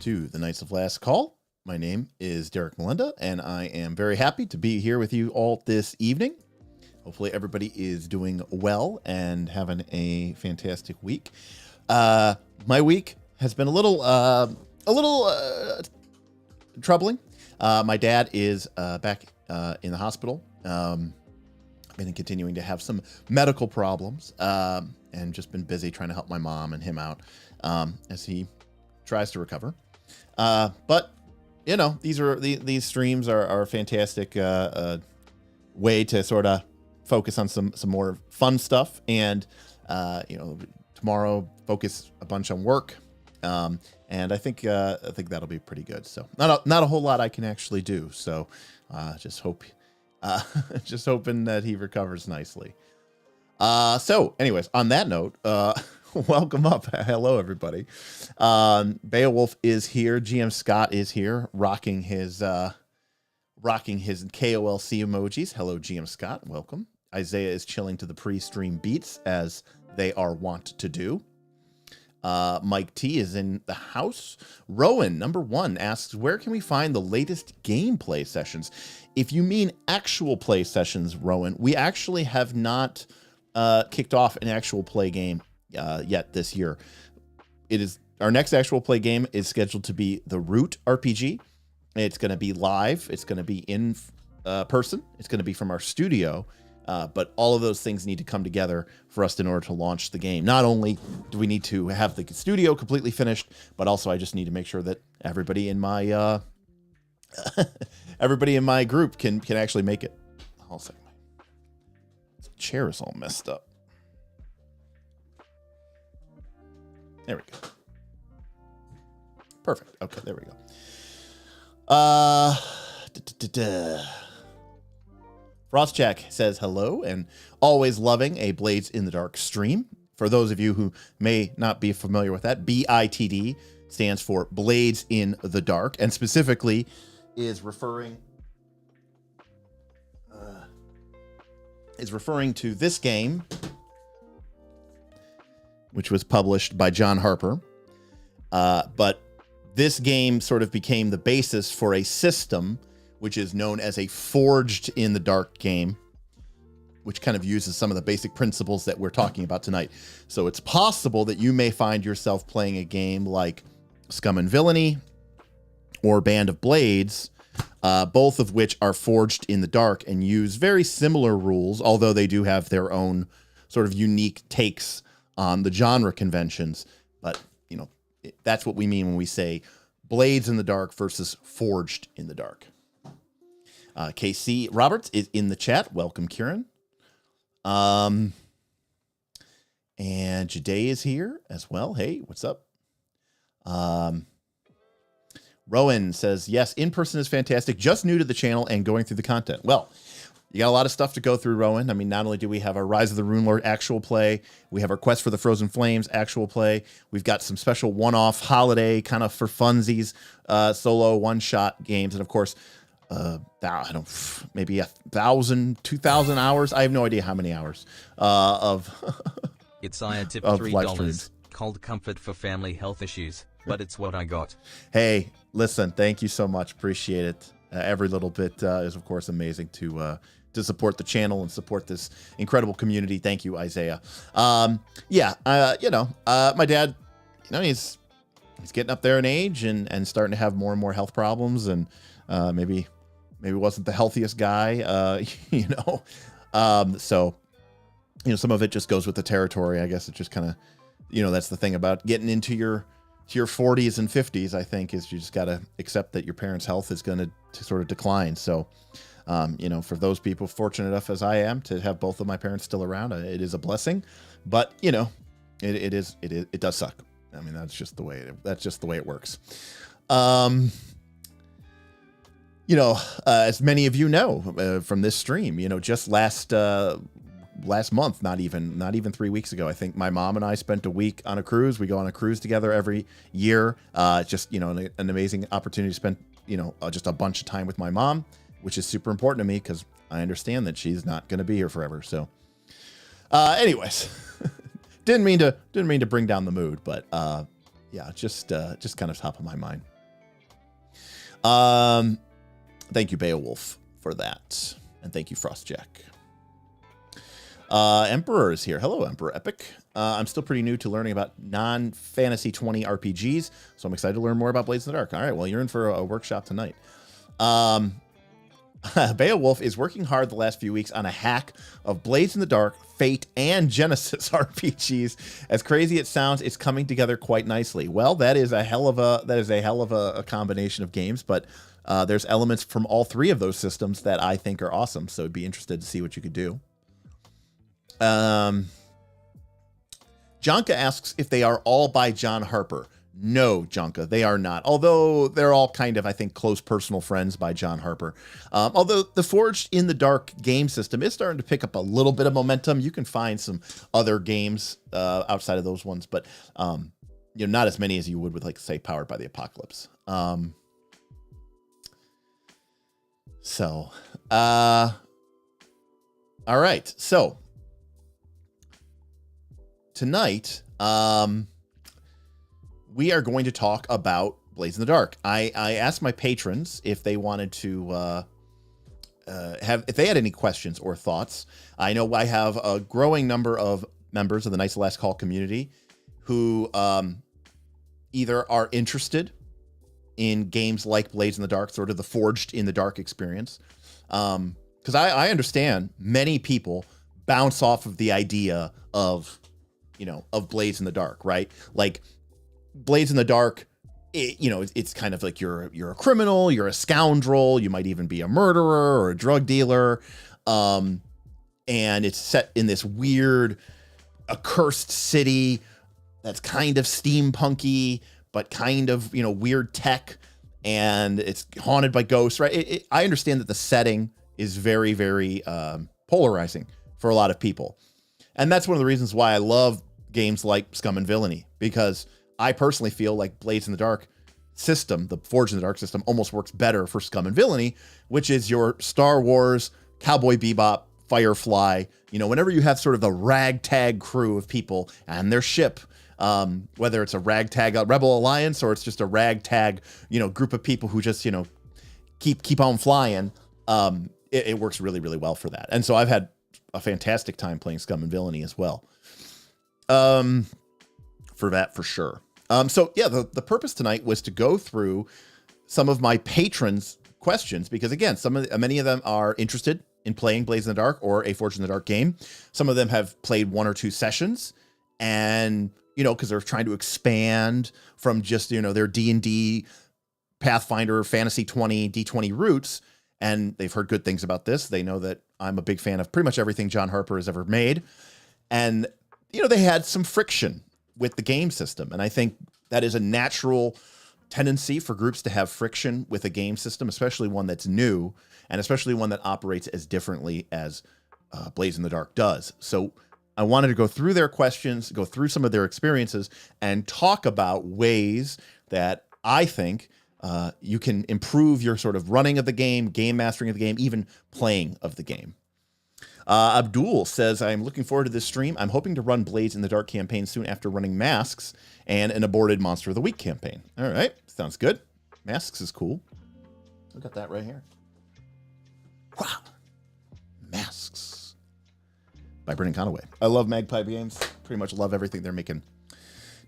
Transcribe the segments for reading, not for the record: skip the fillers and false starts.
to the Knights of Last Call. My name is Derek Melinda, and I am very happy to be here with you all this evening. Hopefully everybody is doing well and having a fantastic week. My week has been a little troubling. My dad is back in the hospital. I've been continuing to have some medical problems, and just been busy trying to help my mom and him out as he tries to recover. But you know, these streams are a fantastic way to sort of focus on some more fun stuff, and you know, tomorrow focus a bunch on work, and I think that'll be pretty good. So not a whole lot I can actually do. So just hoping that he recovers nicely. So anyways, on that note, welcome up. Hello, everybody. Beowulf is here. GM Scott is here, rocking his KOLC emojis. Hello, GM Scott. Welcome. Isaiah is chilling to the pre-stream beats, as they are wont to do. Mike T is in the house. Rowan, number 1, asks, where can we find the latest gameplay sessions? If you mean actual play sessions, Rowan, we actually have not kicked off an actual play game yet this year. Our next actual play game is scheduled to be the Root RPG. It's going to be live. It's going to be in person. It's going to be from our studio. But all of those things need to come together for us in order to launch the game. Not only do we need to have the studio completely finished, but also I just need to make sure that everybody in my group can actually make it. Hold on a second. The chair is all messed up. There we go. Perfect. Okay, there we go. Frostjack says hello and always loving a Blades in the Dark stream. For those of you who may not be familiar with that, BITD stands for Blades in the Dark, and specifically is referring to this game, which was published by John Harper. But this game sort of became the basis for a system which is known as a Forged in the Dark game, which kind of uses some of the basic principles that we're talking about tonight. So it's possible that you may find yourself playing a game like Scum and Villainy or Band of Blades, both of which are forged in the dark and use very similar rules, although they do have their own sort of unique takes on the genre conventions. But, you know, that's what we mean when we say Blades in the Dark versus Forged in the Dark. KC Roberts is in the chat. Welcome, Kieran. And Jade is here as well. Hey, what's up? Rowan says, yes, in person is fantastic. Just new to the channel and going through the content. Well, you got a lot of stuff to go through, Rowan. I mean, not only do we have our Rise of the Rune Lord actual play, we have our Quest for the Frozen Flames actual play. We've got some special one-off holiday kind of for funsies, solo one-shot games. And of course, maybe 1,000, 2,000 hours. I have no idea how many hours of it's I tip of $3. Cold comfort for family health issues, but it's what I got. Hey, listen, thank you so much. Appreciate it. Every little bit is, of course, amazing to support the channel and support this incredible community. Thank you, Isaiah. My dad, you know, he's getting up there in age and starting to have more and more health problems, and maybe wasn't the healthiest guy, you know. So, you know, some of it just goes with the territory. I guess it just kind of, you know, that's the thing about getting into your 40s and 50s, I think, is you just got to accept that your parents' health is going to sort of decline. So, you know, for those people fortunate enough as I am to have both of my parents still around, it is a blessing. But, you know, it does suck. I mean, that's just the way it works. You know, as many of you know from this stream, you know, just last month, not even 3 weeks ago, I think my mom and I spent a week on a cruise. We go on a cruise together every year. Just, you know, an amazing opportunity to spend, you know, just a bunch of time with my mom, which is super important to me because I understand that she's not going to be here forever. So, anyways, didn't mean to bring down the mood, but yeah, just kind of top of my mind. Thank you, Beowulf, for that. And thank you, Frostjack. Emperor is here. Hello, Emperor Epic. I'm still pretty new to learning about non-fantasy 20 RPGs, so I'm excited to learn more about Blades in the Dark. All right, well, you're in for a workshop tonight. Beowulf is working hard the last few weeks on a hack of Blades in the Dark, Fate, and Genesis RPGs. As crazy it sounds, it's coming together quite nicely. Well, that is a hell of a combination of games, but there's elements from all three of those systems that I think are awesome. So I'd be interested to see what you could do. Jonka asks if they are all by John Harper. No, Jonka, they are not. Although they're all kind of, I think, close personal friends by John Harper. Although the Forged in the Dark game system is starting to pick up a little bit of momentum. You can find some other games outside of those ones, but not as many as you would with, like, say, Powered by the Apocalypse. All right. So tonight, we are going to talk about Blades in the Dark. I asked my patrons if they wanted to if they had any questions or thoughts. I know I have a growing number of members of the Knights of the Last Call community who either are interested in games like Blades in the Dark, sort of the Forged in the Dark experience. Because I understand many people bounce off of the idea of Blades in the Dark, right? Like, Blades in the Dark, it's kind of like you're a criminal, you're a scoundrel, you might even be a murderer or a drug dealer, and it's set in this weird, accursed city that's kind of steampunky, but kind of weird tech, and it's haunted by ghosts, right? I understand that the setting is very, very polarizing for a lot of people, and that's one of the reasons why I love games like Scum and Villainy, because I personally feel like Blades in the Dark system, the Forged in the Dark system, almost works better for Scum and Villainy, which is your Star Wars, Cowboy Bebop, Firefly. Whenever you have sort of the ragtag crew of people and their ship, whether it's a ragtag Rebel Alliance or it's just a ragtag, group of people who just, keep on flying, it works really, really well for that. And so I've had a fantastic time playing Scum and Villainy as well. For that, for sure. The purpose tonight was to go through some of my patrons' questions, because again, many of them are interested in playing Blades in the Dark or a Forged in the Dark game. Some of them have played 1 or 2 sessions, and because they're trying to expand from just their D&D, Pathfinder, Fantasy 20, D20 roots, and they've heard good things about this. They know that I'm a big fan of pretty much everything John Harper has ever made, and they had some friction with the game system. And I think that is a natural tendency for groups to have friction with a game system, especially one that's new, and especially one that operates as differently as Blades in the Dark does. So I wanted to go through their questions, go through some of their experiences, and talk about ways that I think you can improve your sort of running of the game mastering of the game, even playing of the game. Abdul says, I'm looking forward to this stream. I'm hoping to run Blades in the Dark campaign soon after running Masks and an aborted Monster of the Week campaign. All right. Sounds good. Masks is cool. Look at that right here. Wow. Masks by Brendan Conaway. I love Magpie Games. Pretty much love everything they're making.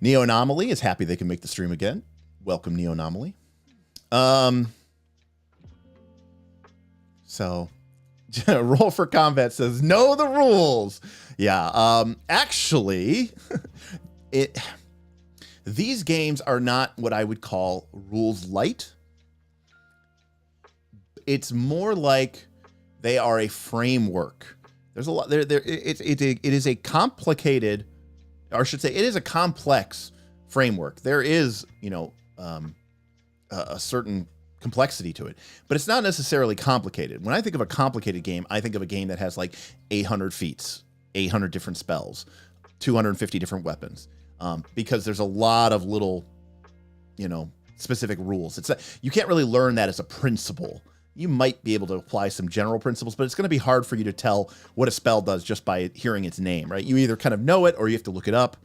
Neo Anomaly is happy they can make the stream again. Welcome, Neo Anomaly. Roll for Combat says, know the rules. Yeah. Actually, these games are not what I would call rules light. It's more like they are a framework. There's a lot there. It is a complicated, or I should say, it is a complex framework. There is, a certain complexity to it, but it's not necessarily complicated. When I think of a complicated game, I think of a game that has like 800 feats, 800 different spells, 250 different weapons, because there's a lot of little, specific rules. You can't really learn that as a principle. You might be able to apply some general principles, but it's going to be hard for you to tell what a spell does just by hearing its name, right? You either kind of know it or you have to look it up,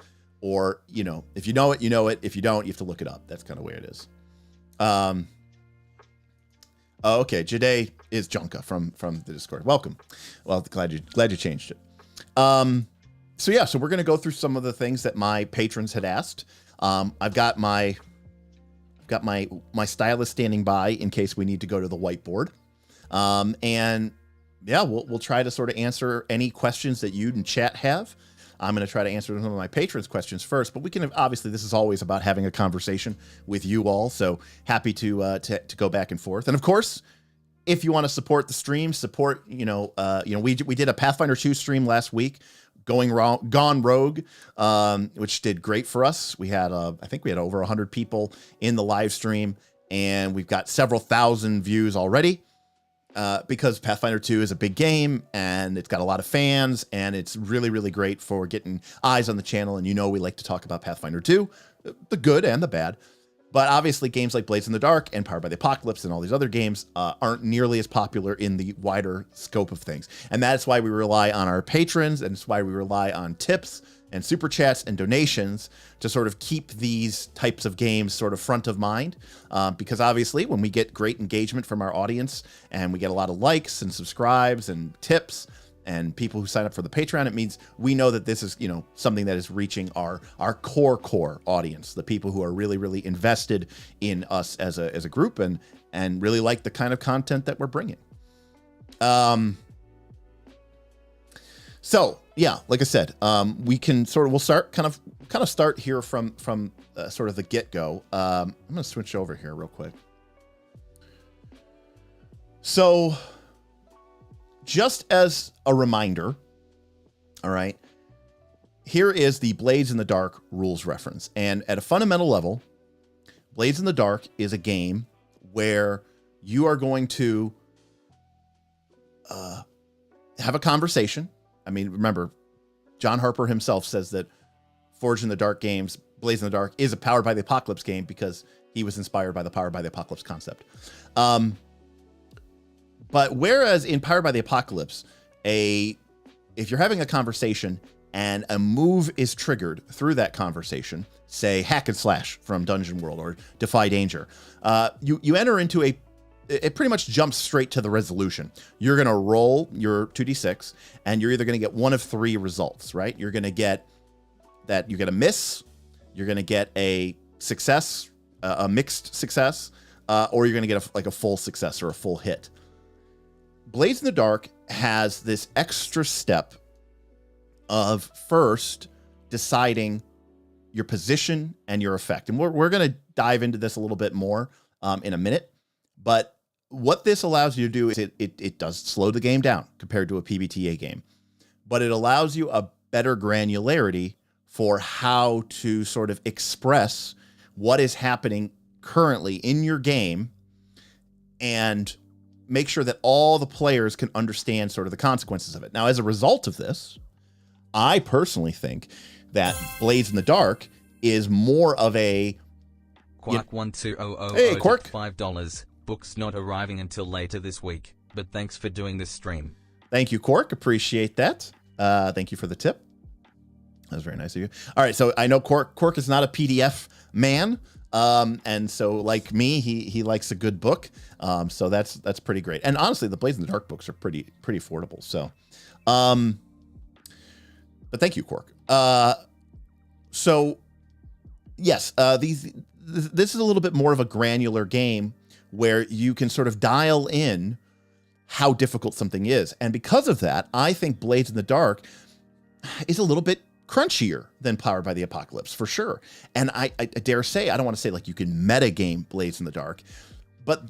or, if you know it, you know it. If you don't, you have to look it up. That's kind of where it is. Oh, okay. Jade is Junka from the Discord. Welcome. Well, glad you changed it. So yeah, so we're gonna go through some of the things that my patrons had asked. I've got my stylist standing by in case we need to go to the whiteboard. And yeah, we'll try to sort of answer any questions that you in chat have. I'm going to try to answer some of my patrons' questions first, but we can obviously this is always about having a conversation with you all. So happy to go back and forth. And of course, if you want to support the stream, support we did a Pathfinder 2 stream last week, Gone Rogue, which did great for us. We had I think we had over 100 people in the live stream, and we've got several thousand views already. Because Pathfinder 2 is a big game and it's got a lot of fans, and it's really, really great for getting eyes on the channel. And we like to talk about Pathfinder 2, the good and the bad. But obviously games like Blades in the Dark and Powered by the Apocalypse and all these other games aren't nearly as popular in the wider scope of things. And that's why we rely on our patrons, and it's why we rely on tips and super chats and donations to sort of keep these types of games sort of front of mind. Because obviously when we get great engagement from our audience and we get a lot of likes and subscribes and tips and people who sign up for the Patreon, it means we know that this is, something that is reaching our core audience, the people who are really, really invested in us as a group and really like the kind of content that we're bringing. So yeah, like I said, we'll start kind of start here from sort of the get-go. I'm going to switch over here real quick. So just as a reminder, all right, here is the Blades in the Dark rules reference. And at a fundamental level, Blades in the Dark is a game where you are going to have a conversation. I mean, remember, John Harper himself says that Forged in the Dark games, Blades in the Dark, is a Powered by the Apocalypse game because he was inspired by the Powered by the Apocalypse concept. But whereas in Powered by the Apocalypse, if you're having a conversation and a move is triggered through that conversation, say hack and slash from Dungeon World or Defy Danger, you enter into it pretty much jumps straight to the resolution. You're going to roll your 2d6, and you're either going to get one of three results, right? You're going to get that you get a miss, you're going to get a success, a mixed success, or you're going to get a full success or a full hit. Blades in the Dark has this extra step of first deciding your position and your effect. And we're going to dive into this a little bit more in a minute, but what this allows you to do is it does slow the game down compared to a PBTA game, but it allows you a better granularity for how to sort of express what is happening currently in your game and make sure that all the players can understand sort of the consequences of it. Now, as a result of this, I personally think that Blades in the Dark is more of a Quark1200 Hey, Quark. $5. Books not arriving until later this week, but thanks for doing this stream. Thank you, Quark. Appreciate that. Thank you for the tip. That was very nice of you. All right, so I know Quark is not a PDF man, and so like me, he likes a good book. So that's pretty great. And honestly, the Blades in the Dark books are pretty affordable. So, but thank you, Quark. So yes, this is a little bit more of a granular game where you can sort of dial in how difficult something is. And because of that, I think Blades in the Dark is a little bit crunchier than Powered by the Apocalypse, for sure. And I dare say, I don't want to say like you can meta game Blades in the Dark, but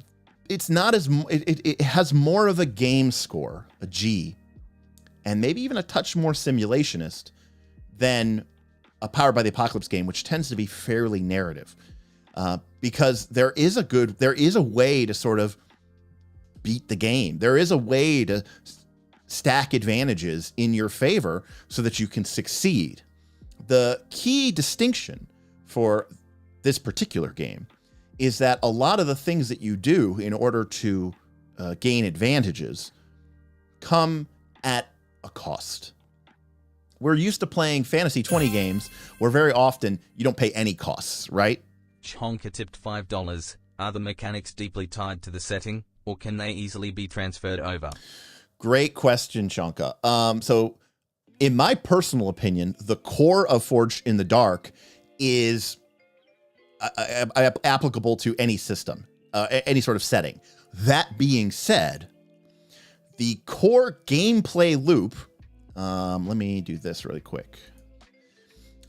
it's not as, it has more of a game score, a G, and maybe even a touch more simulationist than a Powered by the Apocalypse game, which tends to be fairly narrative. Because there is a way to sort of beat the game. There is a way to stack advantages in your favor so that you can succeed. The key distinction for this particular game is that a lot of the things that you do in order to gain advantages come at a cost. We're used to playing Fantasy 20 games where very often you don't pay any costs, right? Chonka tipped $5. Are the mechanics deeply tied to the setting, or can they easily be transferred over? Great question, Chanka. So in my personal opinion, the core of Forged in the Dark is applicable to any system, any sort of setting. That being said, the core gameplay loop, let me do this really quick.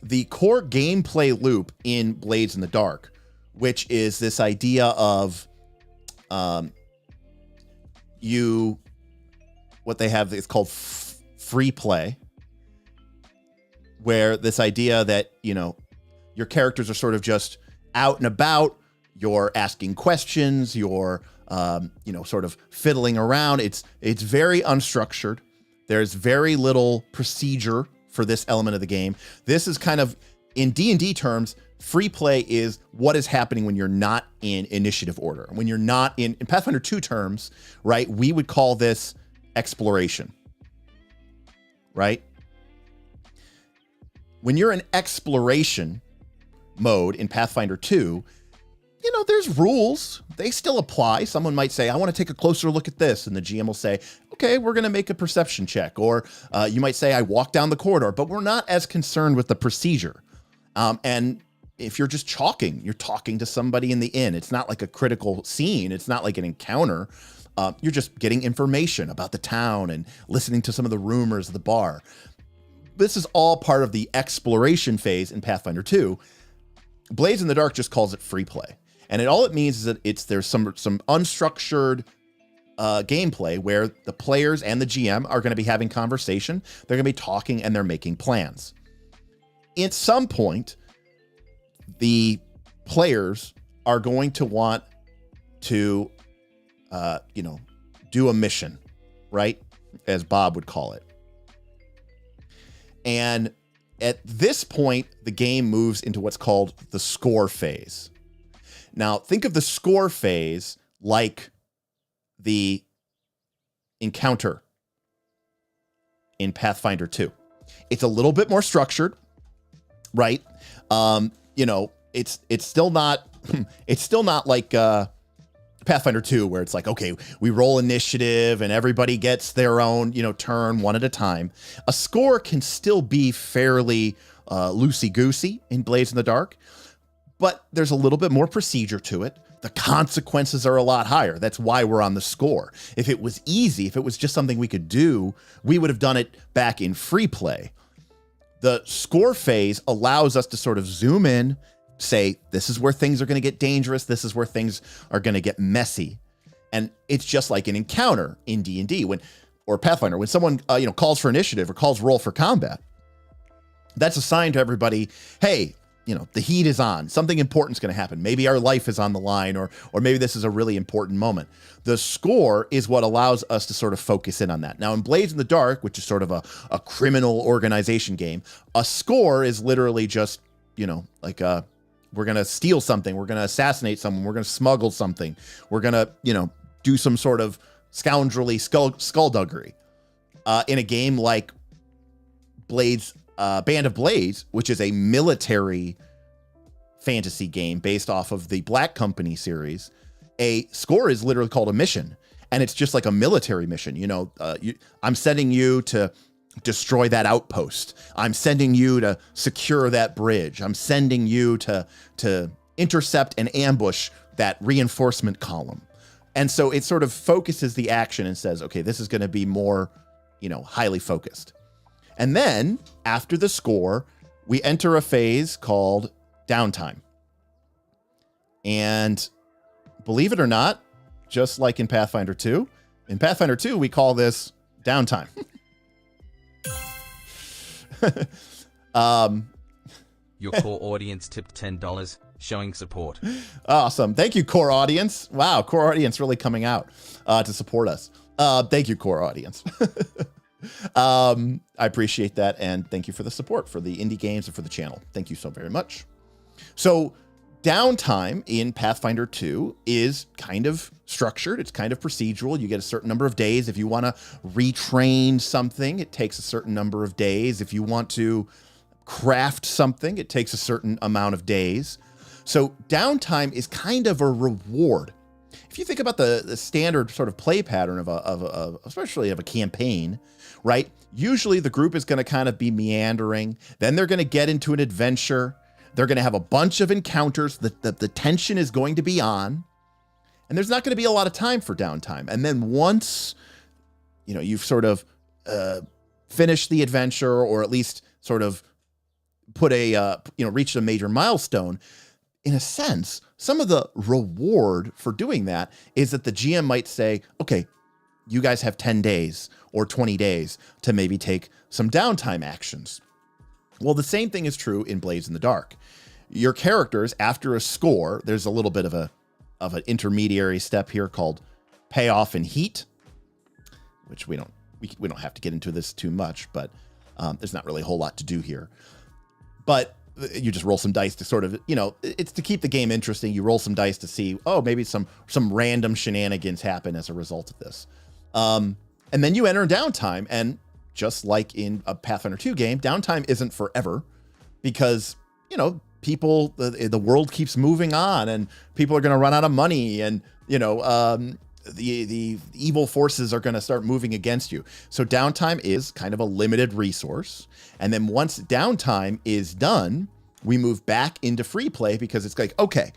The core gameplay loop in Blades in the Dark, which is this idea of what they have is called free play, where this idea that, your characters are sort of just out and about, you're asking questions, you're, sort of fiddling around. It's very unstructured. There's very little procedure for this element of the game. This is kind of, in D&D terms, free play is what is happening when you're not in initiative order. When you're not in Pathfinder 2 terms, right, we would call this exploration, right? When you're in exploration mode in Pathfinder 2, there's rules. They still apply. Someone might say, I want to take a closer look at this. And the GM will say, okay, we're going to make a perception check. Or you might say, I walk down the corridor, but we're not as concerned with the procedure. And if you're just you're talking to somebody in the inn. It's not like a critical scene. It's not like an encounter. You're just getting information about the town and listening to some of the rumors of the bar. This is all part of the exploration phase in Pathfinder 2. Blades in the Dark just calls it free play. And all it means is that there's some unstructured gameplay where the players and the GM are going to be having conversation. They're going to be talking and they're making plans. At some point, the players are going to want to, do a mission, right? As Bob would call it. And at this point, the game moves into what's called the score phase. Now, think of the score phase like the encounter in Pathfinder 2. It's a little bit more structured, right? It's still not like Pathfinder 2, where it's like, okay, we roll initiative and everybody gets their own, turn one at a time. A score can still be fairly loosey-goosey in Blades in the Dark, but there's a little bit more procedure to it. The consequences are a lot higher. That's why we're on the score. If it was easy, if it was just something we could do, we would have done it back in free play. The score phase allows us to sort of zoom in, say, this is where things are going to get dangerous. This is where things are going to get messy. And it's just like an encounter in D&D or Pathfinder. When someone, calls for initiative or calls roll for combat, that's a sign to everybody, hey, the heat is on. Something important's going to happen. Maybe our life is on the line, or maybe this is a really important moment. The score is what allows us to sort of focus in on that. Now, in Blades in the Dark, which is sort of a criminal organization game, a score is literally just, we're going to steal something. We're going to assassinate someone. We're going to smuggle something. We're going to, do some sort of scoundrelly skullduggery. In a game like Blades, Band of Blades, which is a military fantasy game based off of the Black Company series, a score is literally called a mission. And it's just like a military mission. I'm sending you to destroy that outpost. I'm sending you to secure that bridge. I'm sending you to intercept and ambush that reinforcement column. And so it sort of focuses the action and says, okay, this is going to be more, highly focused. And then after the score, we enter a phase called Downtime. And believe it or not, just like in Pathfinder 2, we call this Downtime. Your core audience tipped $10, showing support. Awesome. Thank you, core audience. Wow, core audience really coming out to support us. Thank you, core audience. I appreciate that, and thank you for the support for the indie games and for the channel. Thank you so very much. So Downtime in Pathfinder 2 is kind of structured. It's kind of procedural. You get a certain number of days. If you want to retrain something, it takes a certain number of days. If you want to craft something, it takes a certain amount of days. So Downtime is kind of a reward. if you think about the standard sort of play pattern especially of a campaign, right? Usually the group is going to kind of be meandering. Then they're going to get into an adventure. They're going to have a bunch of encounters. The tension is going to be on. And there's not going to be a lot of time for downtime. And then once, you've sort of finished the adventure, or at least sort of put reached a major milestone, in a sense, some of the reward for doing that is that the GM might say, okay, you guys have 10 days or 20 days to maybe take some downtime actions. Well, the same thing is true in Blades in the Dark. Your characters, after a score, there's a little bit of an intermediary step here called payoff and heat, which we don't have to get into this too much, but there's not really a whole lot to do here. But you just roll some dice to sort of, it's to keep the game interesting. You roll some dice to see, maybe some random shenanigans happen as a result of this. And then you enter downtime, and just like in a Pathfinder 2 game, downtime isn't forever because, people, the world keeps moving on, and people are going to run out of money, and, the evil forces are going to start moving against you. So downtime is kind of a limited resource. And then once downtime is done, we move back into free play because it's like, okay,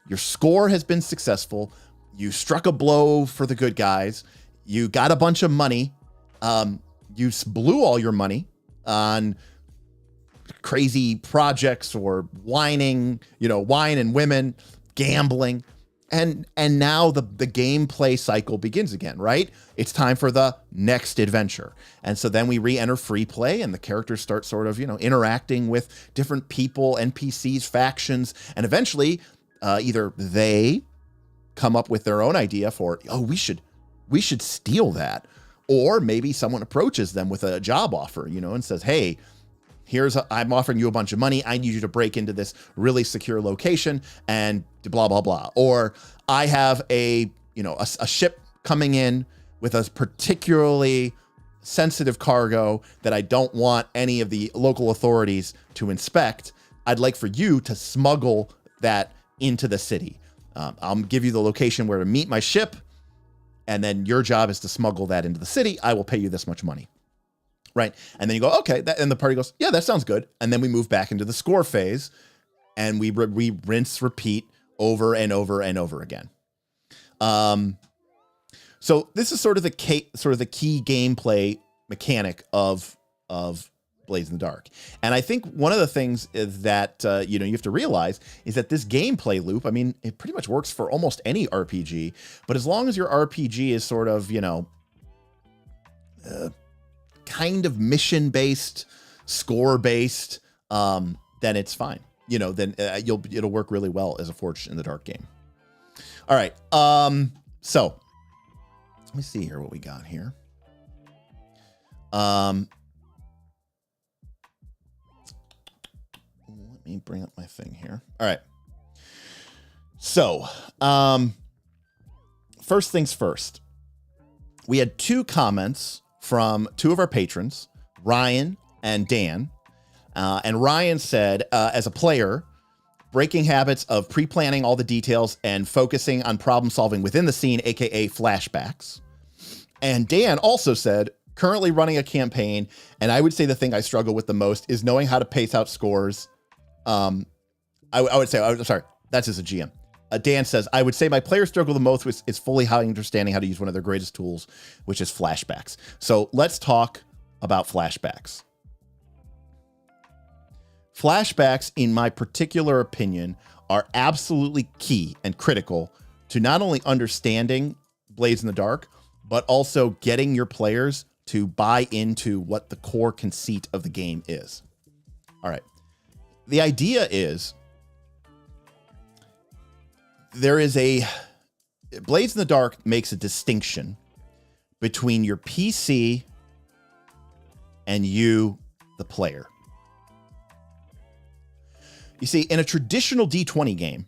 your score has been successful. You struck a blow for the good guys. You got a bunch of money. You blew all your money on crazy projects or wine and women, gambling. And now the gameplay cycle begins again, right? It's time for the next adventure. And so then we re-enter free play, and the characters start sort of, interacting with different people, NPCs, factions, and eventually either they come up with their own idea for, we should steal that. Or maybe someone approaches them with a job offer, and says, hey, I'm offering you a bunch of money. I need you to break into this really secure location and blah, blah, blah. Or I have a ship coming in with a particularly sensitive cargo that I don't want any of the local authorities to inspect. I'd like for you to smuggle that into the city. I'll give you the location where to meet my ship, and then your job is to smuggle that into the city. I will pay you this much money. Right. And then you go, okay. And the party goes, yeah, that sounds good. And then we move back into the score phase, and we rinse, repeat over and over and over again. So this is sort of the key gameplay mechanic of Blades in the Dark. And I think one of the things is that, you have to realize is that this gameplay loop, I mean, it pretty much works for almost any RPG, but as long as your RPG is sort of, kind of mission-based, score-based, then it's fine. Then it'll work really well as a Forged in the Dark game. All right. So let me see here what we got here. Let me bring up my thing here. All right. So, first things first. We had 2 comments from 2 of our patrons, Ryan and Dan. And Ryan said, as a player, breaking habits of pre-planning all the details and focusing on problem solving within the scene, aka flashbacks. And Dan also said, currently running a campaign, and I would say the thing I struggle with the most is knowing how to pace out scores. I would say, I'm sorry, that's as a GM. Dan says, I would say my players struggle the most with is fully understanding how to use one of their greatest tools, which is flashbacks. So let's talk about flashbacks. Flashbacks, in my particular opinion, are absolutely key and critical to not only understanding Blades in the Dark, but also getting your players to buy into what the core conceit of the game is. All right. The idea is Blades in the Dark makes a distinction between your PC and you, the player. You see, in a traditional D20 game,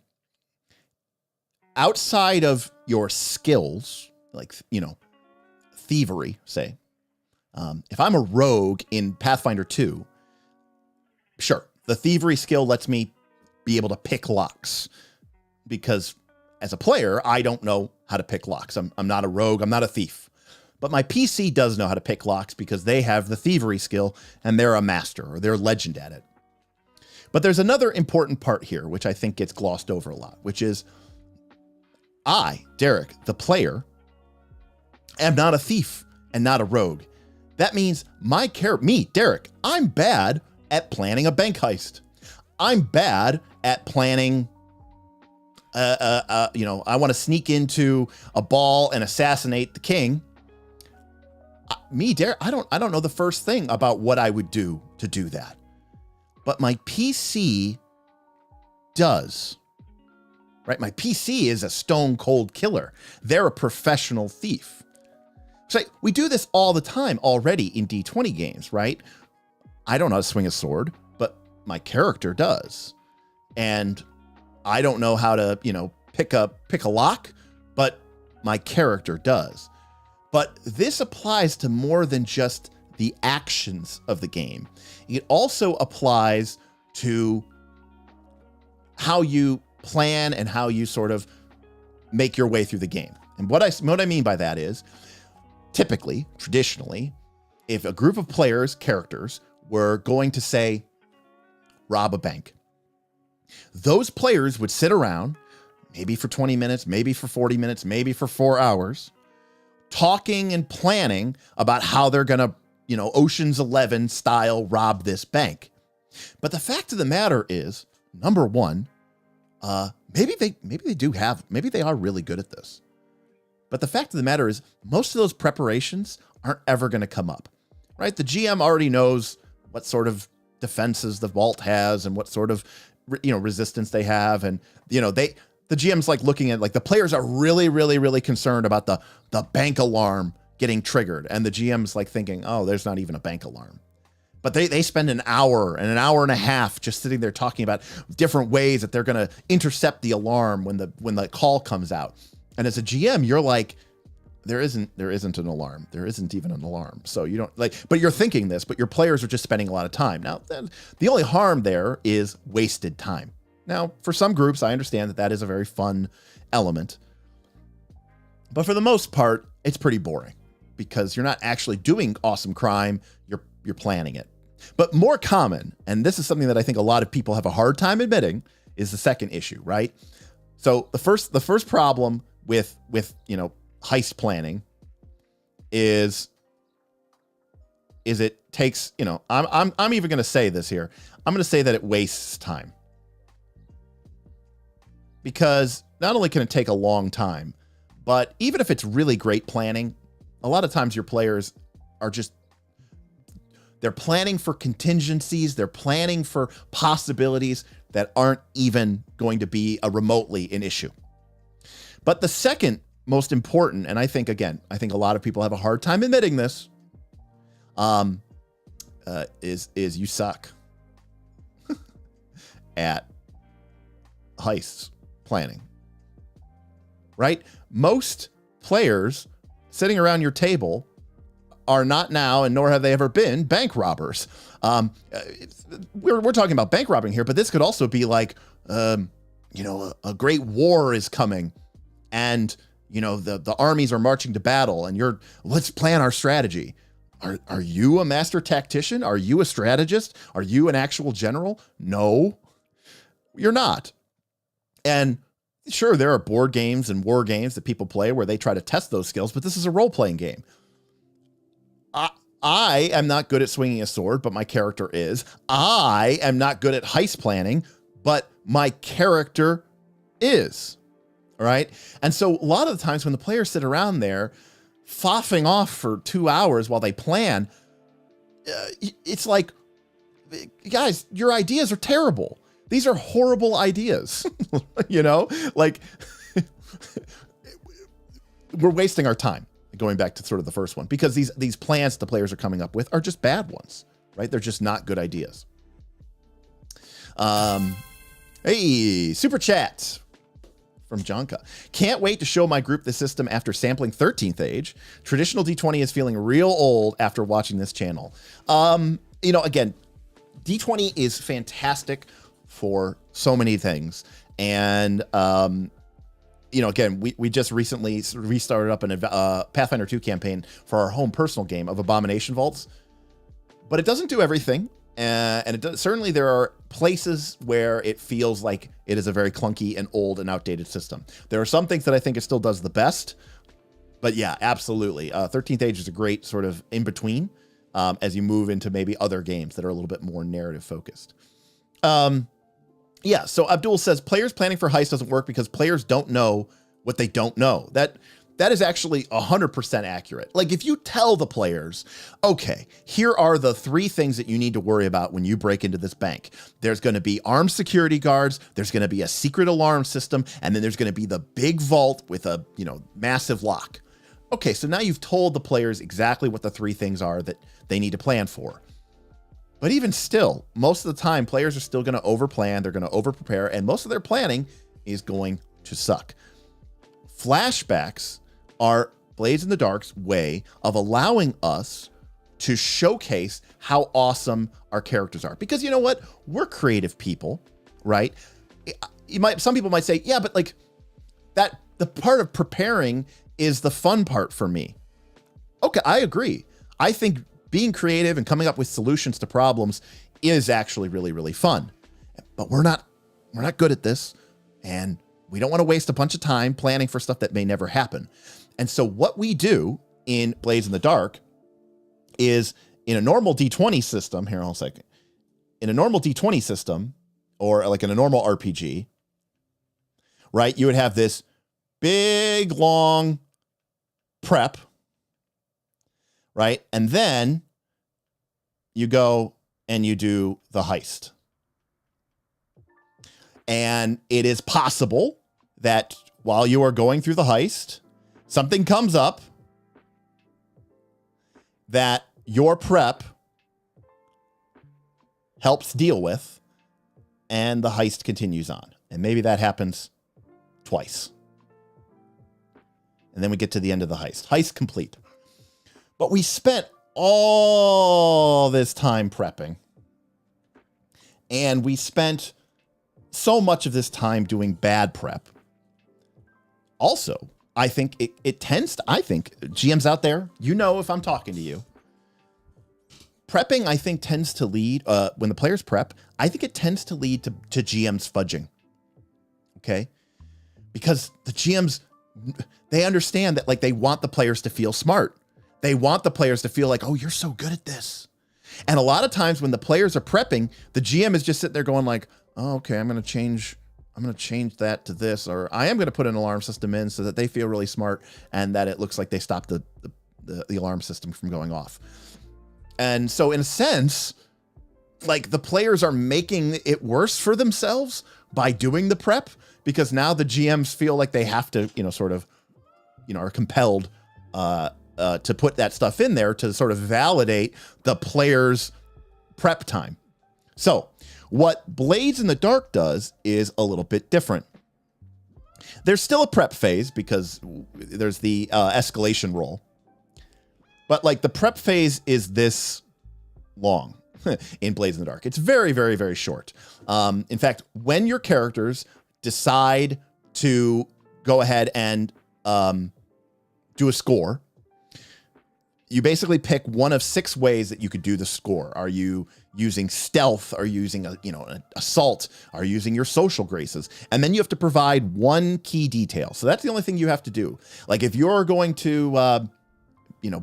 outside of your skills, like, thievery, say, if I'm a rogue in Pathfinder 2, sure, the thievery skill lets me be able to pick locks because as a player, I don't know how to pick locks. I'm not a rogue. I'm not a thief. But my PC does know how to pick locks because they have the thievery skill and they're a master or they're a legend at it. But there's another important part here, which I think gets glossed over a lot, which is I, Derek, the player, am not a thief and not a rogue. That means me, Derek, I'm bad at planning a bank heist. I'm bad at planning, I want to sneak into a ball and assassinate the king. Me, Derek, I don't know the first thing about what I would do to do that. But my PC does, right? My PC is a stone cold killer. They're a professional thief. So we do this all the time already in D20 games, right? I don't know how to swing a sword, but my character does. And I don't know how to, pick a lock, but my character does. But this applies to more than just the actions of the game. It also applies to how you plan and how you sort of make your way through the game. And what I mean by that is, typically, traditionally, if a group of players, characters, were going to, say, rob a bank, those players would sit around, maybe for 20 minutes, maybe for 40 minutes, maybe for 4 hours, talking and planning about how they're going to, Ocean's 11 style rob this bank. But the fact of the matter is, number one, maybe they are really good at this. But the fact of the matter is, most of those preparations aren't ever going to come up, right? The GM already knows what sort of defenses the vault has and what sort of, resistance they have. And, the GM's like looking at, like, the players are really, really, really concerned about the bank alarm getting triggered. And the GM's like thinking, oh, there's not even a bank alarm. But they spend an hour and a half just sitting there talking about different ways that they're going to intercept the alarm when the call comes out. And as a GM, you're like, there isn't an alarm. There isn't even an alarm. So you don't but you're thinking this, but your players are just spending a lot of time. Now, the only harm there is wasted time. Now, for some groups, I understand that is a very fun element. But for the most part, it's pretty boring because you're not actually doing awesome crime. You're planning it. But more common, and this is something that I think a lot of people have a hard time admitting, is the second issue, right? So the first problem with heist planning is it takes, I'm even going to say this here. I'm going to say that it wastes time. Because not only can it take a long time, but even if it's really great planning, a lot of times your players are they're planning for contingencies. They're planning for possibilities that aren't even going to be remotely an issue. But the second most important, and I think a lot of people have a hard time admitting this, is you suck at heists planning, right? Most players sitting around your table are not now, and nor have they ever been, bank robbers. We're talking about bank robbing here, but this could also be like, a great war is coming, and the armies are marching to battle, and let's plan our strategy. Are you a master tactician? Are you a strategist? Are you an actual general? No, you're not. And sure, there are board games and war games that people play where they try to test those skills, but this is a role-playing game. I am not good at swinging a sword, but my character is. I am not good at heist planning, but my character is. All right. And so a lot of the times when the players sit around there foffing off for 2 hours while they plan, it's like, guys, your ideas are terrible. These are horrible ideas. Like we're wasting our time. Going back to sort of the first one, because these plans the players are coming up with are just bad ones, right? They're just not good ideas. Hey, super chat from Jonka. Can't wait to show my group the system after sampling 13th Age. Traditional D20 is feeling real old after watching this channel. Again, D20 is fantastic for so many things. And you know, again, we just recently restarted up a Pathfinder 2 campaign for our home personal game of Abomination Vaults, but it doesn't do everything. And it does, certainly there are places where it feels like it is a very clunky and old and outdated system. There are some things that I think it still does the best, but yeah, absolutely. 13th Age is a great sort of in between as you move into maybe other games that are a little bit more narrative focused. Yeah, so Abdul says players planning for heist doesn't work because players don't know what they don't know. That is actually 100% accurate. Like if you tell the players, okay, here are the 3 things that you need to worry about when you break into this bank. There's going to be armed security guards, there's going to be a secret alarm system, and then there's going to be the big vault with a, you know, massive lock. Okay, so now you've told the players exactly what the 3 things are that they need to plan for. But even still, most of the time, players are still going to overplan, they're going to overprepare, and most of their planning is going to suck. Flashbacks are Blades in the Dark's way of allowing us to showcase how awesome our characters are. Because you know what? We're creative people, right? Some people might say, yeah, but like the part of preparing is the fun part for me. Okay, I agree. I think being creative and coming up with solutions to problems is actually really, really fun. But we're not good at this, and we don't want to waste a bunch of time planning for stuff that may never happen. And so what we do in Blades in the Dark is in a normal D20 system, here, hold a second. In a normal D20 system, or like in a normal RPG, right, you would have this big, long prep, right? And then you go and you do the heist. And it is possible that while you are going through the heist, something comes up that your prep helps deal with, and the heist continues on. And maybe that happens twice. And then we get to the end of the heist. Heist complete. But we spent all this time prepping. And we spent so much of this time doing bad prep. Also, I think it tends to, I think, GMs out there, you know if I'm talking to you. Prepping, I think, tends to lead, when the players prep, I think it tends to lead to GMs fudging. Okay? Because the GMs, they understand that, like, they want the players to feel smart. They want the players to feel like, oh, you're so good at this. And a lot of times when the players are prepping, the GM is just sitting there going like, oh, okay, I'm going to change that to this, or I am going to put an alarm system in so that they feel really smart and that it looks like they stopped the alarm system from going off. And so in a sense, like the players are making it worse for themselves by doing the prep, because now the GMs feel like they have to, sort of, are compelled to put that stuff in there to sort of validate the players' prep time. So what Blades in the Dark does is a little bit different. There's still a prep phase because there's the escalation roll. But like the prep phase is this long in Blades in the Dark. It's very, very, very short. In fact, when your characters decide to go ahead and do a score, you basically pick one of 6 ways that you could do the score. Are you using stealth? Are you using an assault? Are you using your social graces? And then you have to provide one key detail. So that's the only thing you have to do. Like if you're going to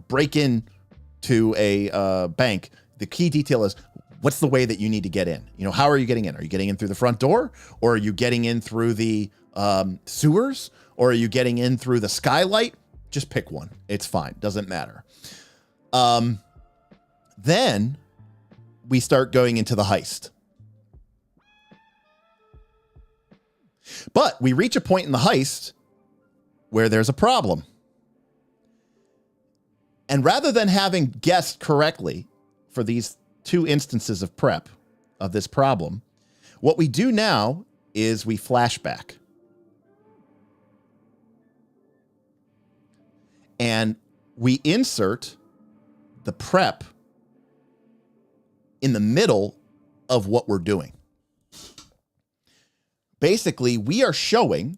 break in to a bank, the key detail is what's the way that you need to get in? How are you getting in? Are you getting in through the front door, or are you getting in through the sewers, or are you getting in through the skylight? Just pick one. It's fine. Doesn't matter. Then we start going into the heist. But we reach a point in the heist where there's a problem. And rather than having guessed correctly for these 2 instances of prep of this problem, what we do now is we flashback. And we insert the prep in the middle of what we're doing. Basically, we are showing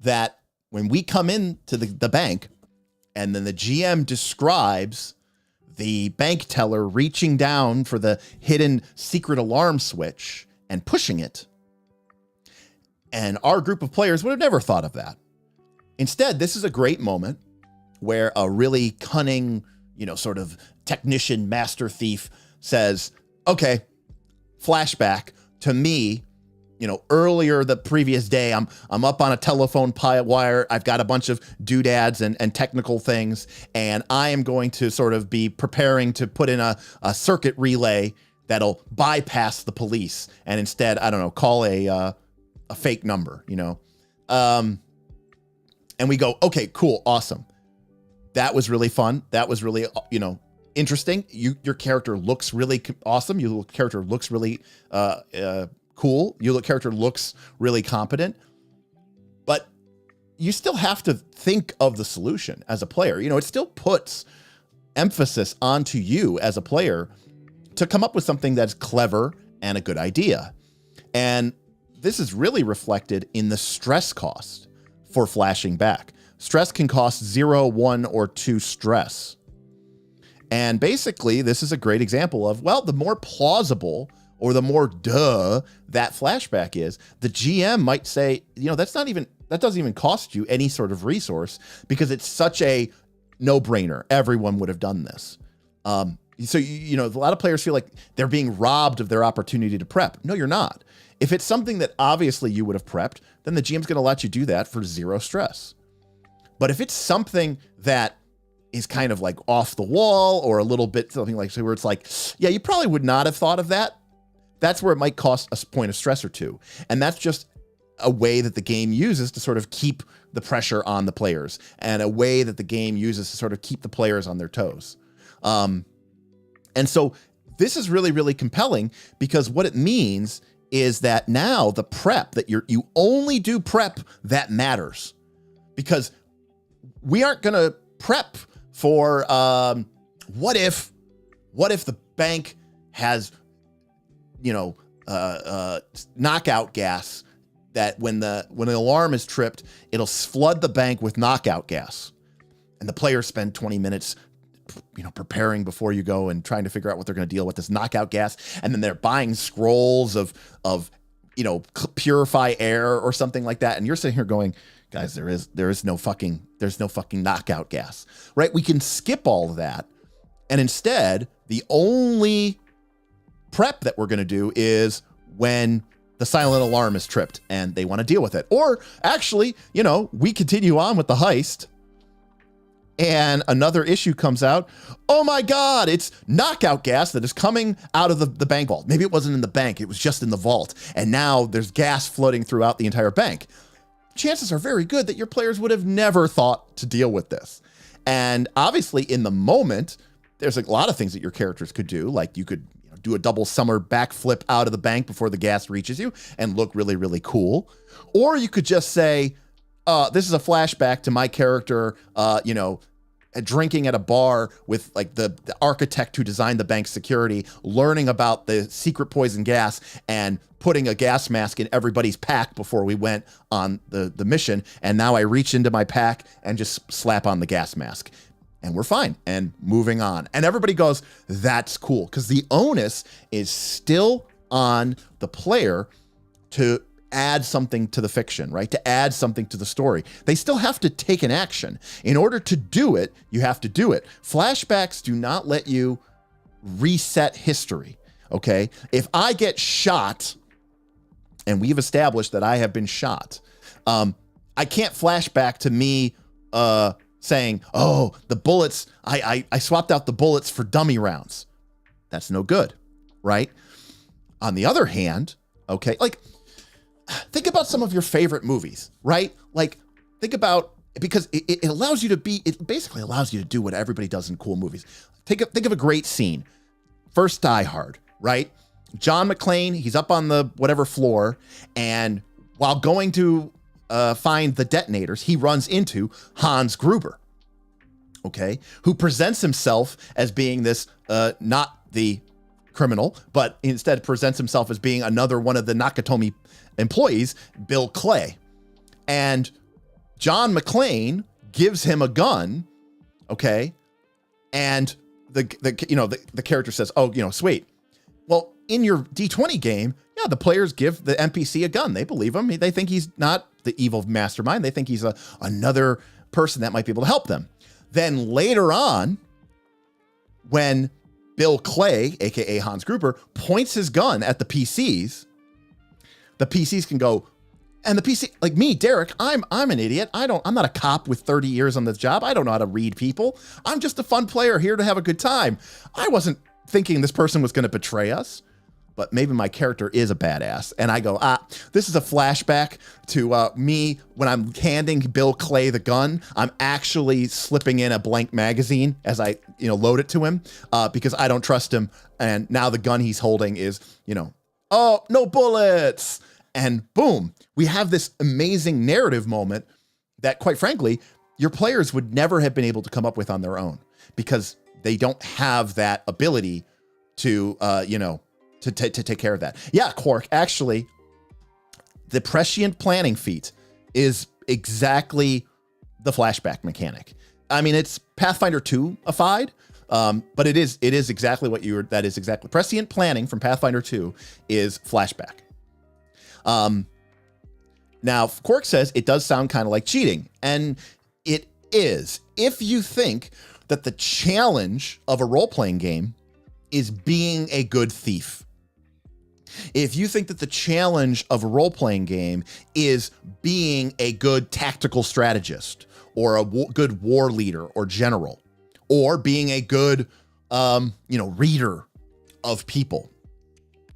that when we come into the bank and then the GM describes the bank teller reaching down for the hidden secret alarm switch and pushing it, and our group of players would have never thought of that. Instead, this is a great moment where a really cunning, sort of technician master thief says, okay, flashback to me, earlier the previous day, I'm up on a telephone wire. I've got a bunch of doodads and technical things, and I am going to sort of be preparing to put in a circuit relay that'll bypass the police and instead, I don't know, call a fake number, and we go, okay, cool, awesome. That was really fun. That was really, interesting. Your character looks really awesome. Your character looks really cool. Your character looks really competent. But you still have to think of the solution as a player. It still puts emphasis onto you as a player to come up with something that's clever and a good idea. And this is really reflected in the stress cost for flashing back. Stress can cost 0, 1, or 2 stress. And basically, this is a great example of, well, the more plausible or the more that flashback is, the GM might say, that doesn't even cost you any sort of resource because it's such a no-brainer. Everyone would have done this. So, a lot of players feel like they're being robbed of their opportunity to prep. No, you're not. If it's something that obviously you would have prepped, then the GM's going to let you do that for 0 stress. But if it's something that is kind of like off the wall or a little bit something like where it's like, yeah, you probably would not have thought of that. That's where it might cost a point of stress or 2. And that's just a way that the game uses to sort of keep the pressure on the players and a way that the game uses to sort of keep the players on their toes. And so this is really, really compelling because what it means is that now the prep that you only do prep that matters, because we aren't going to prep for what if the bank has knockout gas that when the alarm is tripped, it'll flood the bank with knockout gas, and the players spend 20 minutes preparing before you go and trying to figure out what they're going to deal with this knockout gas. And then they're buying scrolls of purify air or something like that. And you're sitting here going, guys, there's no fucking knockout gas, right? We can skip all of that. And instead, the only prep that we're going to do is when the silent alarm is tripped and they want to deal with it. Or actually, we continue on with the heist and another issue comes out. Oh my God, it's knockout gas that is coming out of the bank vault. Maybe it wasn't in the bank, it was just in the vault. And now there's gas flooding throughout the entire bank. Chances are very good that your players would have never thought to deal with this. And obviously in the moment, there's a lot of things that your characters could do. Like you could do a double summer backflip out of the bank before the gas reaches you and look really, really cool. Or you could just say, this is a flashback to my character, drinking at a bar with like the architect who designed the bank's security, learning about the secret poison gas and putting a gas mask in everybody's pack before we went on the mission. And now I reach into my pack and just slap on the gas mask and we're fine and moving on. And everybody goes, that's cool. Because the onus is still on the player to add something to the fiction, right? To add something to the story. They still have to take an action. In order to do it, you have to do it. Flashbacks do not let you reset history, okay? If I get shot, and we've established that I have been shot, I can't flash back to me saying, oh, the bullets, I swapped out the bullets for dummy rounds. That's no good, right? On the other hand, okay, like, think about some of your favorite movies, right? Like, think about, because it allows you to be, it basically allows you to do what everybody does in cool movies. Think of a great scene. First Die Hard, right? John McClane, he's up on the whatever floor, and while going to find the detonators, he runs into Hans Gruber, okay? Who presents himself as being this, not the criminal, but instead presents himself as being another one of the Nakatomi employees, Bill Clay. And John McClane gives him a gun, okay, and the character says, "Oh, sweet." Well, in your D20 game, yeah, the players give the NPC a gun. They believe him. They think he's not the evil mastermind. They think he's another person that might be able to help them. Then later on, when Bill Clay, aka Hans Gruber, points his gun at the PCs can go, and the PC, like me, Derek, I'm an idiot. I'm not a cop with 30 years on this job. I don't know how to read people. I'm just a fun player here to have a good time. I wasn't thinking this person was going to betray us, but maybe my character is a badass. And I go, this is a flashback to me when I'm handing Bill Clay the gun. I'm actually slipping in a blank magazine as I, load it to him because I don't trust him. And now the gun he's holding is, oh, no bullets. And boom, we have this amazing narrative moment that, quite frankly, your players would never have been able to come up with on their own because they don't have that ability to, to take care of that. Yeah, Quark, actually, the prescient planning feat is exactly the flashback mechanic. I mean, it's Pathfinder 2-ified, but it is exactly that is exactly. Prescient planning from Pathfinder 2 is flashback. Now, Quark says it does sound kind of like cheating, and it is. If you think that the challenge of a role-playing game is being a good thief, if you think that the challenge of a role-playing game is being a good tactical strategist or a good war leader or general, or being a good, reader of people,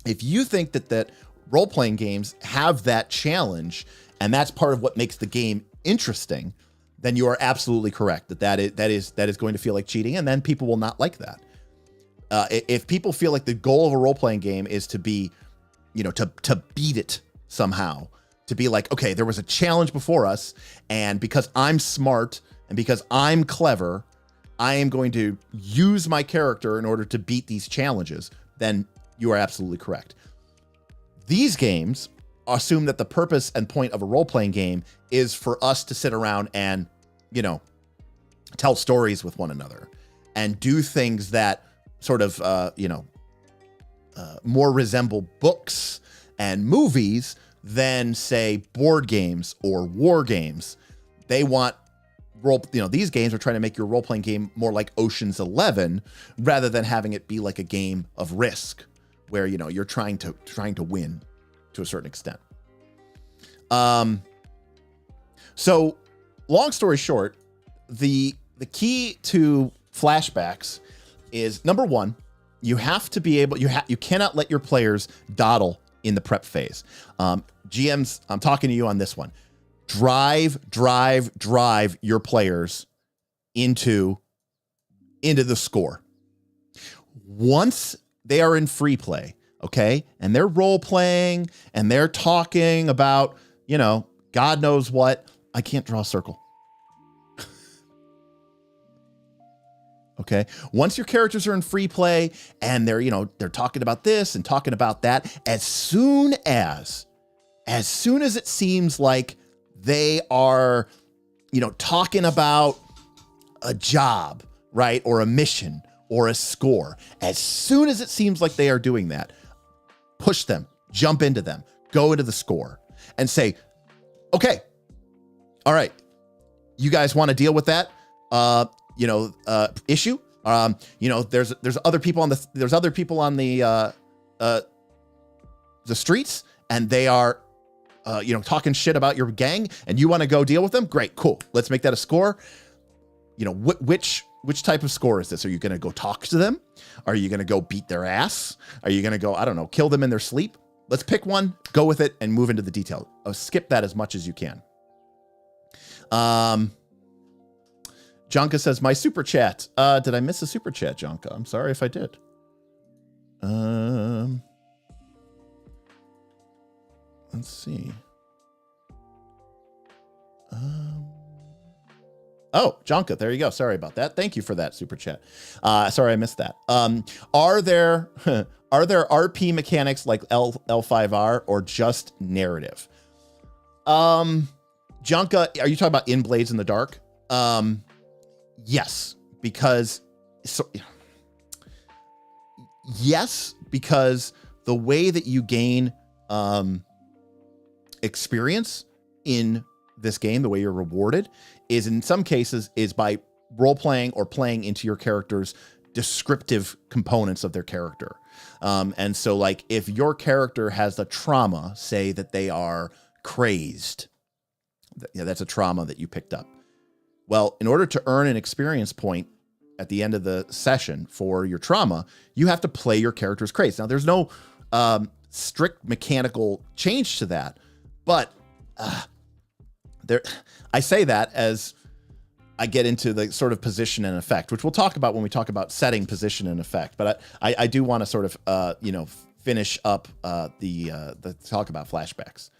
if you think that role-playing games have that challenge and that's part of what makes the game interesting, then you are absolutely correct that is going to feel like cheating, and then people will not like that. If people feel like the goal of a role-playing game is to be, to beat it somehow, to be like, okay, there was a challenge before us, and because I'm smart and because I'm clever, I am going to use my character in order to beat these challenges, then you are absolutely correct. These games assume that the purpose and point of a role-playing game is for us to sit around and, tell stories with one another and do things that sort of, more resemble books and movies than, say, board games or war games. They want these games are trying to make your role-playing game more like Ocean's 11 rather than having it be like a game of Risk where, you're trying to win to a certain extent. So long story short, the key to flashbacks is, number one, you have to be able, you cannot let your players dawdle in the prep phase. GMs, I'm talking to you on this one. Drive your players into the score. Once they are in free play, okay, and they're role playing and they're talking about, God knows what. I can't draw a circle. Okay. Once your characters are in free play and they're talking about this and talking about that, as soon as it seems like they are, talking about a job, right? Or a mission or a score, as soon as it seems like they are doing that, push them, jump into them, go into the score and say, okay, all right, you guys want to deal with that, issue? There's other people on the streets, and they are, talking shit about your gang, and you want to go deal with them? Great, cool. Let's make that a score. Which type of score is this? Are you going to go talk to them? Are you going to go beat their ass? Are you going to go, I don't know, kill them in their sleep? Let's pick one, go with it, and move into the detail. Skip that as much as you can. Jonka says, my super chat. Did I miss a super chat, Jonka? I'm sorry if I did. Let's see. Oh, Jonka, there you go. Sorry about that. Thank you for that super chat. Sorry I missed that. Are there RP mechanics like L5R or just narrative? Junka, are you talking about in Blades in the Dark? Yes, because the way that you gain experience in this game, the way you're rewarded, is in some cases is by role playing or playing into your character's descriptive components of their character. And so, like, if your character has a trauma, say that they are crazed, that's a trauma that you picked up. Well, in order to earn an experience point at the end of the session for your trauma, you have to play your character's crazed. Now, there's no strict mechanical change to that, but I say that as I get into the sort of position and effect, which we'll talk about when we talk about setting position and effect. But I do want to sort of finish up the talk about flashbacks.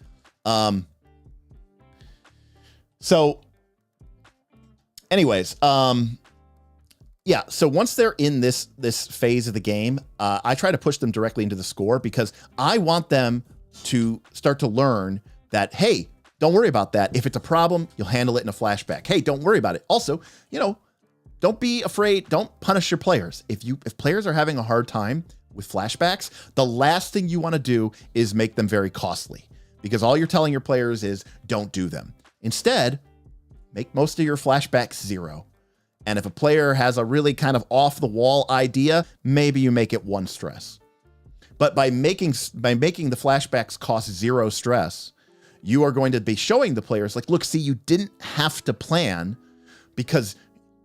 So anyways, yeah. So once they're in this phase of the game, I try to push them directly into the score because I want them to start to learn that, hey, don't worry about that. If it's a problem, you'll handle it in a flashback. Hey, don't worry about it. Also, don't be afraid. Don't punish your players. If players are having a hard time with flashbacks, the last thing you want to do is make them very costly, because all you're telling your players is don't do them. Instead, make most of your flashbacks 0. And if a player has a really kind of off the wall idea, maybe you make it 1 stress. But by making the flashbacks cost 0 stress, you are going to be showing the players, like, look, see, you didn't have to plan, because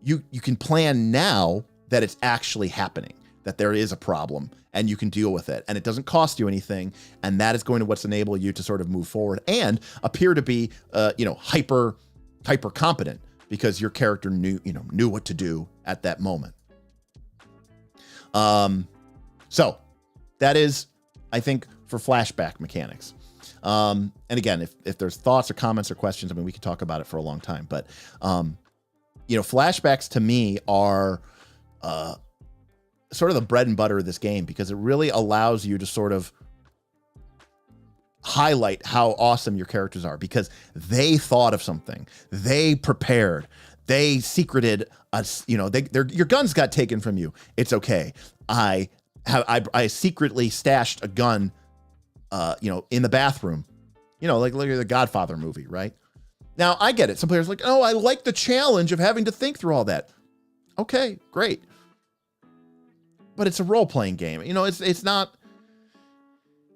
you can plan now that it's actually happening, that there is a problem and you can deal with it, and it doesn't cost you anything. And that is going to what's enable you to sort of move forward and appear to be, hyper competent, because your character knew what to do at that moment. So that is, I think, for flashback mechanics. And again, if there's thoughts or comments or questions, I mean, we could talk about it for a long time, but, flashbacks to me are, sort of the bread and butter of this game, because it really allows you to sort of highlight how awesome your characters are, because they thought of something, they prepared, they secreted us, your guns got taken from you. It's okay. I secretly stashed a gun, in the bathroom, like look at the Godfather movie, right? Now I get it. Some players are like, oh, I like the challenge of having to think through all that. Okay, great. But it's a role-playing game. It's not,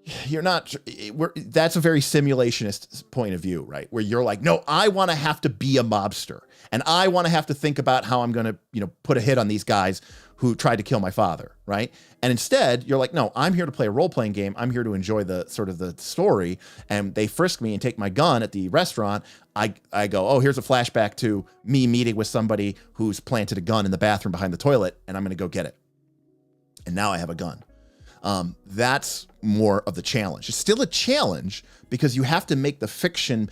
that's a very simulationist point of view, right? Where you're like, no, I want to have to be a mobster, and I want to have to think about how I'm going to, put a hit on these guys who tried to kill my father, right? And instead, you're like, no, I'm here to play a role-playing game. I'm here to enjoy the sort of the story. And they frisk me and take my gun at the restaurant. I go, oh, here's a flashback to me meeting with somebody who's planted a gun in the bathroom behind the toilet, and I'm going to go get it. And now I have a gun. That's more of the challenge. It's still a challenge because you have to make the fiction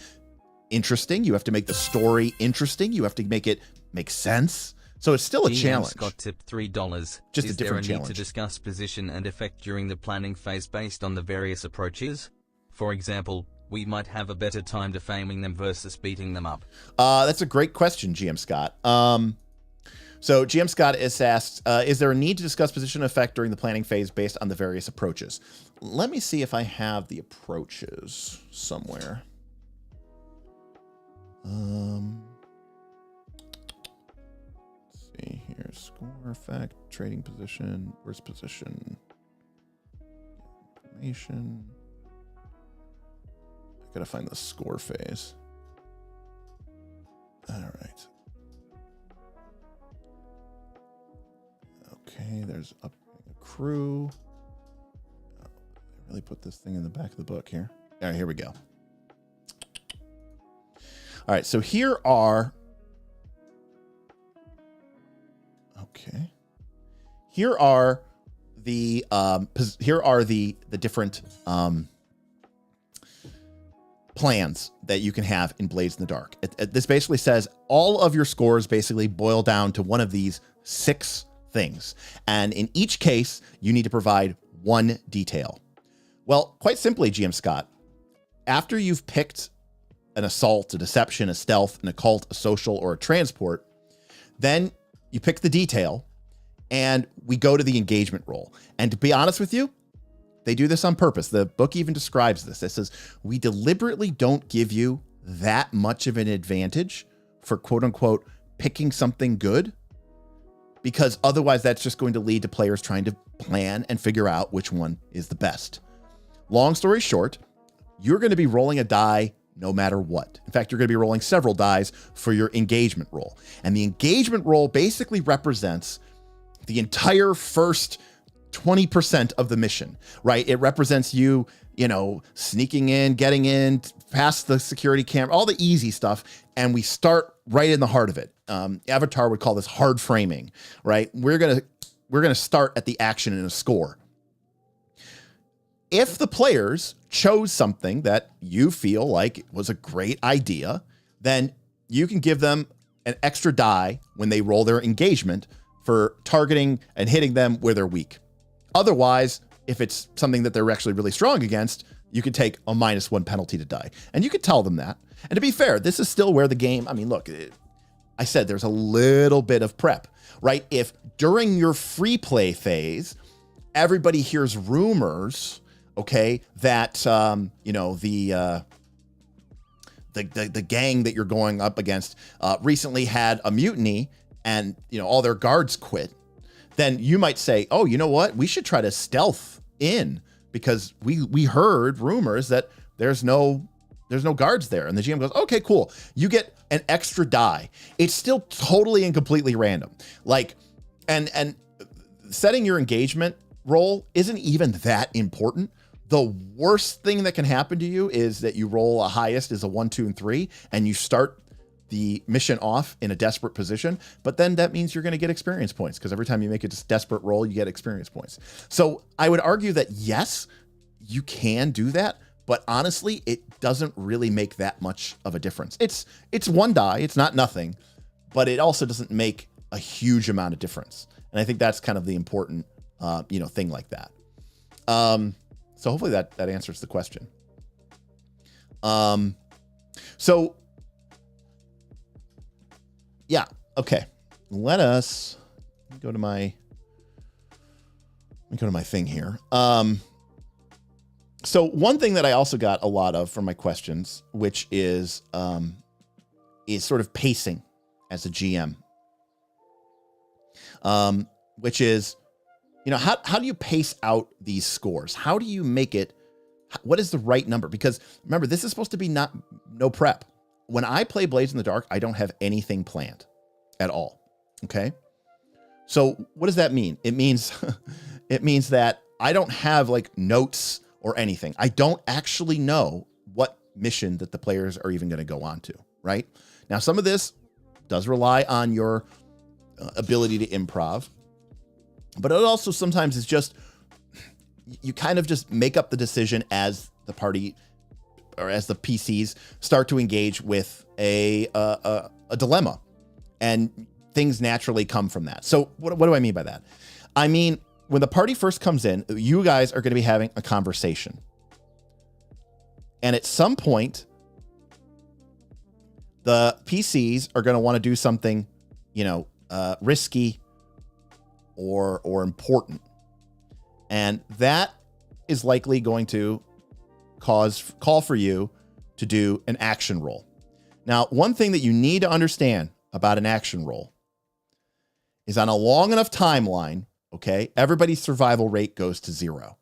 interesting. You have to make the story interesting. You have to make it make sense. So it's still a challenge. Scott tipped $3. Just a different challenge. Is there a need to discuss position and effect during the planning phase based on the various approaches? For example, we might have a better time defaming them versus beating them up. That's a great question, GM Scott. So GM Scott is asked, is there a need to discuss position effect during the planning phase based on the various approaches? Let me see if I have the approaches somewhere. Let's see here. Score effect, trading position, worst position, information. I gotta find the score phase. All right. Okay, there's a crew. Oh, I really put this thing in the back of the book here. All right, here we go. All right, so here are. Okay. Here are the different plans that you can have in Blades in the Dark. This basically says all of your scores basically boil down to one of these 6 things. And in each case, you need to provide 1 detail. Well, quite simply, GM Scott, after you've picked an assault, a deception, a stealth, an occult, a social, or a transport, then you pick the detail and we go to the engagement roll. And to be honest with you, they do this on purpose. The book even describes this. It says, we deliberately don't give you that much of an advantage for quote unquote picking something good, because otherwise that's just going to lead to players trying to plan and figure out which one is the best. Long story short, you're going to be rolling a die no matter what. In fact, you're going to be rolling several dies for your engagement roll. And the engagement roll basically represents the entire first 20% of the mission, right? It represents you, sneaking in, getting in, past the security camera, all the easy stuff. And we start right in the heart of it. Avatar would call this hard framing, right? We're going to start at the action and a score. If the players chose something that you feel like was a great idea, then you can give them an extra die when they roll their engagement for targeting and hitting them where they're weak. Otherwise, if it's something that they're actually really strong against, you could take a -1 penalty to die. And you could tell them that. And to be fair, this is still where the game, I said there's a little bit of prep, right? If during your free play phase, everybody hears rumors, okay, that, the gang that you're going up against recently had a mutiny and, all their guards quit, then you might say, oh, you know what? We should try to stealth in because we heard rumors that there's no guards there. And the GM goes, okay, cool. You get an extra die. It's still totally and completely random. And setting your engagement roll isn't even that important. The worst thing that can happen to you is that you roll a highest is a 1, 2, and 3, and you start the mission off in a desperate position, but then that means you're going to get experience points because every time you make a desperate roll, you get experience points. So I would argue that yes, you can do that, but honestly, it doesn't really make that much of a difference. It's one die, it's not nothing, but it also doesn't make a huge amount of difference. And I think that's kind of the important, thing like that. So hopefully that answers the question. So yeah, okay. Let me go to my thing here. So one thing that I also got a lot of from my questions, which is sort of pacing as a GM. Which is, how do you pace out these scores? How do you make it? What is the right number? Because remember, this is supposed to be no prep. When I play Blades in the Dark, I don't have anything planned at all. Okay. So what does that mean? It means, that I don't have notes or anything. I don't actually know what mission that the players are even going to go on to. Right now, some of this does rely on your ability to improv, but it also sometimes is just, you kind of just make up the decision as the party or as the PCs start to engage with a dilemma, and things naturally come from that. So what do I mean by that? I mean, when the party first comes in, you guys are going to be having a conversation. And at some point, the PCs are going to want to do something, risky or important. And that is likely going to call for you to do an action roll. Now, one thing that you need to understand about an action roll is on a long enough timeline, okay, everybody's survival rate goes to 0.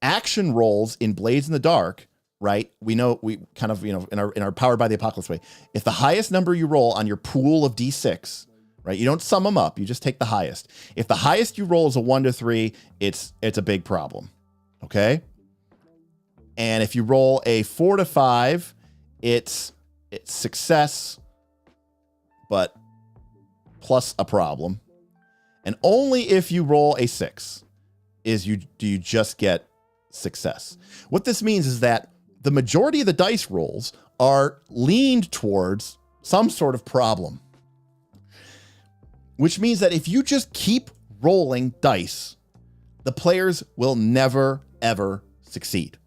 Action rolls in Blades in the Dark, right? We kind of, in our Powered by the Apocalypse way, if the highest number you roll on your pool of D6, right, you don't sum them up, you just take the highest. If the highest you roll is a 1 to 3, it's a big problem, okay? And if you roll a 4 to 5, it's success, but plus a problem. And only if you roll a 6 do you just get success. What this means is that the majority of the dice rolls are leaned towards some sort of problem, which means that if you just keep rolling dice, the players will never, ever succeed.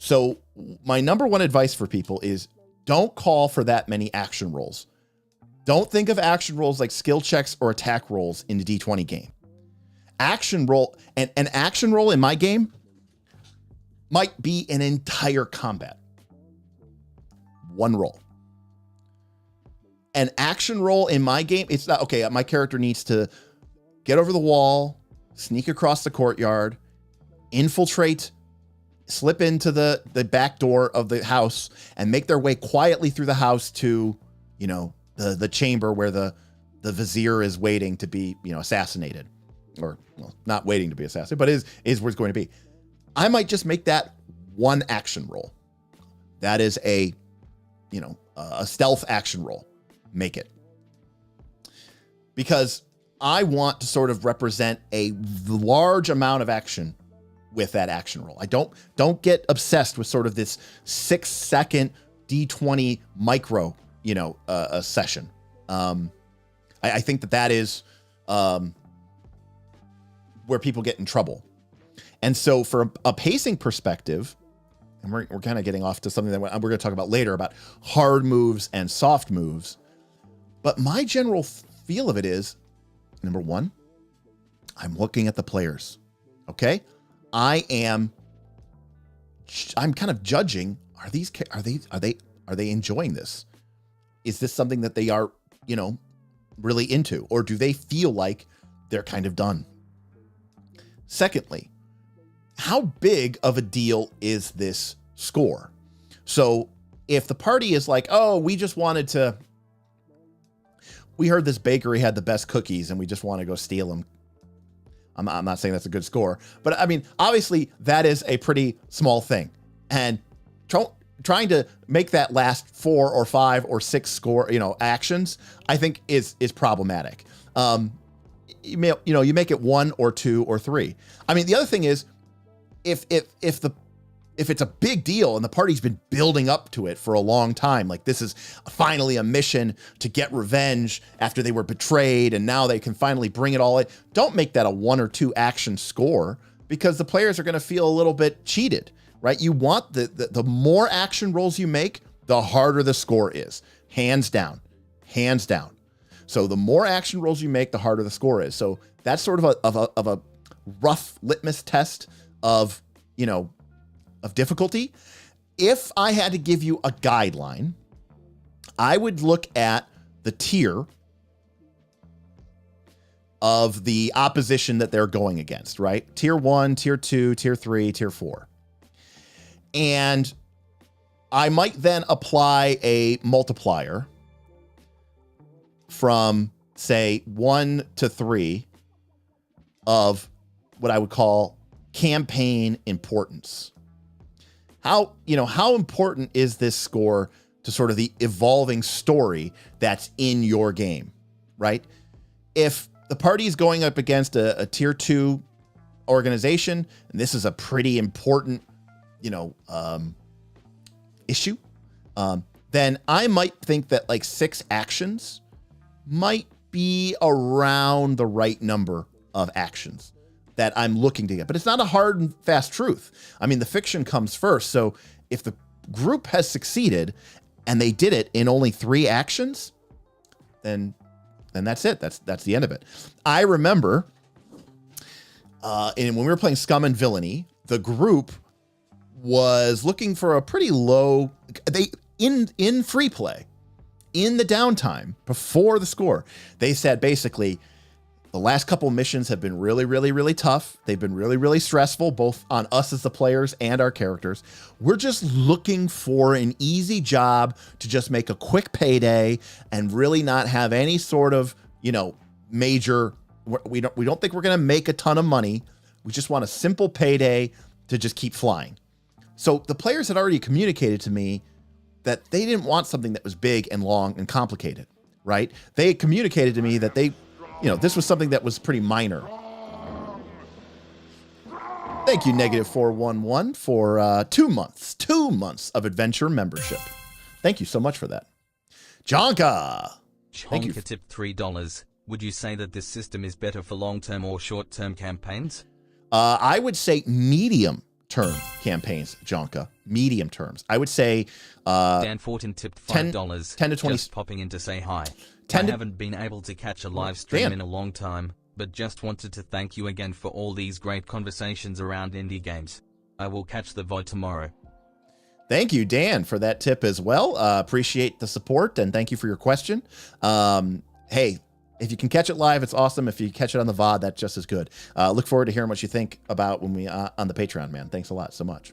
So my number one advice for people is don't call for that many action rolls. Don't think of action rolls like skill checks or attack rolls in the D20 game. Action roll, and an action roll in my game might be an entire combat. One roll. An action roll in my game, it's not, okay, my character needs to get over the wall, sneak across the courtyard, infiltrate, slip into the back door of the house, and make their way quietly through the house to, you know, the chamber where the vizier is waiting to be, you know, assassinated. Or, well, not waiting to be assassinated, but is where it's going to be. I might just make that one action roll. That is a, you know, a stealth action roll. Make it. Because I want to sort of represent a large amount of action with that action roll. I don't get obsessed with sort of this 6-second D20 micro, you know, session. I think that is where people get in trouble. And so for a pacing perspective, and we're kind of getting off to something that we're going to talk about later about hard moves and soft moves. But my general feel of it is, number one, I'm looking at the players. Okay. I'm kind of judging, are they enjoying this? Is this something that they are, you know, really into, or do they feel like they're kind of done? Secondly, how big of a deal is this score? So if the party is like, oh, we heard this bakery had the best cookies and we just want to go steal them. I'm not saying that's a good score, but I mean, obviously that is a pretty small thing, and trying to make that last 4 or 5 or 6 score, you know, actions, I think is problematic. You make it 1 or 2 or 3. I mean, the other thing is, if it's a big deal and the party's been building up to it for a long time, like this is finally a mission to get revenge after they were betrayed and now they can finally bring it all in, don't make that a 1 or 2 action score, because the players are going to feel a little bit cheated, right? You want the more action rolls you make, the harder the score is. Hands down. So the more action rolls you make, the harder the score is. So that's sort of a rough litmus test of, you know, of difficulty. If I had to give you a guideline, I would look at the tier of the opposition that they're going against, right? Tier 1, tier 2, tier 3, tier 4. And I might then apply a multiplier from, say, 1 to 3 of what I would call campaign importance. How important is this score to sort of the evolving story that's in your game, right? If the party is going up against a tier 2 organization, and this is a pretty important, you know, issue, then I might think that like 6 actions might be around the right number of actions that I'm looking to get. But it's not a hard and fast truth. I mean, the fiction comes first. So if the group has succeeded and they did it in only 3 actions, then that's it. That's the end of it. I remember when we were playing Scum and Villainy, the group was looking for a pretty low, in free play, in the downtime before the score, they said basically, the last couple missions have been really, really, really tough. They've been really, really stressful, both on us as the players and our characters. We're just looking for an easy job to just make a quick payday and really not have any sort of, you know, major, we don't think we're going to make a ton of money. We just want a simple payday to just keep flying. So the players had already communicated to me that they didn't want something that was big and long and complicated, right? They communicated to me that this was something that was pretty minor. Thank you, -411, for 2 months. 2 months of adventure membership. Thank you so much for that. Jonka! Thank you. Jonka tipped $3. Would you say that this system is better for long-term or short-term campaigns? I would say medium-term campaigns, Jonka. medium terms. I would say Dan Fortin tipped $5. 10 to 20. Just popping in to say hi. 10 I to, haven't been able to catch a live stream Dan. in a long time, but just wanted to thank you again for all these great conversations around indie games. I will catch the VOD tomorrow. Thank you, Dan, for that tip as well. Appreciate the support, and thank you for your question. Hey, if you can catch it live, it's awesome. If you catch it on the VOD, that's just as good. Look forward to hearing what you think about when we on the Patreon, man. Thanks a lot so much.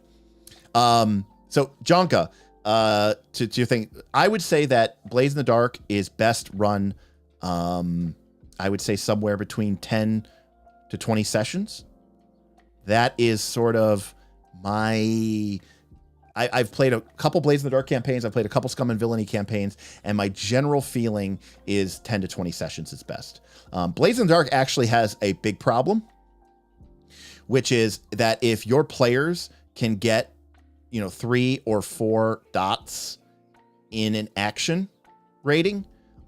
So, Jonka, to your thing, I would say that Blaze in the Dark is best run, I would say somewhere between 10 to 20 sessions. That is sort of my... I've played a couple Blaze in the Dark campaigns. I've played a couple Scum and Villainy campaigns, and my general feeling is 10 to 20 sessions is best. Blaze in the Dark actually has a big problem, which is that if your players can get, 3 or 4 dots in an action rating,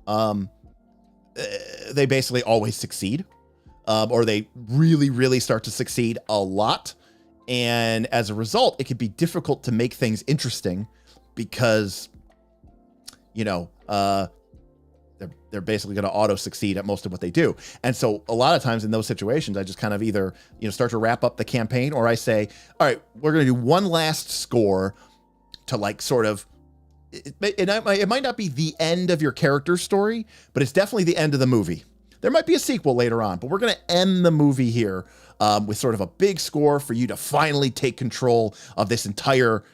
they basically always succeed, or they really, really start to succeed a lot. And as a result, it can be difficult to make things interesting because, they're basically going to auto succeed at most of what they do. And so a lot of times in those situations, I just kind of either, start to wrap up the campaign, or I say, all right, we're going to do one last score to sort of, it might not be the end of your character's story, but it's definitely the end of the movie. There might be a sequel later on, but we're going to end the movie here with sort of a big score for you to finally take control of this entire,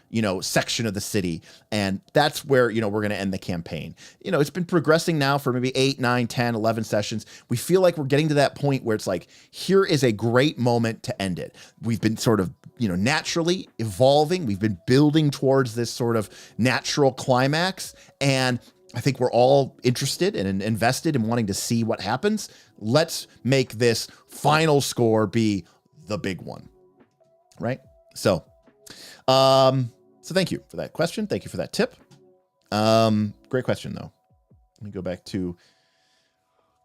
section of the city. And that's where, we're going to end the campaign. It's been progressing now for maybe 8, 9, 10, 11 sessions. We feel like we're getting to that point where it's like, here is a great moment to end it. We've been sort of, naturally evolving. We've been building towards this sort of natural climax. And I think we're all interested and invested in wanting to see what happens. Let's make this final score be the big one, right? So thank you for that question. Thank you for that tip. Great question, though. Let me go back to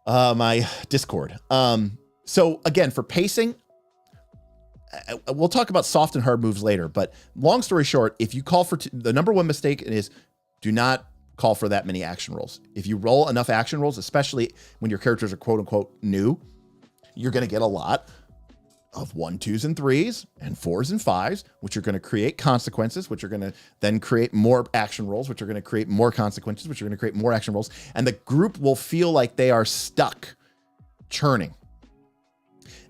my Discord. So again, for pacing, we'll talk about soft and hard moves later, but long story short, if you call for the number one mistake is do not call for that many action rolls. If you roll enough action rolls, especially when your characters are quote unquote new, you're going to get a lot of 1s, 2s, and 3s and 4s and 5s, which are going to create consequences, which are going to then create more action rolls, which are going to create more consequences, which are going to create more action rolls. And the group will feel like they are stuck churning.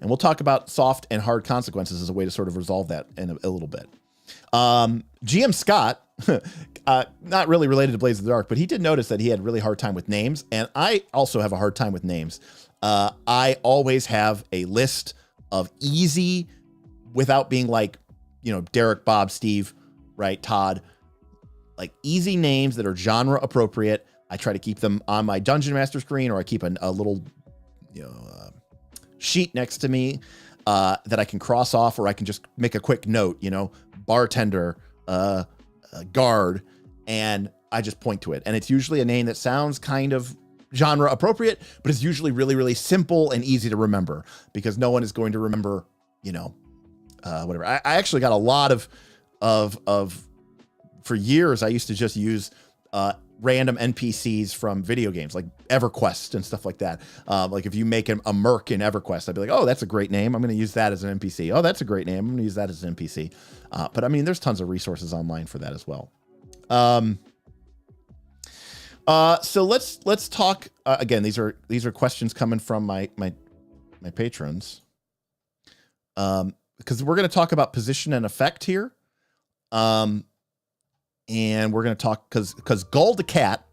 And we'll talk about soft and hard consequences as a way to sort of resolve that in a little bit. GM Scott, not really related to Blaze of the Dark, but he did notice that he had a really hard time with names. And I also have a hard time with names. I always have a list of easy, without being like, Derek, Bob, Steve, right, Todd, like easy names that are genre appropriate. I try to keep them on my Dungeon Master screen, or I keep a little, sheet next to me that I can cross off, or I can just make a quick note, bartender, guard, and I just point to it. And it's usually a name that sounds kind of genre appropriate, but it's usually really, really simple and easy to remember, because no one is going to remember, whatever. I actually got a lot of for years, I used to just use random NPCs from video games like EverQuest and stuff like that. Like if you make a merc in EverQuest, I'd be like, oh, that's a great name. I'm going to use that as an NPC. Oh, that's a great name. I'm going to use that as an NPC. But I mean, there's tons of resources online for that as well. So let's talk again. These are questions coming from my patrons. Because we're going to talk about position and effect here. And we're going to talk because Gold the Cat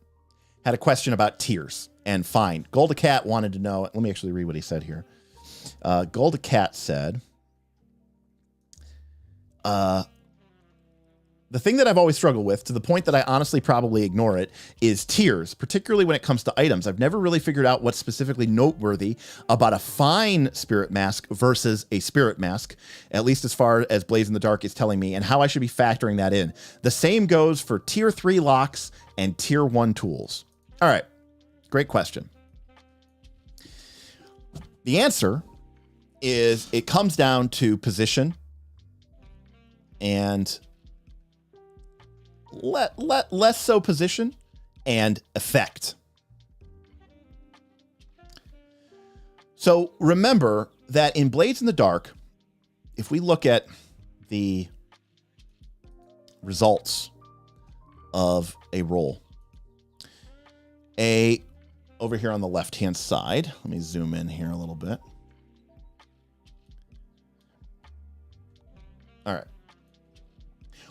had a question about tiers and fine. Gold the Cat wanted to know. Let me actually read what he said here. Gold the Cat said, the thing that I've always struggled with, to the point that I honestly probably ignore it, is tiers, particularly when it comes to items. I've never really figured out what's specifically noteworthy about a fine spirit mask versus a spirit mask, at least as far as Blaze in the Dark is telling me, and how I should be factoring that in. The same goes for tier 3 locks and tier 1 tools. All right, great question. The answer is it comes down to position and less so position and effect. So remember that in Blades in the Dark, if we look at the results of a roll, over here on the left-hand side, let me zoom in here a little bit. All right.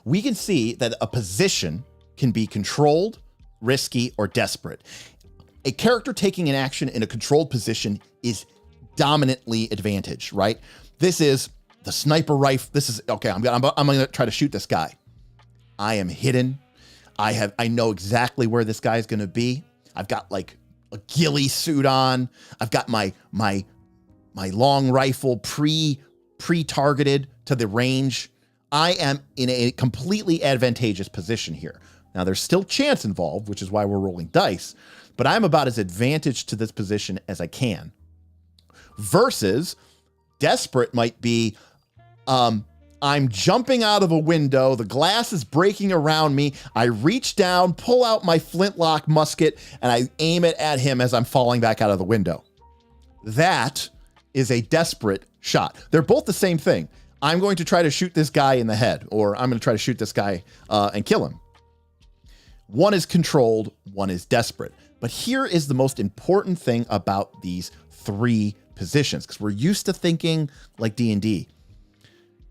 We can see that a position can be controlled, risky, or desperate. A character taking an action in a controlled position is dominantly advantaged, right? This is the sniper rifle. This is, okay, I'm gonna try to shoot this guy. I am hidden. I know exactly where this guy's gonna be. I've got like a ghillie suit on. I've got my long rifle pre-targeted to the range. I am in a completely advantageous position here. Now there's still chance involved, which is why we're rolling dice, but I'm about as advantaged to this position as I can. Versus desperate might be, I'm jumping out of a window, the glass is breaking around me, I reach down, pull out my flintlock musket, and I aim it at him as I'm falling back out of the window. That is a desperate shot. They're both the same thing. I'm going to try to shoot this guy in the head, or I'm going to try to shoot this guy and kill him. One is controlled, one is desperate. But here is the most important thing about these three positions, because we're used to thinking like D&D.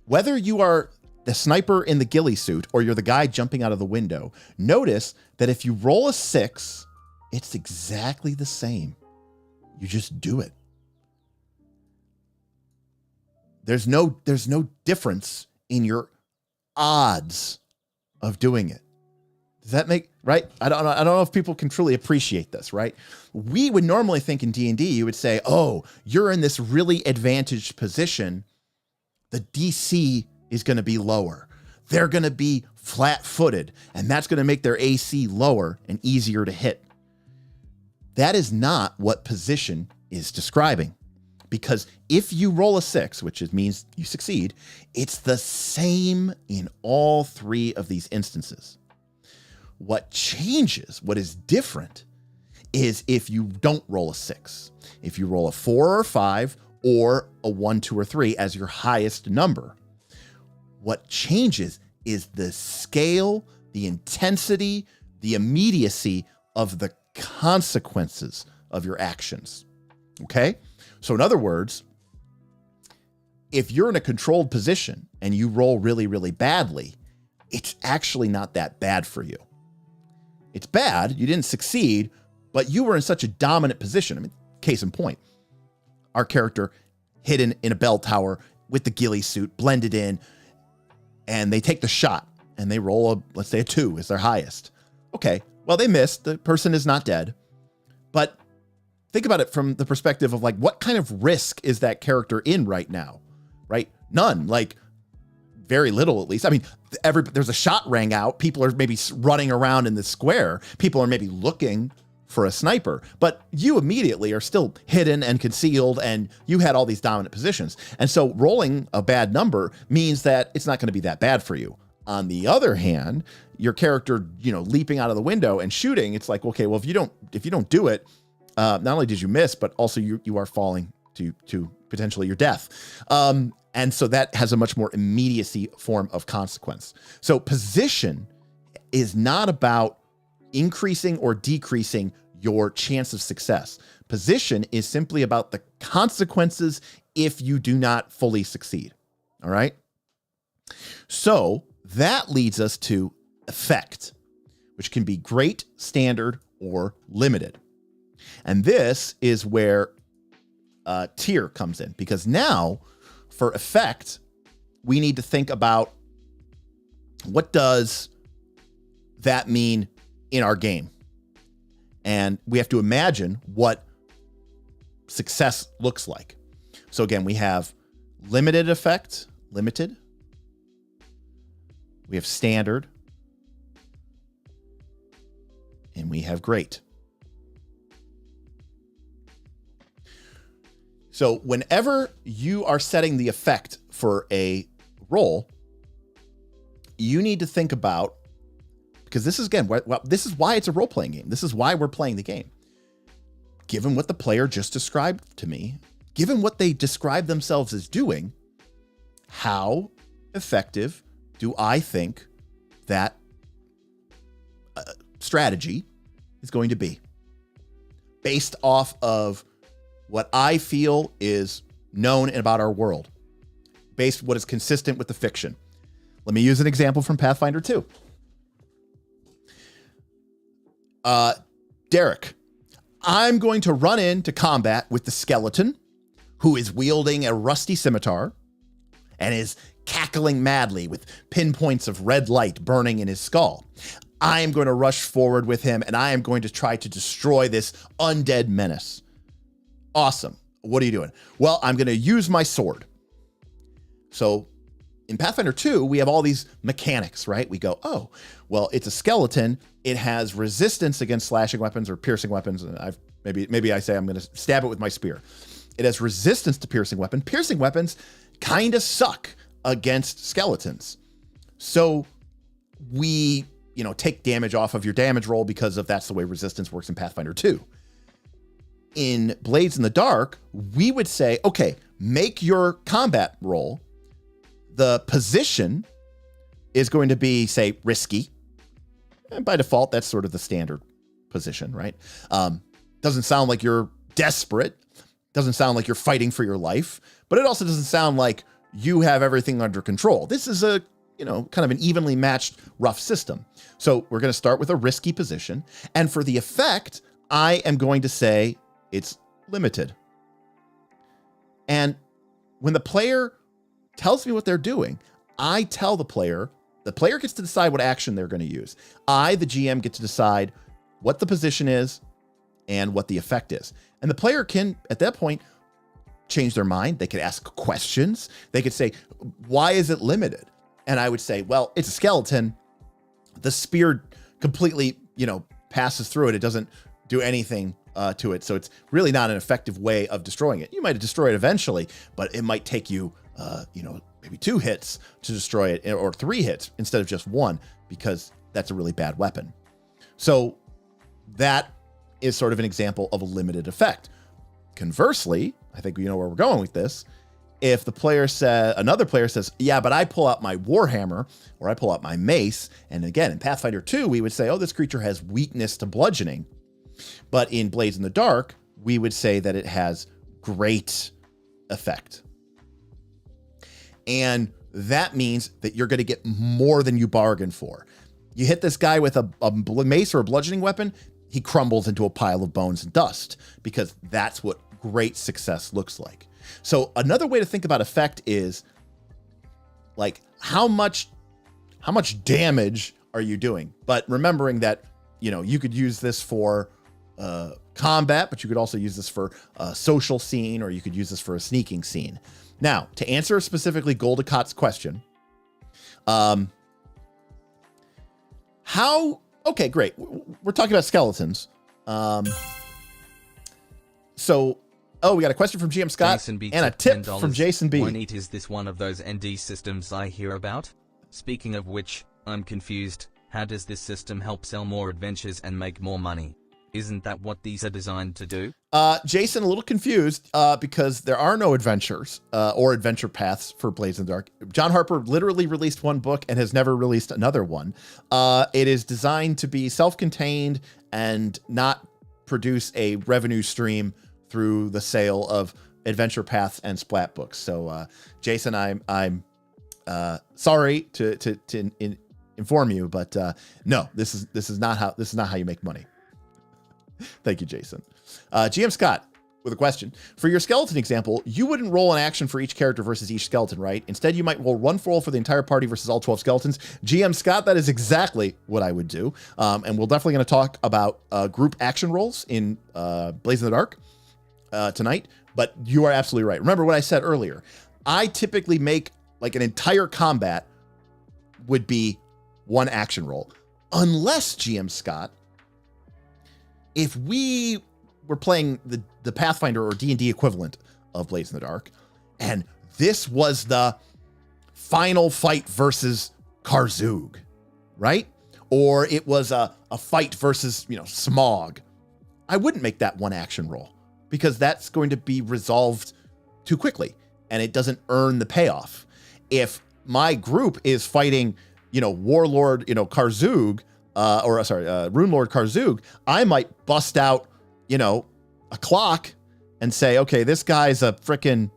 Whether you are the sniper in the ghillie suit or you're the guy jumping out of the window, notice that if you roll a 6, it's exactly the same. You just do it. There's no difference in your odds of doing it. Does that make right? I don't know if people can truly appreciate this, right? We would normally think in D&D, you would say, oh, you're in this really advantaged position. The DC is going to be lower. They're going to be flat-footed, and that's going to make their AC lower and easier to hit. That is not what position is describing. Because if you roll a 6, which means you succeed, it's the same in all three of these instances. What changes, what is different, is if you don't roll a 6. If you roll a 4 or 5, or a 1, 2, or 3 as your highest number. What changes is the scale, the intensity, the immediacy of the consequences of your actions. Okay? So in other words, if you're in a controlled position and you roll really, really badly, it's actually not that bad for you. It's bad, you didn't succeed, but you were in such a dominant position. I mean, case in point, our character hidden in a bell tower with the ghillie suit blended in, and they take the shot and they roll let's say a 2 is their highest. Okay, well, they missed. The person is not dead, but think about it from the perspective of like, what kind of risk is that character in right now, right? None, like very little at least. I mean, there's a shot rang out. People are maybe running around in the square. People are maybe looking for a sniper, but you immediately are still hidden and concealed, and you had all these dominant positions. And so rolling a bad number means that it's not going to be that bad for you. On the other hand, your character, leaping out of the window and shooting, it's like, okay, well, if you don't do it, not only did you miss, but also you are falling to potentially your death. And so that has a much more immediacy form of consequence. So position is not about increasing or decreasing your chance of success. Position is simply about the consequences if you do not fully succeed. All right. So that leads us to effect, which can be great, standard, or limited. And this is where tier comes in, because now for effect, we need to think about what does that mean in our game. And we have to imagine what success looks like. So again, we have limited effect, limited. We have standard. And we have great. So whenever you are setting the effect for a roll, you need to think about, because this is, again, this is why it's a role-playing game. This is why we're playing the game. Given what the player just described to me, given what they describe themselves as doing, how effective do I think that strategy is going to be based off of what I feel is known about our world, based what is consistent with the fiction. Let me use an example from Pathfinder 2. Derek, I'm going to run into combat with the skeleton who is wielding a rusty scimitar and is cackling madly with pinpoints of red light burning in his skull. I am going to rush forward with him, and I am going to try to destroy this undead menace. Awesome. What are you doing? Well, I'm going to use my sword. So in Pathfinder 2, we have all these mechanics, right? We go, oh, well, it's a skeleton. It has resistance against slashing weapons or piercing weapons. And maybe I say I'm going to stab it with my spear. It has resistance to piercing weapon. Piercing weapons kind of suck against skeletons. So we, take damage off of your damage roll because that's the way resistance works in Pathfinder 2. In Blades in the Dark, we would say, okay, make your combat roll. The position is going to be, say, risky. And by default, that's sort of the standard position, right? Doesn't sound like you're desperate. Doesn't sound like you're fighting for your life. But it also doesn't sound like you have everything under control. This is a, kind of an evenly matched rough system. So we're going to start with a risky position. And for the effect, I am going to say it's limited. And when the player tells me what they're doing, I tell the player gets to decide what action they're going to use. I, the GM, get to decide what the position is and what the effect is. And the player can, at that point, change their mind. They could ask questions. They could say, why is it limited? And I would say, well, it's a skeleton. The spear completely, passes through it. It doesn't do anything to it. So it's really not an effective way of destroying it. You might destroy it eventually, but it might take you, maybe 2 hits to destroy it, or 3 hits instead of just 1, because that's a really bad weapon. So that is sort of an example of a limited effect. Conversely, I think you know where we're going with this. If another player says, yeah, but I pull out my Warhammer or I pull out my mace. And again, in Pathfinder 2, we would say, oh, this creature has weakness to bludgeoning. But in Blades in the Dark, we would say that it has great effect. And that means that you're going to get more than you bargained for. You hit this guy with a mace or a bludgeoning weapon, he crumbles into a pile of bones and dust, because that's what great success looks like. So another way to think about effect is like how much damage are you doing? But remembering that, you could use this for combat, but you could also use this for a social scene, or you could use this for a sneaking scene. Now, to answer specifically Goldicot's question, okay, great. We're talking about skeletons. We got a question from GM Scott and a tip from Jason B. Is this one of those ND systems I hear about? Speaking of which, I'm confused. How does this system help sell more adventures and make more money? Isn't that what these are designed to do? Jason, a little confused because there are no adventures or adventure paths for Blades in the Dark. John Harper literally released one book and has never released another one. It is designed to be self-contained and not produce a revenue stream through the sale of adventure paths and splat books. So, Jason, I'm sorry to inform you, but no, this is not how you make money. Thank you, Jason. GM Scott with a question. For your skeleton example, you wouldn't roll an action for each character versus each skeleton, right? Instead, you might roll one roll for the entire party versus all 12 skeletons. GM Scott, that is exactly what I would do. And we're definitely going to talk about group action rolls in Blades in the Dark tonight. But you are absolutely right. Remember what I said earlier. I typically make like an entire combat would be one action roll. Unless, GM Scott, if we were playing the Pathfinder or D&D equivalent of Blades in the Dark, and this was the final fight versus Karzug, right? or it was a fight versus, smog, I wouldn't make that one action roll because that's going to be resolved too quickly and it doesn't earn the payoff. If my group is fighting, Warlord, Karzug, Rune Lord Karzug, I might bust out, a clock and say, okay, this guy's a frickin',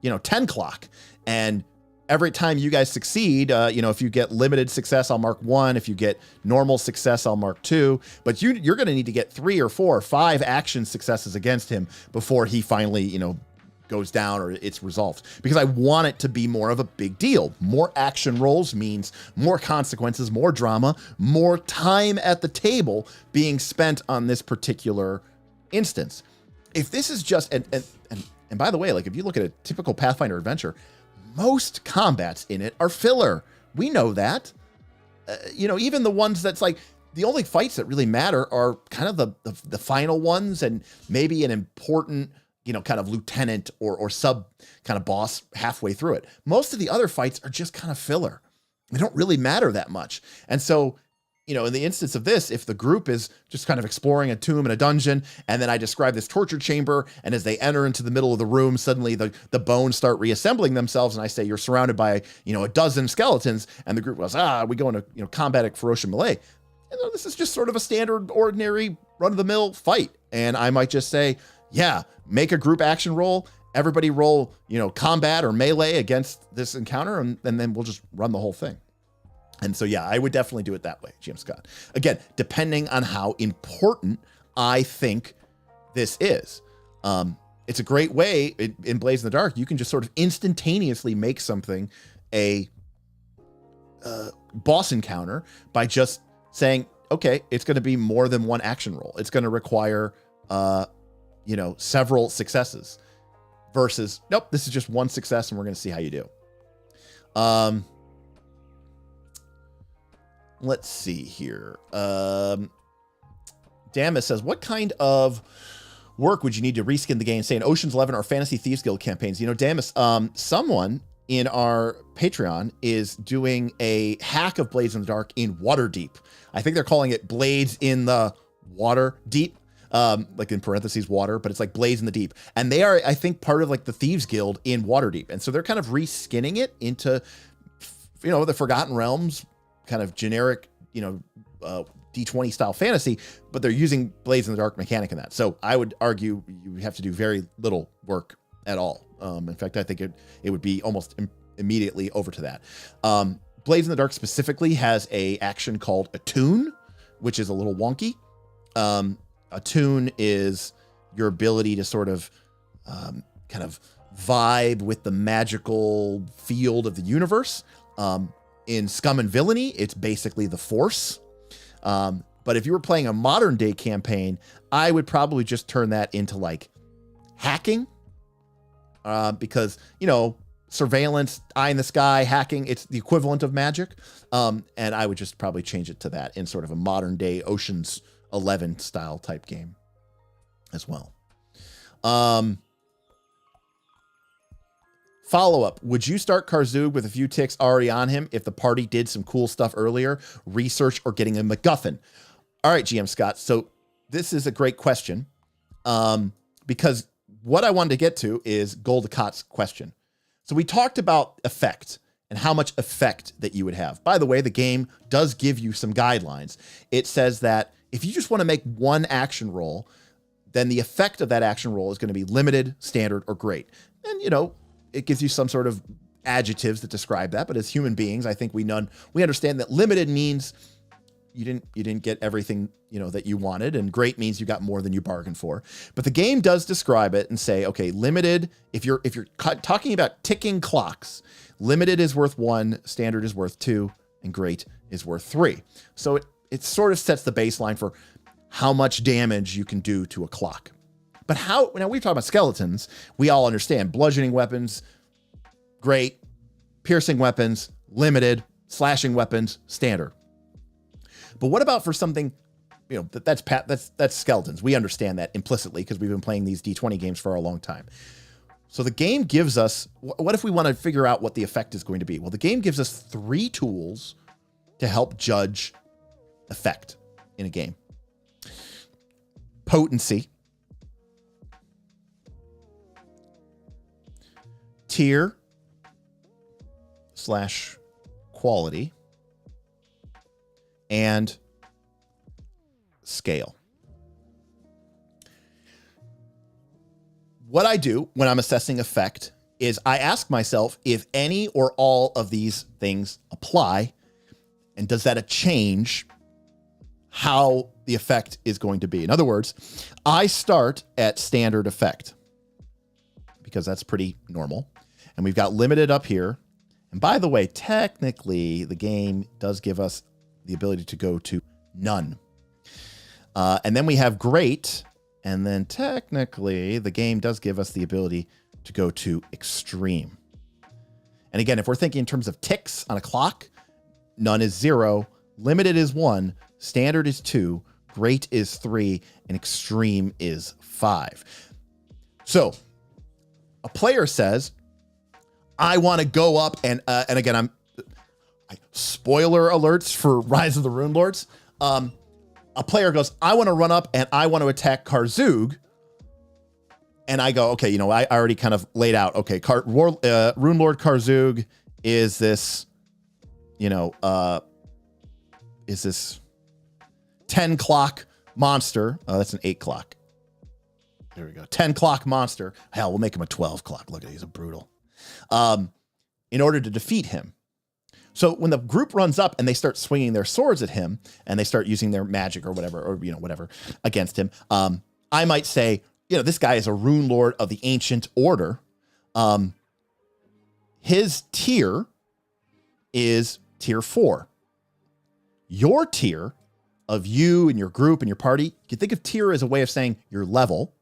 10 clock. And every time you guys succeed, if you get limited success, I'll mark 1. If you get normal success, I'll mark 2. But you're going to need to get 3 or 4 or 5 action successes against him before he finally, goes down or it's resolved, because I want it to be more of a big deal. More action rolls means more consequences, more drama, more time at the table being spent on this particular instance. If this is just, and by the way, like if you look at a typical Pathfinder adventure, most combats in it are filler. We know that. Even the ones that's like the only fights that really matter are kind of the final ones and maybe an important, kind of lieutenant or sub kind of boss halfway through it. Most of the other fights are just kind of filler. They don't really matter that much. And so, in the instance of this, if the group is just kind of exploring a tomb and a dungeon, and then I describe this torture chamber, and as they enter into the middle of the room, suddenly the bones start reassembling themselves, and I say, you're surrounded by, a dozen skeletons, and the group goes, we go into, combatic ferocious melee. This is just sort of a standard, ordinary, run-of-the-mill fight. And I might just say, yeah, make a group action roll, everybody roll, combat or melee against this encounter, and then we'll just run the whole thing. And so, yeah, I would definitely do it that way, GM Scott. Again, depending on how important I think this is. It's a great way in Blaze in the Dark. You can just sort of instantaneously make something a boss encounter by just saying, okay, it's going to be more than one action roll. It's going to require, several successes versus, nope, this is just one success and we're going to see how you do. Let's see here. Damus says, what kind of work would you need to reskin the game, say in Ocean's 11 or Fantasy Thieves Guild campaigns? Damus, someone in our Patreon is doing a hack of Blades in the Dark in Waterdeep. I think they're calling it Blades in the Water Deep, like in parentheses water, but it's like Blades in the Deep. And they are, I think, part of like the Thieves Guild in Waterdeep. And so they're kind of reskinning it into, the Forgotten Realms kind of generic, D20 style fantasy, but they're using Blades in the Dark mechanic in that. So I would argue you have to do very little work at all. In fact, I think it would be almost immediately over to that. Blades in the Dark specifically has a action called Attune, which is a little wonky. Attune is your ability to sort of kind of vibe with the magical field of the universe. In Scum and Villainy, it's basically the Force. But if you were playing a modern day campaign, I would probably just turn that into like hacking. Because, surveillance, eye in the sky, hacking, it's the equivalent of magic. And I would just probably change it to that in sort of a modern day Ocean's 11 style type game as well. Follow-up, would you start Karzug with a few ticks already on him if the party did some cool stuff earlier, research or getting a MacGuffin? All right, GM Scott, so this is a great question because what I wanted to get to is Goldicott's question. So we talked about effect and how much effect that you would have. By the way, the game does give you some guidelines. It says that if you just want to make one action roll, then the effect of that action roll is going to be limited, standard, or great. And, it gives you some sort of adjectives that describe that. But as human beings, I think we understand that limited means you didn't get everything, that you wanted, and great means you got more than you bargained for. But the game does describe it and say, okay, limited, if you're talking about ticking clocks, limited is worth 1, standard is worth 2, and great is worth 3. So it sort of sets the baseline for how much damage you can do to a clock. But now we've talked about skeletons, we all understand bludgeoning weapons, great, piercing weapons, limited, slashing weapons, standard. But what about for something, that's skeletons. We understand that implicitly because we've been playing these D20 games for a long time. So the game gives us, what if we want to figure out what the effect is going to be? Well, the game gives us 3 tools to help judge effect in a game. Potency, tier / quality, and scale. What I do when I'm assessing effect is I ask myself if any or all of these things apply, and does that change how the effect is going to be. In other words, I start at standard effect because that's pretty normal. And we've got limited up here. And by the way, technically the game does give us the ability to go to none. And then we have great. And then technically the game does give us the ability to go to extreme. And again, if we're thinking in terms of ticks on a clock, none is 0, limited is 1, standard is 2, great is 3, and extreme is 5. So a player says, I want to go up and again, spoiler alerts for Rise of the Rune Lords. A player goes, I want to run up and I want to attack Karzug. And I go, okay, I already kind of laid out, okay, Rune Lord Karzug is this, is this 10 clock monster. Oh, that's an 8 clock. There we go. 10 clock monster. Hell, we'll make him a 12 clock. Look at it, he's a brutal. In order to defeat him. So when the group runs up and they start swinging their swords at him and they start using their magic or whatever, against him, I might say, this guy is a Rune Lord of the Ancient Order. His tier is tier 4. Your tier of you and your group and your party, you can think of tier as a way of saying your level.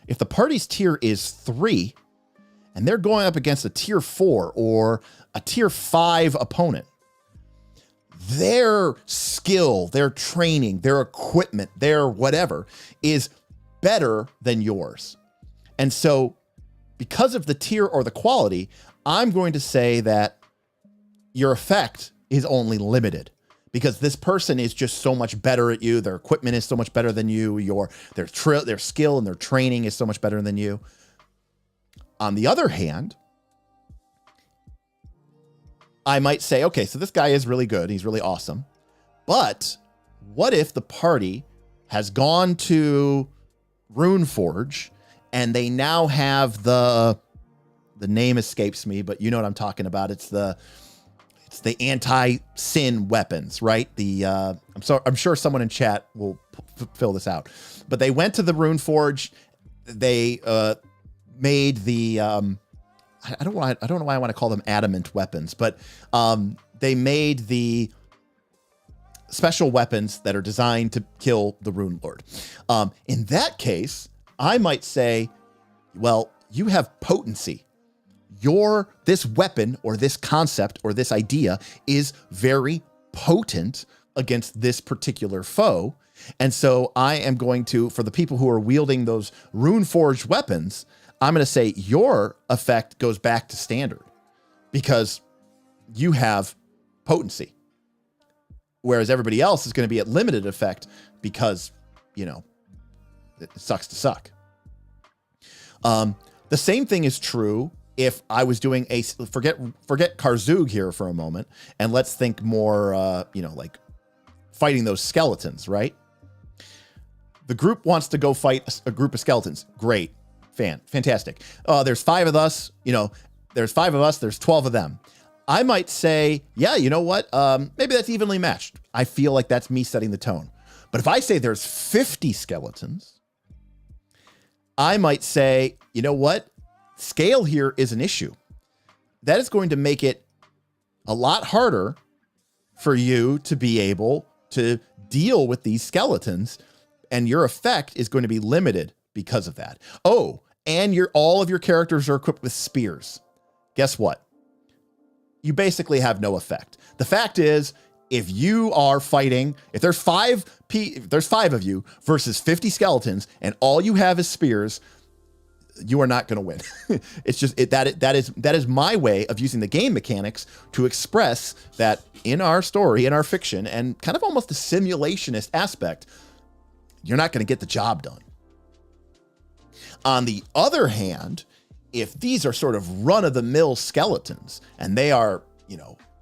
If the party's tier is 3 and they're going up against a tier 4 or a tier 5 opponent, their skill, their training, their equipment, their whatever is better than yours. And so because of the tier or the quality, I'm going to say that your effect is only limited because this person is just so much better at you. Their equipment is so much better than you. Their skill and their training is so much better than you. On the other hand, I might say, okay, so this guy is really good. He's really awesome. But what if the party has gone to Runeforge and they now have the name escapes me, but you know what I'm talking about. It's the anti-sin weapons, right? I'm sure someone in chat will fill this out, but they went to the Runeforge. They made the I don't know why I want to call them adamant weapons, but they made the special weapons that are designed to kill the Rune Lord. In that case, I might say, well, you have potency. This weapon or this concept or this idea is very potent against this particular foe. And so I am going to, for the people who are wielding those Runeforged weapons, I'm going to say your effect goes back to standard because you have potency. Whereas everybody else is going to be at limited effect because, it sucks to suck. The same thing is true if I was doing forget Karzug here for a moment, and let's think more, like fighting those skeletons, right? The group wants to go fight a group of skeletons. Great. Fantastic. There's 5 of us, there's 5 of us, there's 12 of them. I might say, yeah, you know what? Maybe that's evenly matched. I feel like that's me setting the tone. But if I say there's 50 skeletons, I might say, you know what? Scale here is an issue. That is going to make it a lot harder for you to be able to deal with these skeletons, and your effect is going to be limited because of that. Oh, and all of your characters are equipped with spears. Guess what? You basically have no effect. The fact is, if you are fighting, if there's 5 of you versus 50 skeletons and all you have is spears, you are not going to win. It's just that is my way of using the game mechanics to express that in our story, in our fiction, and kind of almost a simulationist aspect, you're not going to get the job done. On the other hand, if these are sort of run-of-the-mill skeletons and they are,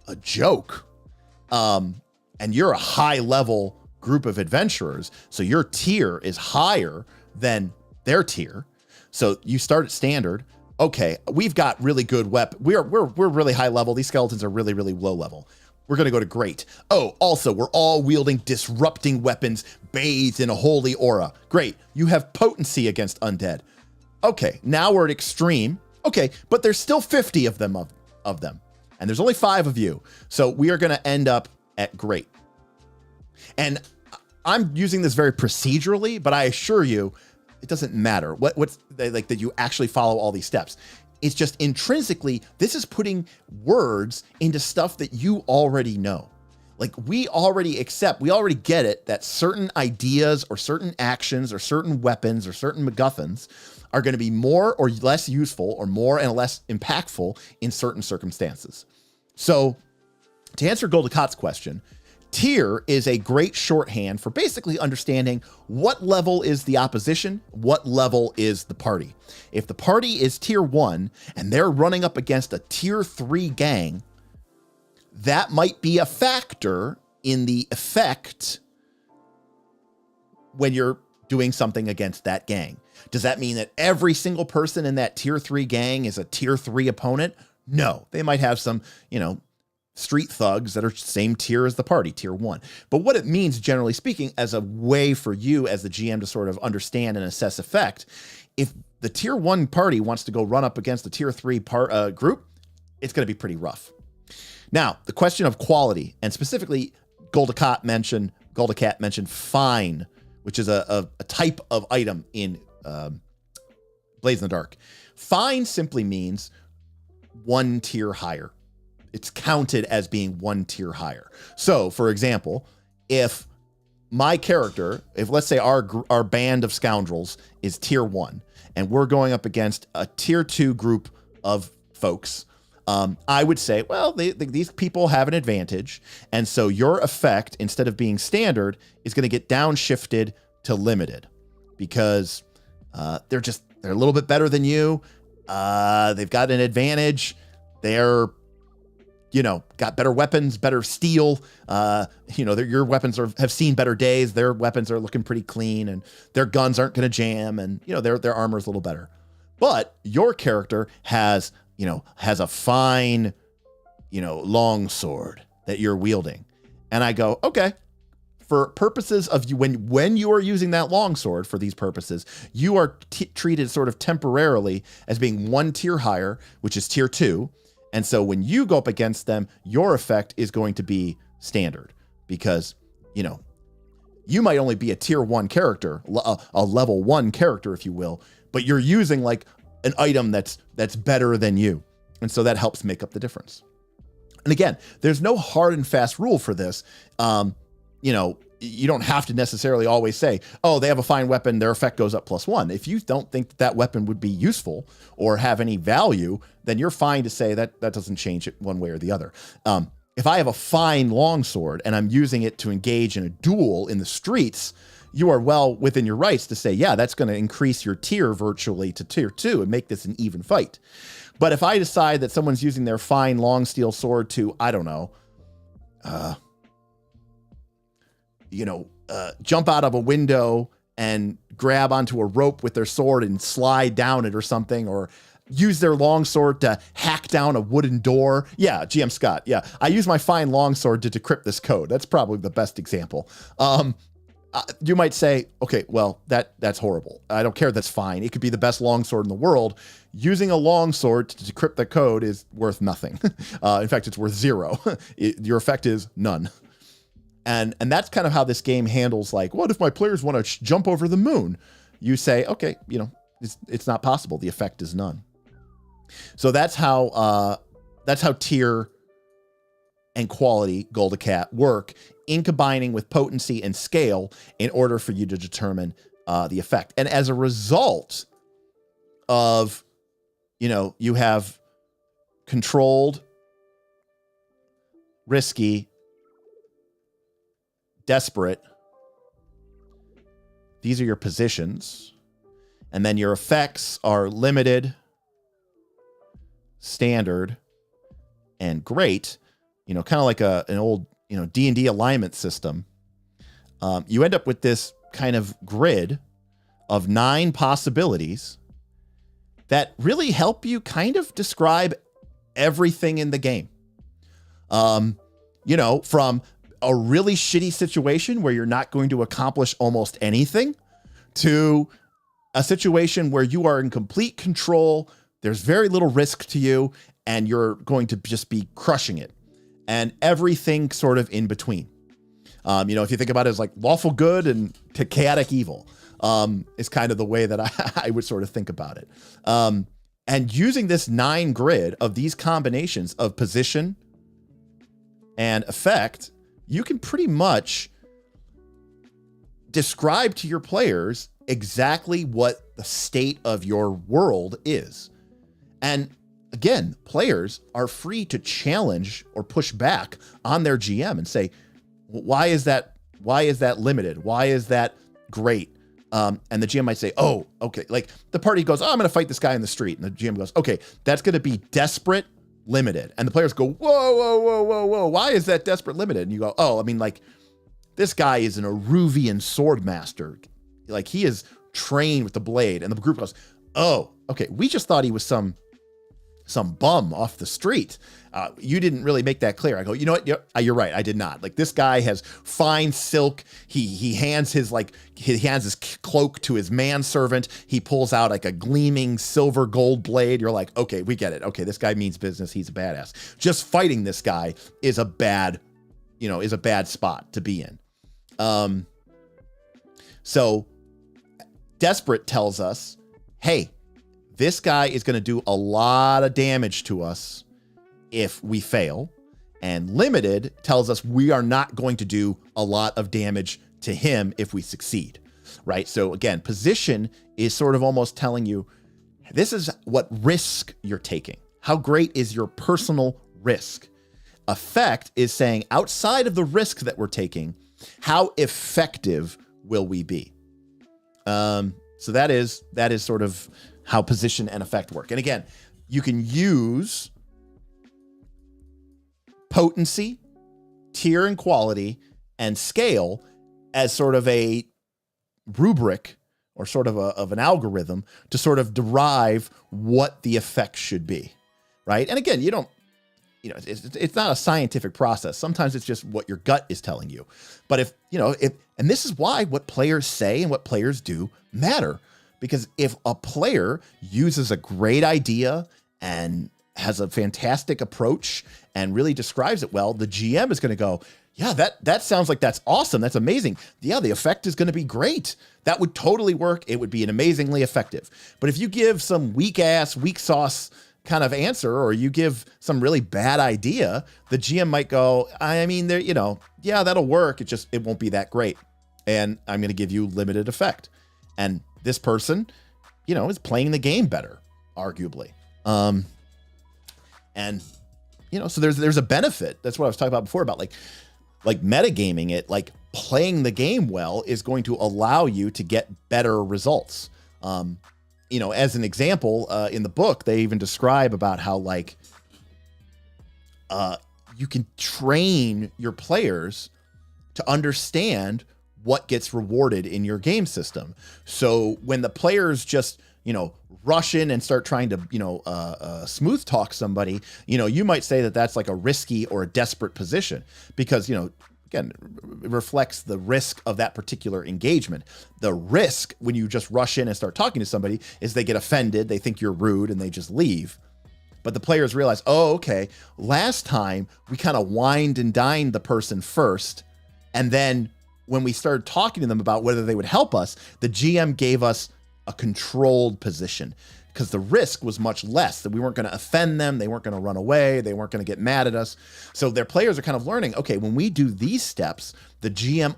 a joke, and you're a high-level group of adventurers, so your tier is higher than their tier. So you start at standard. Okay, we've got really good weapon. We're really high level. These skeletons are really, really low level. We're going to go to great. Oh, also, we're all wielding disrupting weapons bathed in a holy aura. Great. You have potency against undead. Okay, now we're at extreme. Okay, but there's still 50 of them of them. And there's only 5 of you. So we are going to end up at great. And I'm using this very procedurally, but I assure you, it doesn't matter what's like that you actually follow all these steps. It's just intrinsically, this is putting words into stuff that you already know. Like we already get it that certain ideas or certain actions or certain weapons or certain MacGuffins are going to be more or less useful or more and less impactful in certain circumstances. So to answer Goldacot's question, tier is a great shorthand for basically understanding what level is the opposition, what level is the party. If the party is tier 1 and they're running up against a tier 3 gang, that might be a factor in the effect when you're doing something against that gang. Does that mean that every single person in that tier 3 gang is a tier 3 opponent? No, they might have some, street thugs that are same tier as the party, tier 1. But what it means, generally speaking, as a way for you as the GM to sort of understand and assess effect, if the tier 1 party wants to go run up against the tier 3 group, it's going to be pretty rough. Now, the question of quality, and specifically Goldacat mentioned fine, which is a type of item in Blaze in the Dark. Fine simply means 1 tier higher. It's counted as being 1 tier higher. So, for example, if my character, if let's say our band of scoundrels is tier 1, and we're going up against a tier 2 group of folks, I would say, well, these people have an advantage, and so your effect, instead of being standard, is going to get downshifted to limited, because they're a little bit better than you. They've got an advantage. They're got better weapons, better steel. Your weapons have seen better days. Their weapons are looking pretty clean, and their guns aren't going to jam, and their armor is a little better. But your character has a fine, long sword that you're wielding, and I go, okay. For purposes of you, when you are using that longsword for these purposes, you are treated sort of temporarily as being 1 tier higher, which is tier 2. And so when you go up against them, your effect is going to be standard, because, you might only be a tier 1 character, a level 1 character, if you will, but you're using like an item that's better than you. And so that helps make up the difference. And again, there's no hard and fast rule for this. You don't have to necessarily always say, oh, they have a fine weapon, their effect goes up +1. If you don't think that weapon would be useful or have any value, then you're fine to say that doesn't change it one way or the other. If I have a fine longsword and I'm using it to engage in a duel in the streets, you are well within your rights to say, yeah, that's going to increase your tier virtually to tier 2 and make this an even fight. But if I decide that someone's using their fine long steel sword to, I don't know, jump out of a window and grab onto a rope with their sword and slide down it or something, or use their longsword to hack down a wooden door. Yeah, GM Scott. Yeah, I use my fine longsword to decrypt this code. That's probably the best example. You might say, okay, well, that's horrible. I don't care. That's fine. It could be the best longsword in the world. Using a longsword to decrypt the code is worth nothing. In fact, it's worth 0. Your effect is none. And that's kind of how this game handles, like, what if my players want to jump over the moon? You say, okay, it's not possible. The effect is none. So that's how tier and quality Goldacat work in combining with potency and scale in order for you to determine the effect. And as a result, of, you have controlled, risky, desperate. These are your positions. And then your effects are limited, standard, and great. Kind of like an old, D&D alignment system. You end up with this kind of grid of 9 possibilities that really help you kind of describe everything in the game. From a really shitty situation where you're not going to accomplish almost anything to a situation where you are in complete control. There's very little risk to you and you're going to just be crushing it, and everything sort of in between. If you think about it as like lawful good and to chaotic evil, is kind of the way that I would sort of think about it. And using this 9 grid of these combinations of position and effect, you can pretty much describe to your players exactly what the state of your world is. And again, players are free to challenge or push back on their GM and say, why is that limited? Why is that great? And the GM might say, oh, okay. Like the party goes, oh, I'm going to fight this guy in the street. And the GM goes, okay, that's going to be desperate, limited. And the players go, whoa, whoa, whoa, whoa, whoa. Why is that desperate, limited? And you go, oh, I mean, like this guy is an Aruvian sword master. Like he is trained with the blade. And the group goes, oh, okay. We just thought he was some bum off the street. You didn't really make that clear. I go, you know what? You're right. I did not. Like this guy has fine silk. He hands his cloak to his manservant. He pulls out like a gleaming silver gold blade. You're like, okay, we get it. Okay, this guy means business. He's a badass. Just fighting this guy is a bad spot to be in. So desperate tells us, hey, this guy is going to do a lot of damage to us if we fail. And limited tells us we are not going to do a lot of damage to him if we succeed, right? So again, position is sort of almost telling you, this is what risk you're taking. How great is your personal risk? Effect is saying outside of the risk that we're taking, how effective will we be? So that is sort of how position and effect work. And again, you can use potency, tier and quality, and scale as sort of a rubric or sort of an algorithm to sort of derive what the effect should be, right? And again, it's not a scientific process. Sometimes it's just what your gut is telling you. But and this is why what players say and what players do matter. Because if a player uses a great idea and has a fantastic approach and really describes it well, the GM is going to go, yeah, that sounds like that's awesome. That's amazing. Yeah, the effect is going to be great. That would totally work. It would be an amazingly effective. But if you give some weak sauce kind of answer, or you give some really bad idea, the GM might go, I mean, yeah, that'll work. It won't be that great. And I'm going to give you limited effect. And this person, is playing the game better, arguably. So there's a benefit. That's what I was talking about before about like metagaming it, like playing the game well is going to allow you to get better results. As an example, in the book, they even describe about how you can train your players to understand what gets rewarded in your game system. So when the players just, rush in and start trying to, smooth talk somebody, you might say that that's like a risky or a desperate position because, again, it reflects the risk of that particular engagement. The risk when you just rush in and start talking to somebody is they get offended, they think you're rude, and they just leave. But the players realize, oh, okay, last time we kind of wined and dined the person first, and then when we started talking to them about whether they would help us, the GM gave us a controlled position because the risk was much less, that we weren't going to offend them. They weren't going to run away. They weren't going to get mad at us. So their players are kind of learning, okay, when we do these steps, the GM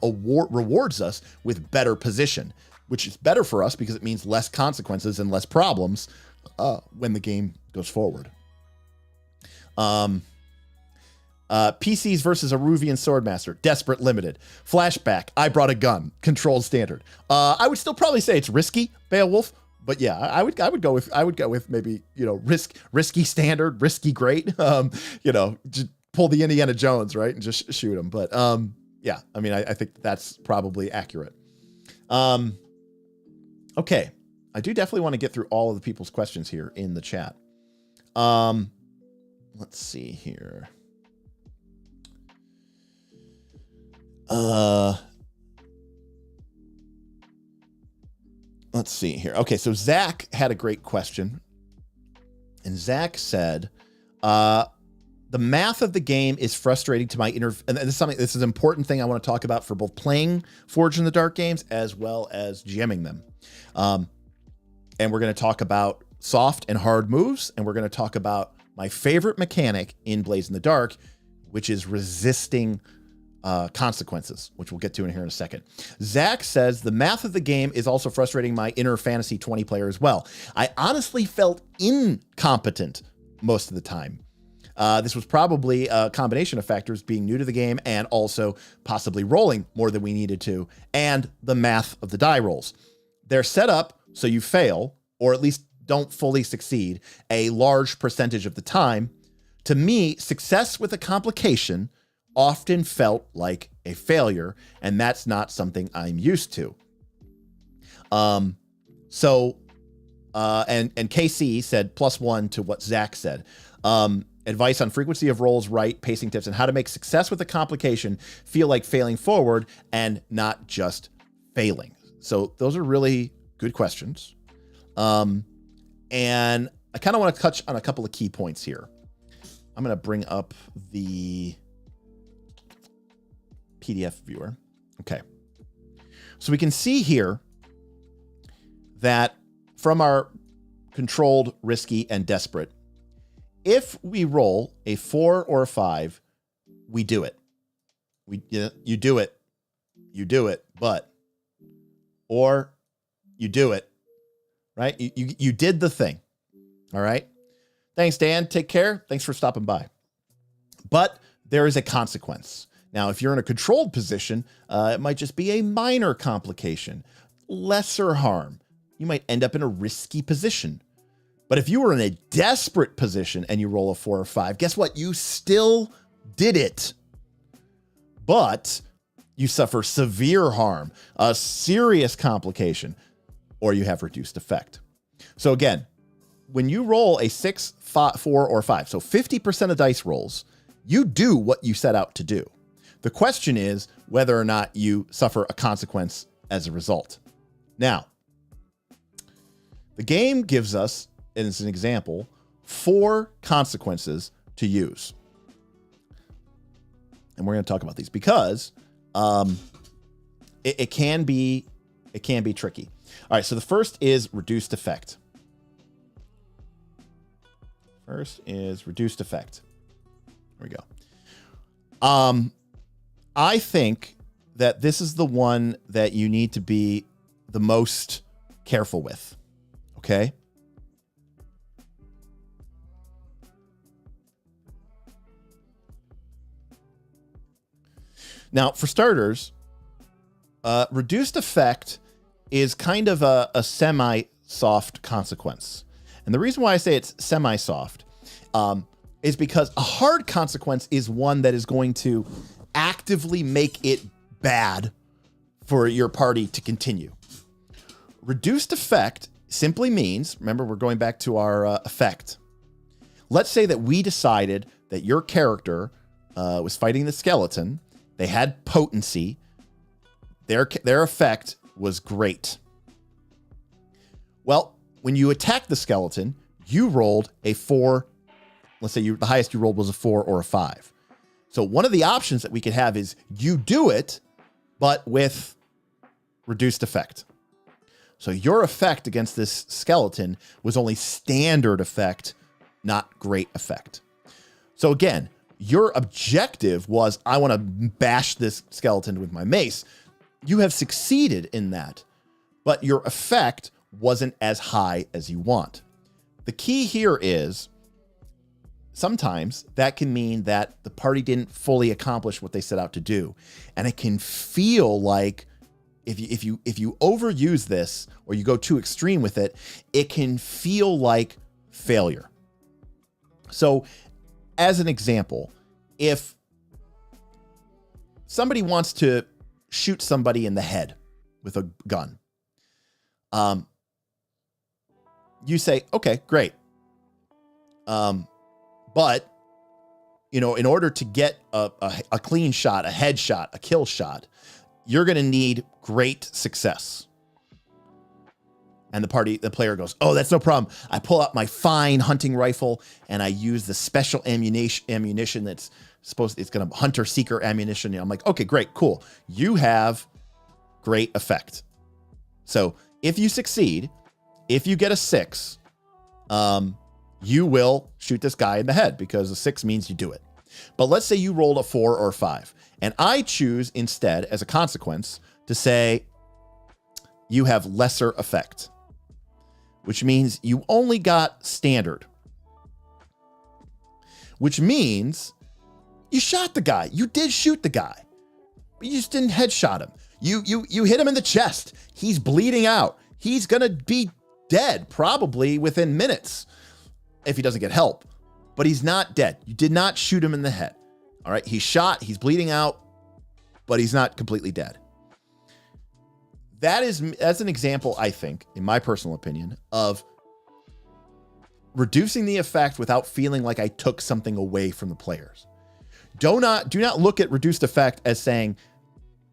rewards us with better position. which is better for us because it means less consequences and less problems when the game goes forward. PCs versus Aruvian Swordmaster, Desperate Limited, Flashback, I Brought a Gun, Controlled Standard. I would still probably say it's risky, Beowulf, but yeah, I would go with maybe, you know, risky Standard, risky Great. You know, just pull the Indiana Jones, right, and just shoot him. But yeah, I mean, I think that's probably accurate. Okay, I do definitely want to get through all of the people's questions here in the chat. Let's see here. Let's see here. Okay, so Zach had a great question. And Zach said, the math of the game is frustrating to my inner, and this is an important thing I want to talk about for both playing Forged in the Dark games as well as GMing them. And we're going to talk about soft and hard moves, and we're going to talk about my favorite mechanic in Blaze in the Dark, which is resisting consequences, which we'll get to in here in a second. Zach says, the math of the game is also frustrating my inner fantasy 20 player as well. I honestly felt incompetent most of the time. This was probably a combination of factors, being new to the game and also possibly rolling more than we needed to, and the math of the die rolls. They're set up so you fail, or at least don't fully succeed, a large percentage of the time. To me, success with a complication often felt like a failure, and that's not something I'm used to. And KC said +1 to what Zach said. Advice on frequency of rolls right, pacing tips, and how to make success with a complication feel like failing forward and not just failing. So those are really good questions. And I kind of want to touch on a couple of key points here. I'm going to bring up the PDF viewer. Okay. So we can see here that from our controlled, risky, and desperate, if we roll a 4 or a 5, we do it. You do it, but, or you do it, right? You did the thing. All right. Thanks, Dan. Take care. Thanks for stopping by. But there is a consequence. Now, if you're in a controlled position, it might just be a minor complication, lesser harm. You might end up in a risky position. But if you were in a desperate position and you roll a 4 or 5, guess what? You still did it. But you suffer severe harm, a serious complication, or you have reduced effect. So again, when you roll a 6, 4, or 5, so 50% of dice rolls, you do what you set out to do. The question is whether or not you suffer a consequence as a result. Now, the game gives us, as an example, 4 consequences to use. And we're going to talk about these because it can be tricky. All right, so the first is reduced effect. First is reduced effect. There we go. I think that this is the one that you need to be the most careful with. Okay? Now, for starters, reduced effect is kind of a semi-soft consequence. And the reason why I say it's semi-soft is because a hard consequence is one that is going to actively make it bad for your party to continue. Reduced effect simply means, remember, we're going back to our effect. Let's say that we decided that your character was fighting the skeleton. They had potency. Their effect was great. Well, when you attacked the skeleton, you rolled a 4. Let's say the highest you rolled was a 4 or a 5. So one of the options that we could have is you do it, but with reduced effect. So your effect against this skeleton was only standard effect, not great effect. So again, your objective was, I want to bash this skeleton with my mace. You have succeeded in that, but your effect wasn't as high as you want. The key here is sometimes that can mean that the party didn't fully accomplish what they set out to do. And it can feel like if you overuse this or you go too extreme with it, it can feel like failure. So as an example, if somebody wants to shoot somebody in the head with a gun, you say, okay, great. But, you know, in order to get a clean shot, a headshot, a kill shot, you're going to need great success. And the player goes, oh, that's no problem. I pull out my fine hunting rifle and I use the special ammunition that's it's going to hunter seeker ammunition. And I'm like, okay, great, cool. You have great effect. So if you succeed, if you get a 6, you will shoot this guy in the head because a 6 means you do it. But let's say you rolled a 4 or 5, and I choose instead, as a consequence, to say you have lesser effect, which means you only got standard, which means you shot the guy. You did shoot the guy, but you just didn't headshot him. You hit him in the chest. He's bleeding out. He's going to be dead probably within minutes if he doesn't get help, but he's not dead. You did not shoot him in the head. All right. He's shot. He's bleeding out, but he's not completely dead. That's an example, I think, in my personal opinion, of reducing the effect without feeling like I took something away from the players. Do not look at reduced effect as saying,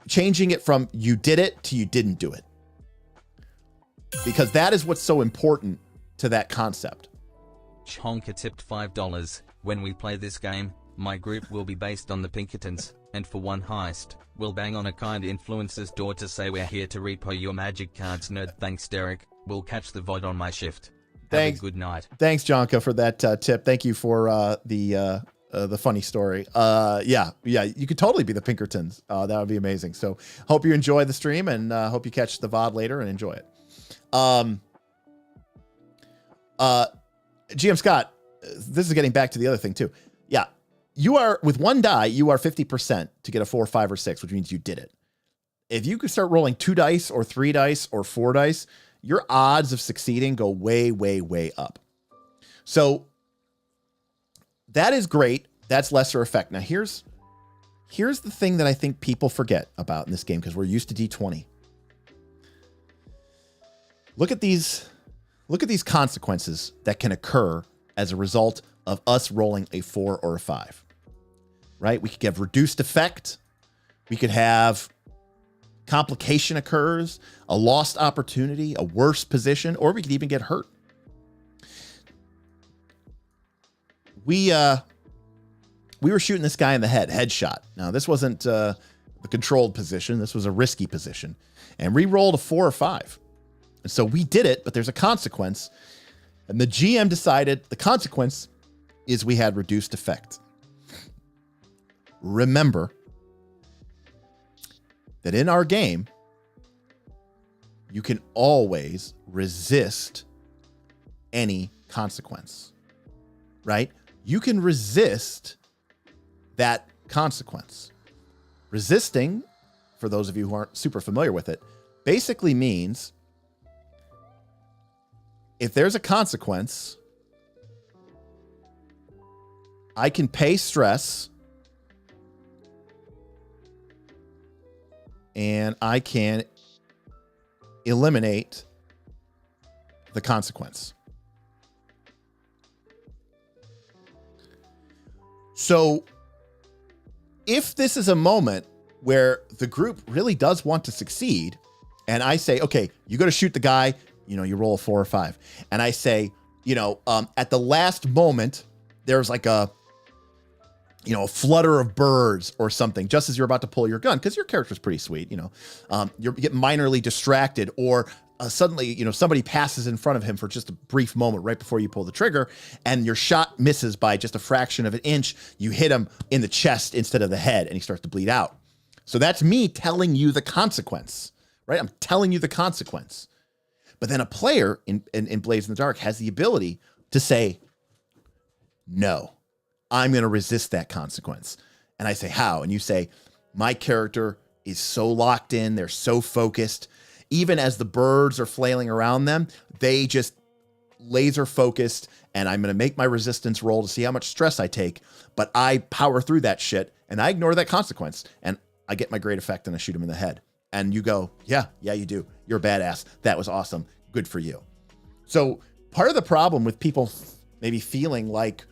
changing it from you did it to you didn't do it. Because that is what's so important to that concept. Chonka tipped $5. When we play this game, my group will be based on the Pinkertons, and for one heist, we'll bang on a kind influencer's door to say we're here to repo your magic cards, nerd. Thanks, Derek. We'll catch the VOD on my shift. Thanks. Have a good night. Thanks, Jonka, for that tip. Thank you for the funny story. Yeah, you could totally be the Pinkertons. That would be amazing. So hope you enjoy the stream, and hope you catch the VOD later and enjoy it. GM Scott, this is getting back to the other thing too. Yeah, you are with one die, you are 50% to get a 4, 5, or 6, which means you did it. If you could start rolling 2 dice or 3 dice or 4 dice, your odds of succeeding go way, way, way up. So that is great. That's lesser effect. Now here's the thing that I think people forget about in this game, because we're used to D20. Look at these consequences that can occur as a result of us rolling a 4 or a 5, right? We could have reduced effect. We could have complication occurs, a lost opportunity, a worse position, or we could even get hurt. We were shooting this guy in the headshot. Now, this wasn't a controlled position. This was a risky position. And we rolled a 4 or 5. And so we did it, but there's a consequence. And the GM decided the consequence is we had reduced effect. Remember that in our game, you can always resist any consequence, right? You can resist that consequence. Resisting, for those of you who aren't super familiar with it, basically means if there's a consequence, I can pay stress and I can eliminate the consequence. So if this is a moment where the group really does want to succeed, and I say, okay, you got to shoot the guy, you roll a 4 or 5. And I say, at the last moment, there's like a flutter of birds or something, just as you're about to pull your gun, because your character's pretty sweet, you get minorly distracted, or suddenly, somebody passes in front of him for just a brief moment right before you pull the trigger, and your shot misses by just a fraction of an inch. You hit him in the chest instead of the head, and he starts to bleed out. So that's me telling you the consequence, right? right? I'm telling you the consequence. But then a player in Blades in the Dark has the ability to say, no, I'm going to resist that consequence. And I say, how? And you say, my character is so locked in. They're so focused. Even as the birds are flailing around them, they just laser focused. And I'm going to make my resistance roll to see how much stress I take. But I power through that shit and I ignore that consequence. And I get my great effect and I shoot him in the head. And you go, yeah, you do. You're a badass. That was awesome. Good for you. So part of the problem with people maybe feeling like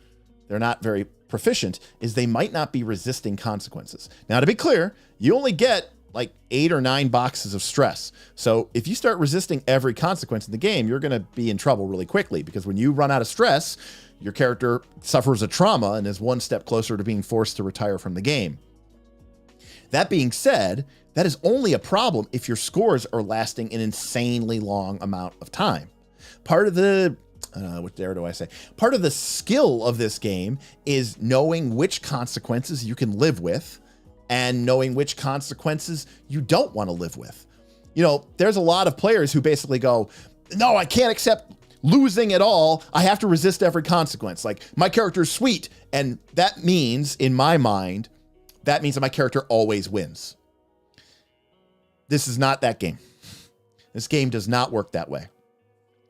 they're not very proficient is they might not be resisting consequences. Now, to be clear, you only get like 8 or 9 boxes of stress. So if you start resisting every consequence in the game, you're going to be in trouble really quickly, because when you run out of stress, your character suffers a trauma and is one step closer to being forced to retire from the game. That being said, that is only a problem if your scores are lasting an insanely long amount of time. Part of the, part of the skill of this game is knowing which consequences you can live with and knowing which consequences you don't want to live with. You know, there's a lot of players who basically go, no, I can't accept losing at all. I have to resist every consequence. Like, my character is sweet. And that means, in my mind, that means that my character always wins. This is not that game. This game does not work that way.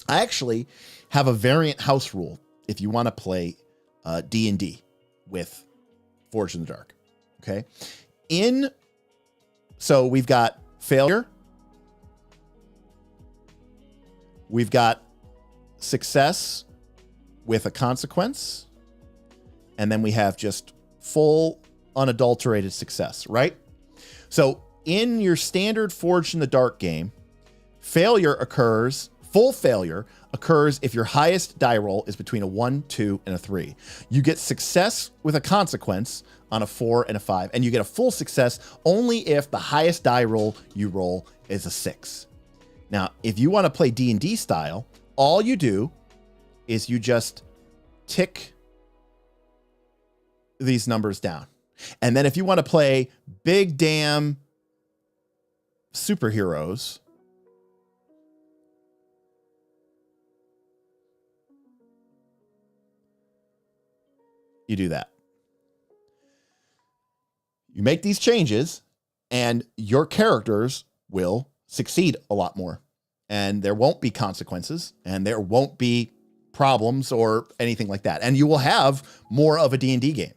I actually have a variant house rule if you want to play D&D with Forged in the Dark. Okay. So we've got failure. We've got success with a consequence. And then we have just full unadulterated success, right? So in your standard Forged in the Dark game, full failure occurs if your highest die roll is between a 1, 2, and a 3. You get success with a consequence on a 4 and a 5, and you get a full success only if the highest die roll you roll is a 6. Now, if you want to play D&D style, all you do is you just tick these numbers down. And then if you want to play big damn superheroes, you do that. You make these changes and your characters will succeed a lot more. And there won't be consequences and there won't be problems or anything like that. And you will have more of a D&D game,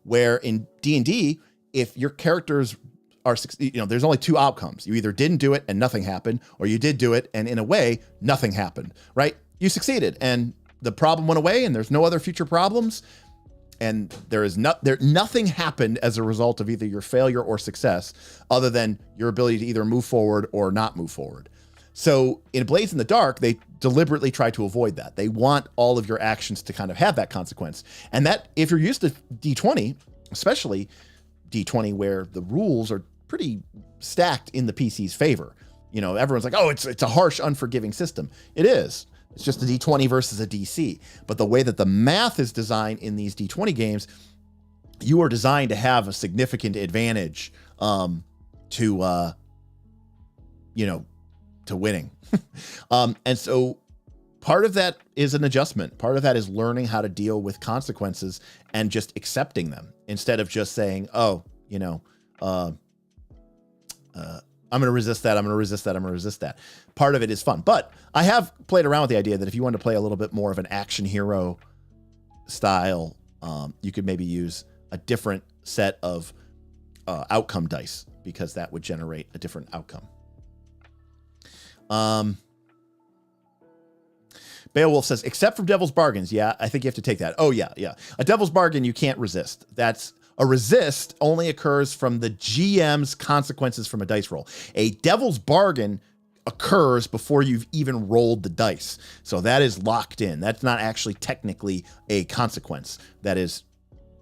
where in D&D, if your characters are, there's only 2 outcomes. You either didn't do it and nothing happened, or you did do it and in a way, nothing happened, right? You succeeded and the problem went away and there's no other future problems. And nothing happened as a result of either your failure or success, other than your ability to either move forward or not move forward. So in Blades in the Dark, they deliberately try to avoid that. They want all of your actions to kind of have that consequence. And that, if you're used to D20, especially D20, where the rules are pretty stacked in the PC's favor, everyone's like, oh, it's a harsh, unforgiving system. It is. It's just a D20 versus a DC. But the way that the math is designed in these D20 games, you are designed to have a significant advantage to winning. And so part of that is an adjustment. Part of that is learning how to deal with consequences and just accepting them instead of just saying, oh, I'm going to resist that. I'm going to resist that. I'm going to resist that. Part of it is fun, but I have played around with the idea that if you want to play a little bit more of an action hero style, you could maybe use a different set of outcome dice, because that would generate a different outcome. Beowulf says, except for Devil's Bargains. Yeah, I think you have to take that. Oh, yeah. A Devil's Bargain you can't resist. A resist only occurs from the GM's consequences from a dice roll. A Devil's Bargain occurs before you've even rolled the dice. So that is locked in. That's not actually technically a consequence. That is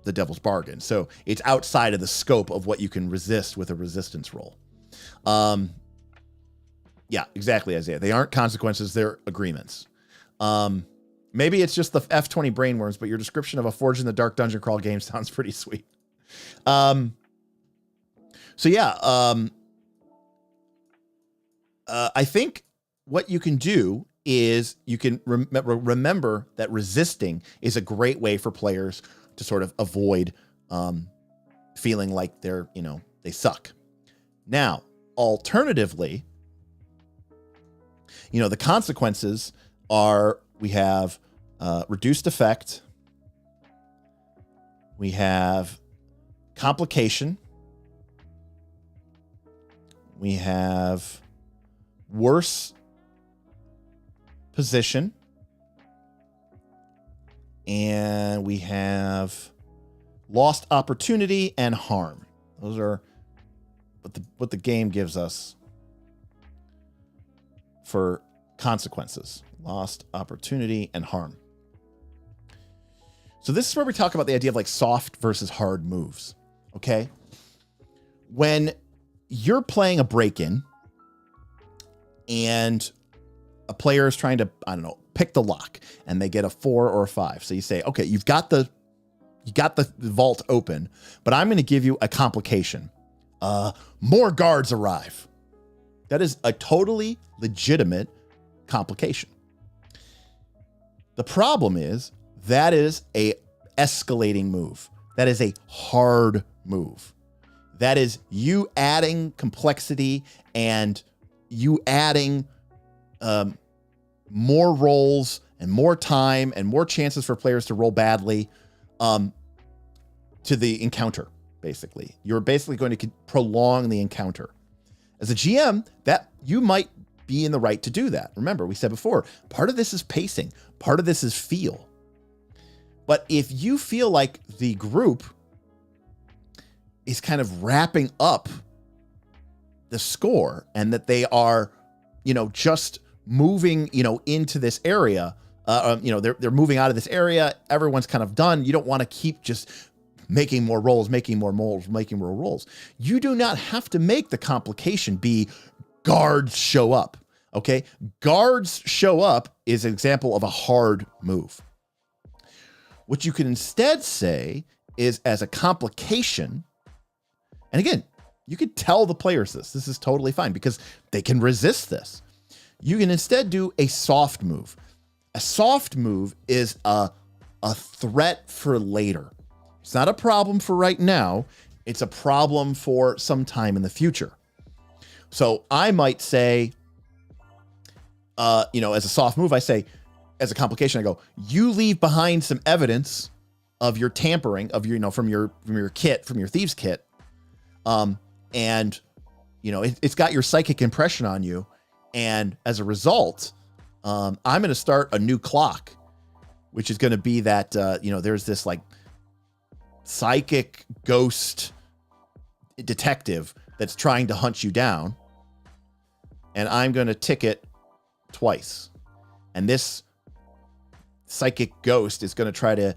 the Devil's Bargain. So it's outside of the scope of what you can resist with a resistance roll. Yeah, exactly, Isaiah. They aren't consequences. They're agreements. Maybe it's just the F20 brainworms, but your description of a Forged in the Dark dungeon crawl game sounds pretty sweet. So yeah, I think what you can do is you can remember that resisting is a great way for players to sort of avoid feeling like they're, they suck. Now, alternatively, the consequences are we have reduced effect, we have complication, we have worse position, and we have lost opportunity and harm. Those are what the game gives us for consequences. Lost opportunity and harm. So this is where we talk about the idea of like soft versus hard moves. Okay. When you're playing a break-in and a player is trying to, pick the lock and they get a 4 or a 5. So you say, okay, you got the vault open, but I'm going to give you a complication. More guards arrive. That is a totally legitimate complication. The problem is that is a escalating move. That is a hard move. That is you adding complexity and you adding more rolls and more time and more chances for players to roll badly to the encounter, basically. You're basically going to prolong the encounter. As a GM, that you might be in the right to do that. Remember, we said before, part of this is pacing. Part of this is feel. But if you feel like the group is kind of wrapping up the score and that they are, just moving, into this area, they're moving out of this area. Everyone's kind of done. You don't want to keep just making more rolls, making more rolls. You do not have to make the complication be guards show up. Okay. Guards show up is an example of a hard move. What you can instead say is as a complication. And again, you could tell the players this is totally fine because they can resist this. You can instead do a soft move. A soft move is a threat for later. It's not a problem for right now. It's a problem for some time in the future. So I might say, as a soft move, I say, as a complication, I go, you leave behind some evidence of your tampering of your, from your kit, from your thieves kit. It's got your psychic impression on you. And as a result, I'm going to start a new clock, which is going to be that, there's this like psychic ghost detective that's trying to hunt you down. And I'm going to tick it twice. And this psychic ghost is going to try to,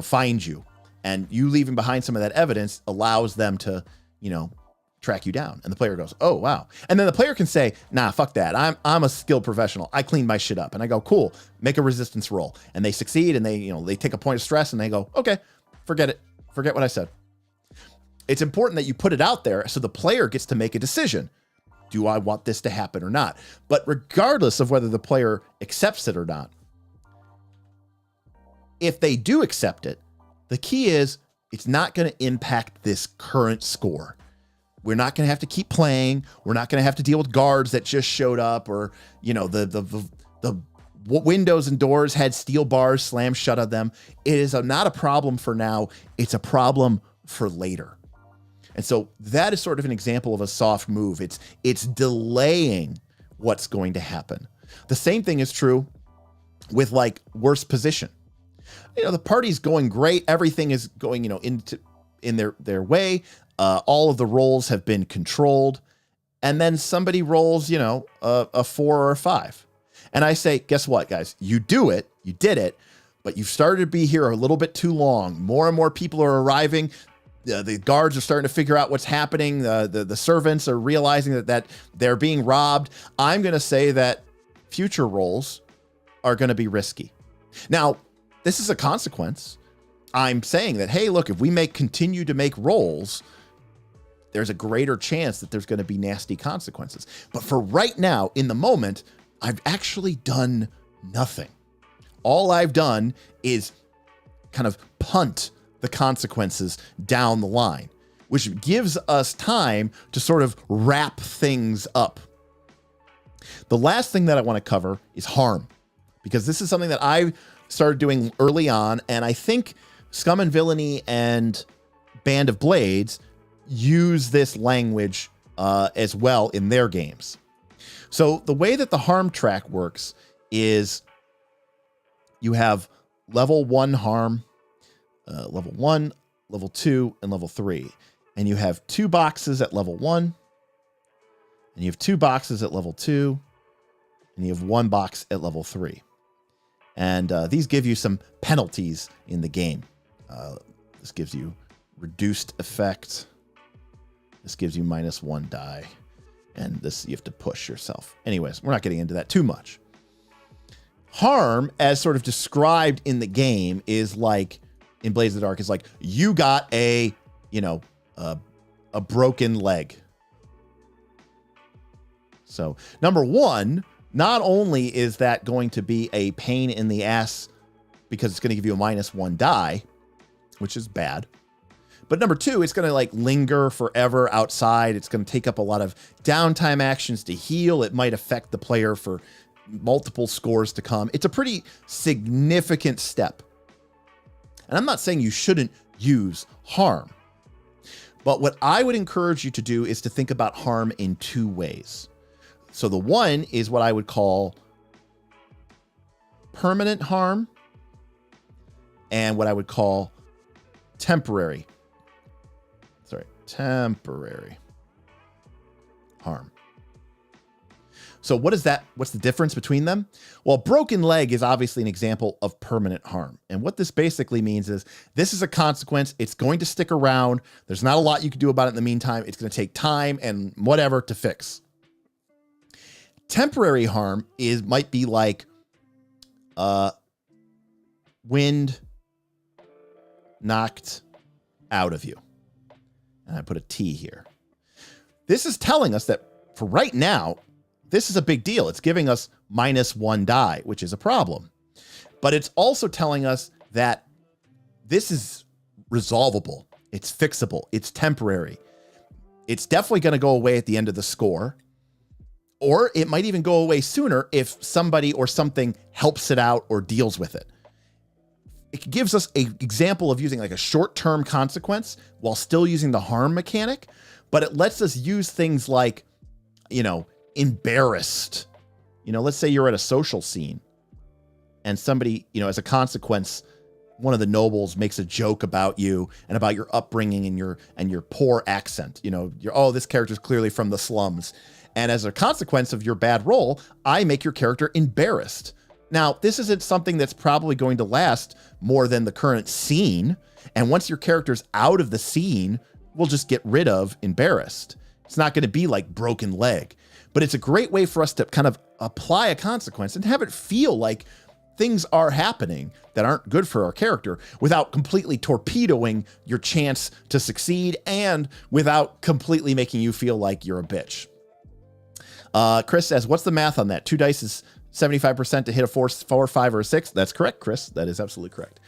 find you. And you leaving behind some of that evidence allows them to, track you down. And the player goes, oh, wow. And then the player can say, nah, fuck that. I'm a skilled professional. I cleaned my shit up. And I go, cool, make a resistance roll. And they succeed and they take a point of stress and they go, okay, forget it. Forget what I said. It's important that you put it out there so the player gets to make a decision. Do I want this to happen or not? But regardless of whether the player accepts it or not, if they do accept it, the key is it's not going to impact this current score. We're not going to have to keep playing. We're not going to have to deal with guards that just showed up or, the windows and doors had steel bars slammed shut on them. It is not a problem for now. It's a problem for later. And so that is sort of an example of a soft move. It's delaying what's going to happen. The same thing is true with like worse position. The party's going great. Everything is going, in their way. All of the rolls have been controlled. And then somebody rolls, a 4 or a 5. And I say, guess what, guys? You did it, but you've started to be here a little bit too long. More and more people are arriving. The guards are starting to figure out what's happening. The servants are realizing that they're being robbed. I'm going to say that future rolls are going to be risky. Now, this is a consequence. I'm saying that, hey, look, if we continue to make rolls, there's a greater chance that there's going to be nasty consequences. But for right now, in the moment, I've actually done nothing. All I've done is kind of punt the consequences down the line, which gives us time to sort of wrap things up. The last thing that I want to cover is harm, because this is something that I started doing early on, and I think Scum and Villainy and Band of Blades use this language as well in their games. So the way that the harm track works is you have level 1 harm, level 1, level 2, and level 3. And you have 2 boxes at level 1, and you have 2 boxes at level 2, and you have 1 box at level 3. And these give you some penalties in the game. This gives you reduced effect. This gives you -1 die. And this, you have to push yourself. Anyways, we're not getting into that too much. Harm, as sort of described in the game, is like, in Blades of the Dark, is like, you got a broken leg. So, number one, not only is that going to be a pain in the ass because it's going to give you a -1 die, which is bad. But number two, it's going to like linger forever outside. It's going to take up a lot of downtime actions to heal. It might affect the player for multiple scores to come. It's a pretty significant step. And I'm not saying you shouldn't use harm. But what I would encourage you to do is to think about harm in 2 ways. So the one is what I would call permanent harm and what I would call temporary harm. So what is that? What's the difference between them? Well, broken leg is obviously an example of permanent harm. And what this basically means is this is a consequence. It's going to stick around. There's not a lot you can do about it in the meantime. It's going to take time and whatever to fix. Temporary harm might be like wind knocked out of you. And I put a T here. This is telling us that for right now, this is a big deal. It's giving us -1 die, which is a problem. But it's also telling us that this is resolvable. It's fixable. It's temporary. It's definitely going to go away at the end of the score. Or it might even go away sooner if somebody or something helps it out or deals with it. It gives us an example of using like a short-term consequence while still using the harm mechanic, but it lets us use things like, embarrassed. Let's say you're at a social scene and somebody, as a consequence, one of the nobles makes a joke about you and about your upbringing and your poor accent. This character's clearly from the slums. And as a consequence of your bad role, I make your character embarrassed. Now, this isn't something that's probably going to last more than the current scene. And once your character's out of the scene, we'll just get rid of embarrassed. It's not going to be like broken leg, but it's a great way for us to kind of apply a consequence and have it feel like things are happening that aren't good for our character without completely torpedoing your chance to succeed and without completely making you feel like you're a bitch. Chris says, what's the math on that? 2 dice is 75% to hit a 4, 5, or a 6. That's correct, Chris. That is absolutely correct.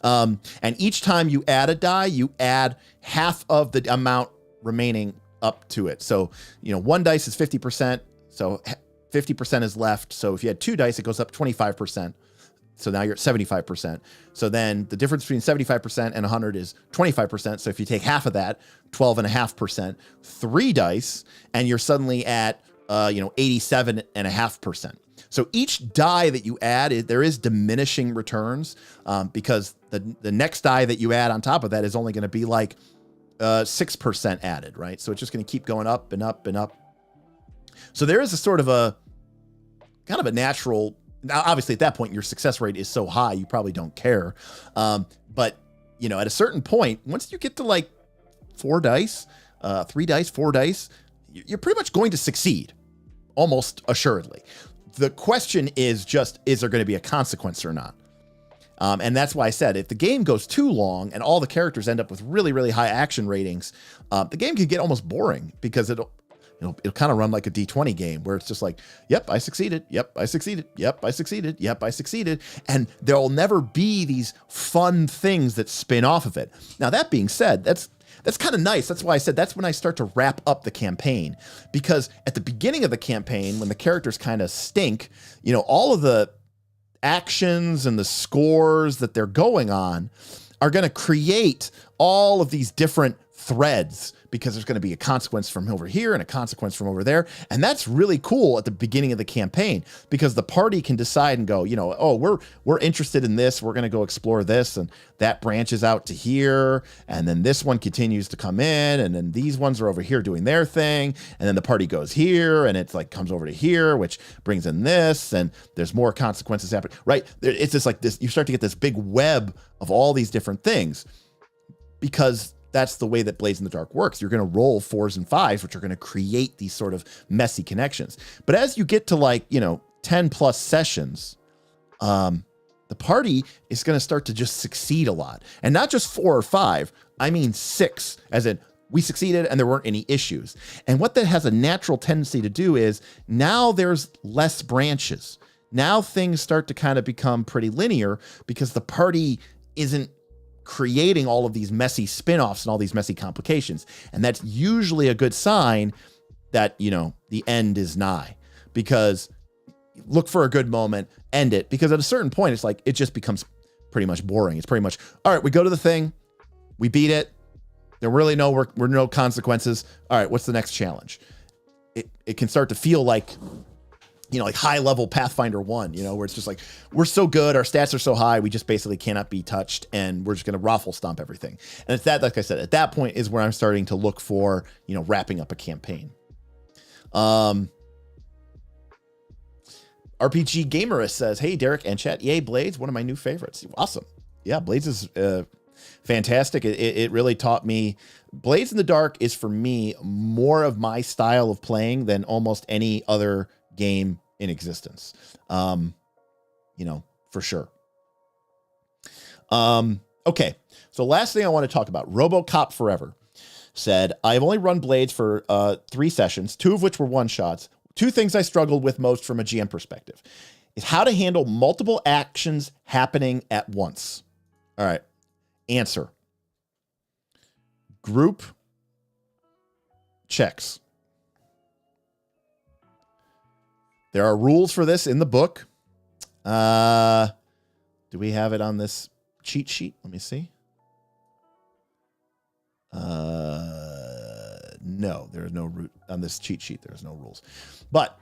And each time you add a die, you add half of the amount remaining up to it. So, 1 dice is 50%. So 50% is left. So if you had 2 dice, it goes up 25%. So now you're at 75%. So then the difference between 75% and 100 is 25%. So if you take half of that, 12.5%, 3 dice, and you're suddenly at 87.5%. So each die that you add, there is diminishing returns because the next die that you add on top of that is only going to be like 6% added, right? So it's just going to keep going up and up and up. So there is a sort of a kind of a natural. Now, obviously, at that point, your success rate is so high, you probably don't care. But at a certain point, once you get to like 4 dice, 3 dice, 4 dice, you're pretty much going to succeed, almost assuredly. The question is just, is there going to be a consequence or not? And that's why I said if the game goes too long and all the characters end up with really, really high action ratings, the game could get almost boring because it'll kind of run like a D20 game where it's just like, yep, I succeeded. Yep, I succeeded. Yep, I succeeded. Yep, I succeeded. And there'll never be these fun things that spin off of it. Now, that being said, that's kind of nice. That's why I said that's when I start to wrap up the campaign, because at the beginning of the campaign, when the characters kind of stink, all of the actions and the scores that they're going on are going to create all of these different threads, because there's going to be a consequence from over here and a consequence from over there. And that's really cool at the beginning of the campaign, because the party can decide and go, oh, we're interested in this. We're going to go explore this. And that branches out to here. And then this one continues to come in. And then these ones are over here doing their thing. And then the party goes here and it's like comes over to here, which brings in this. And there's more consequences happening, right? It's just like this. You start to get this big web of all these different things, because that's the way that Blades in the Dark works. You're going to roll 4s and 5s, which are going to create these sort of messy connections. But as you get to 10 plus sessions, the party is going to start to just succeed a lot. And not just 4 or 5, I mean 6, as in we succeeded and there weren't any issues. And what that has a natural tendency to do is now there's less branches. Now things start to kind of become pretty linear, because the party isn't creating all of these messy spin-offs and all these messy complications. And that's usually a good sign that, the end is nigh, because look for a good moment, end it, because at a certain point, it's like, it just becomes pretty much boring. It's pretty much, all right, we go to the thing, we beat it. There really we're no consequences. All right, what's the next challenge? It can start to feel like, like high level Pathfinder 1, where it's just like, we're so good, our stats are so high, we just basically cannot be touched, and we're just going to raffle stomp everything. And it's that, like I said, at that point is where I'm starting to look for, wrapping up a campaign. RPG Gamerist says, hey, Derek and chat, yay, Blades, one of my new favorites. Awesome. Yeah, Blades is fantastic. It really taught me. Blades in the Dark is, for me, more of my style of playing than almost any other game in existence. For sure. Okay. So last thing I want to talk about, RoboCop Forever said, I've only run Blades for 3 sessions, 2 of which were one-shots. 2 things I struggled with most from a GM perspective is how to handle multiple actions happening at once. All right. Answer. Group checks. There are rules for this in the book. Do we have it on this cheat sheet? Let me see. No, there is no root on this cheat sheet. There's no rules. But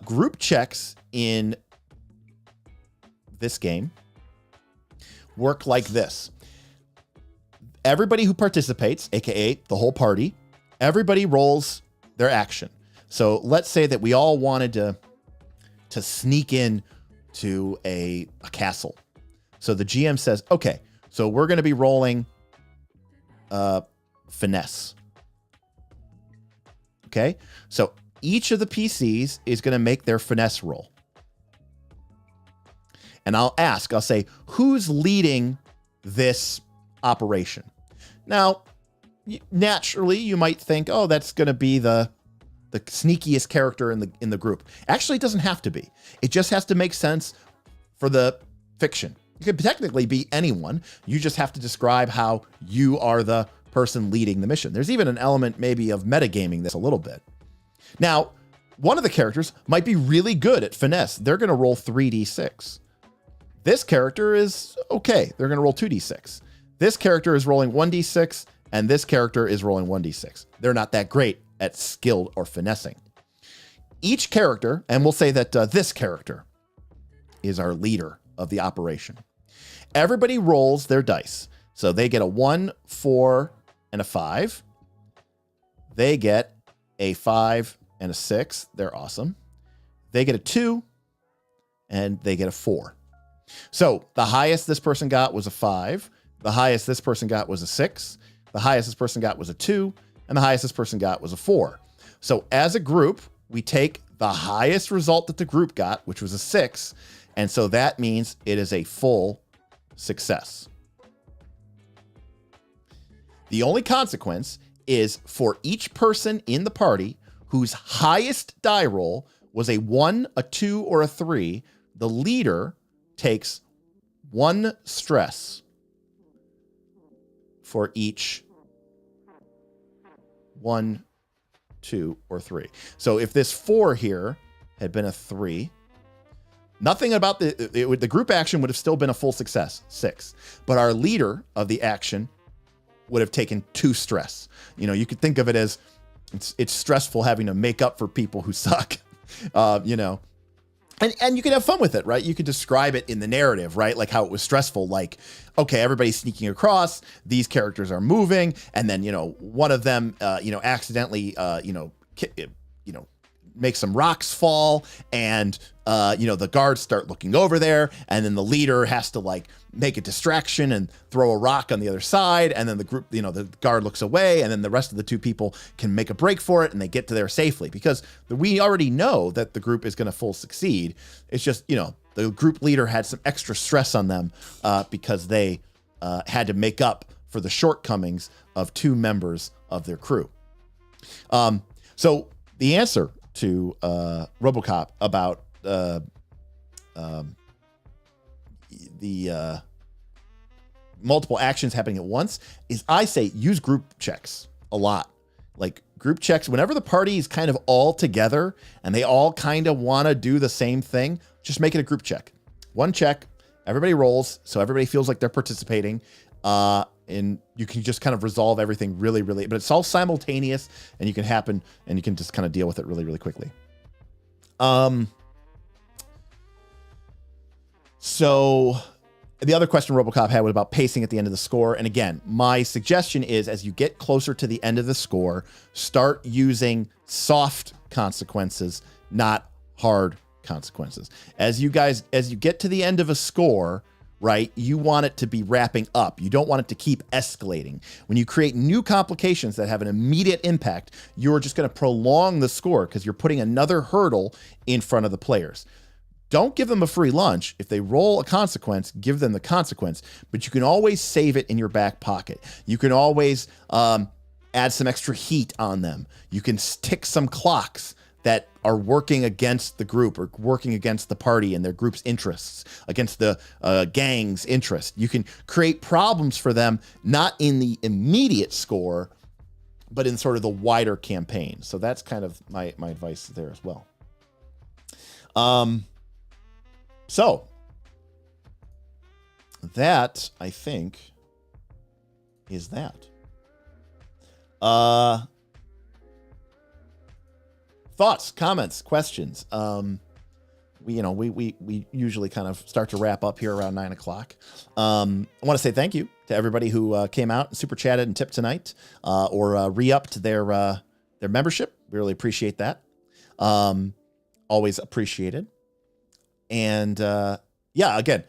group checks in this game work like this. Everybody who participates, aka the whole party, everybody rolls their action. So let's say that we all wanted to sneak in to a castle. So the GM says, okay, so we're going to be rolling finesse. Okay, so each of the PCs is going to make their finesse roll. And I'll say, who's leading this operation? Now, naturally, you might think, oh, that's going to be the sneakiest character in the group. Actually, it doesn't have to be. It just has to make sense for the fiction. It could technically be anyone. You just have to describe how you are the person leading the mission. There's even an element maybe of metagaming this a little bit. Now, one of the characters might be really good at finesse. They're going to roll 3d6. This character is okay. They're going to roll 2d6. This character is rolling 1d6, and this character is rolling 1d6. They're not that great at skilled or finessing. Each character, and we'll say that this character is our leader of the operation. Everybody rolls their dice. So they get a 1, 4, and a 5. They get a 5 and a 6. They're awesome. They get a 2, and they get a 4. So the highest this person got was a 5. The highest this person got was a 6. The highest this person got was a 2. And the highest this person got was a 4. So as a group, we take the highest result that the group got, which was a 6. And so that means it is a full success. The only consequence is for each person in the party whose highest die roll was a 1, a 2, or a 3, the leader takes 1 stress for each 1, 2, or 3. So if this 4 here had been a 3, nothing about the group action would have still been a full success, 6. But our leader of the action would have taken 2 stress. You know, you could think of it as it's stressful having to make up for people who suck, you know. And you can have fun with it, right? You can describe it in the narrative, right? Like how it was stressful, like, okay, everybody's sneaking across, these characters are moving, and then, you know, one of them, accidentally, make some rocks fall, and, the guards start looking over there, and then the leader has to, like, make a distraction and throw a rock on the other side, and then the group, the guard looks away, and then the rest of the 2 people can make a break for it, and they get to there safely, because we already know that the group is going to full succeed. It's just, the group leader had some extra stress on them because they had to make up for the shortcomings of 2 members of their crew. So the answer to RoboCop about the multiple actions happening at once is, I say, use group checks a lot. Like group checks, whenever the party is kind of all together and they all kind of want to do the same thing, just make it a group check. 1 check, everybody rolls, so everybody feels like they're participating. And you can just kind of resolve everything really, really, but it's all simultaneous, and you can just kind of deal with it really, really quickly. So the other question RoboCop had was about pacing at the end of the score. And again, my suggestion is, as you get closer to the end of the score, start using soft consequences, not hard consequences. As you get to the end of a score, right, you want it to be wrapping up. You don't want it to keep escalating. When you create new complications that have an immediate impact, you're just going to prolong the score because you're putting another hurdle in front of the players. Don't give them a free lunch. If they roll a consequence, give them the consequence, but you can always save it in your back pocket. You can always add some extra heat on them. You can stick some clocks that are working against the group or working against the party and their group's interests, against the gang's interest. You can create problems for them, not in the immediate score, but in sort of the wider campaign. So that's kind of my advice there as well. So that, I think, is that. Thoughts, comments, questions. We usually kind of start to wrap up here around 9 o'clock. I want to say thank you to everybody who came out and super chatted and tipped tonight, or re-upped their membership. We really appreciate that. Always appreciated. And again,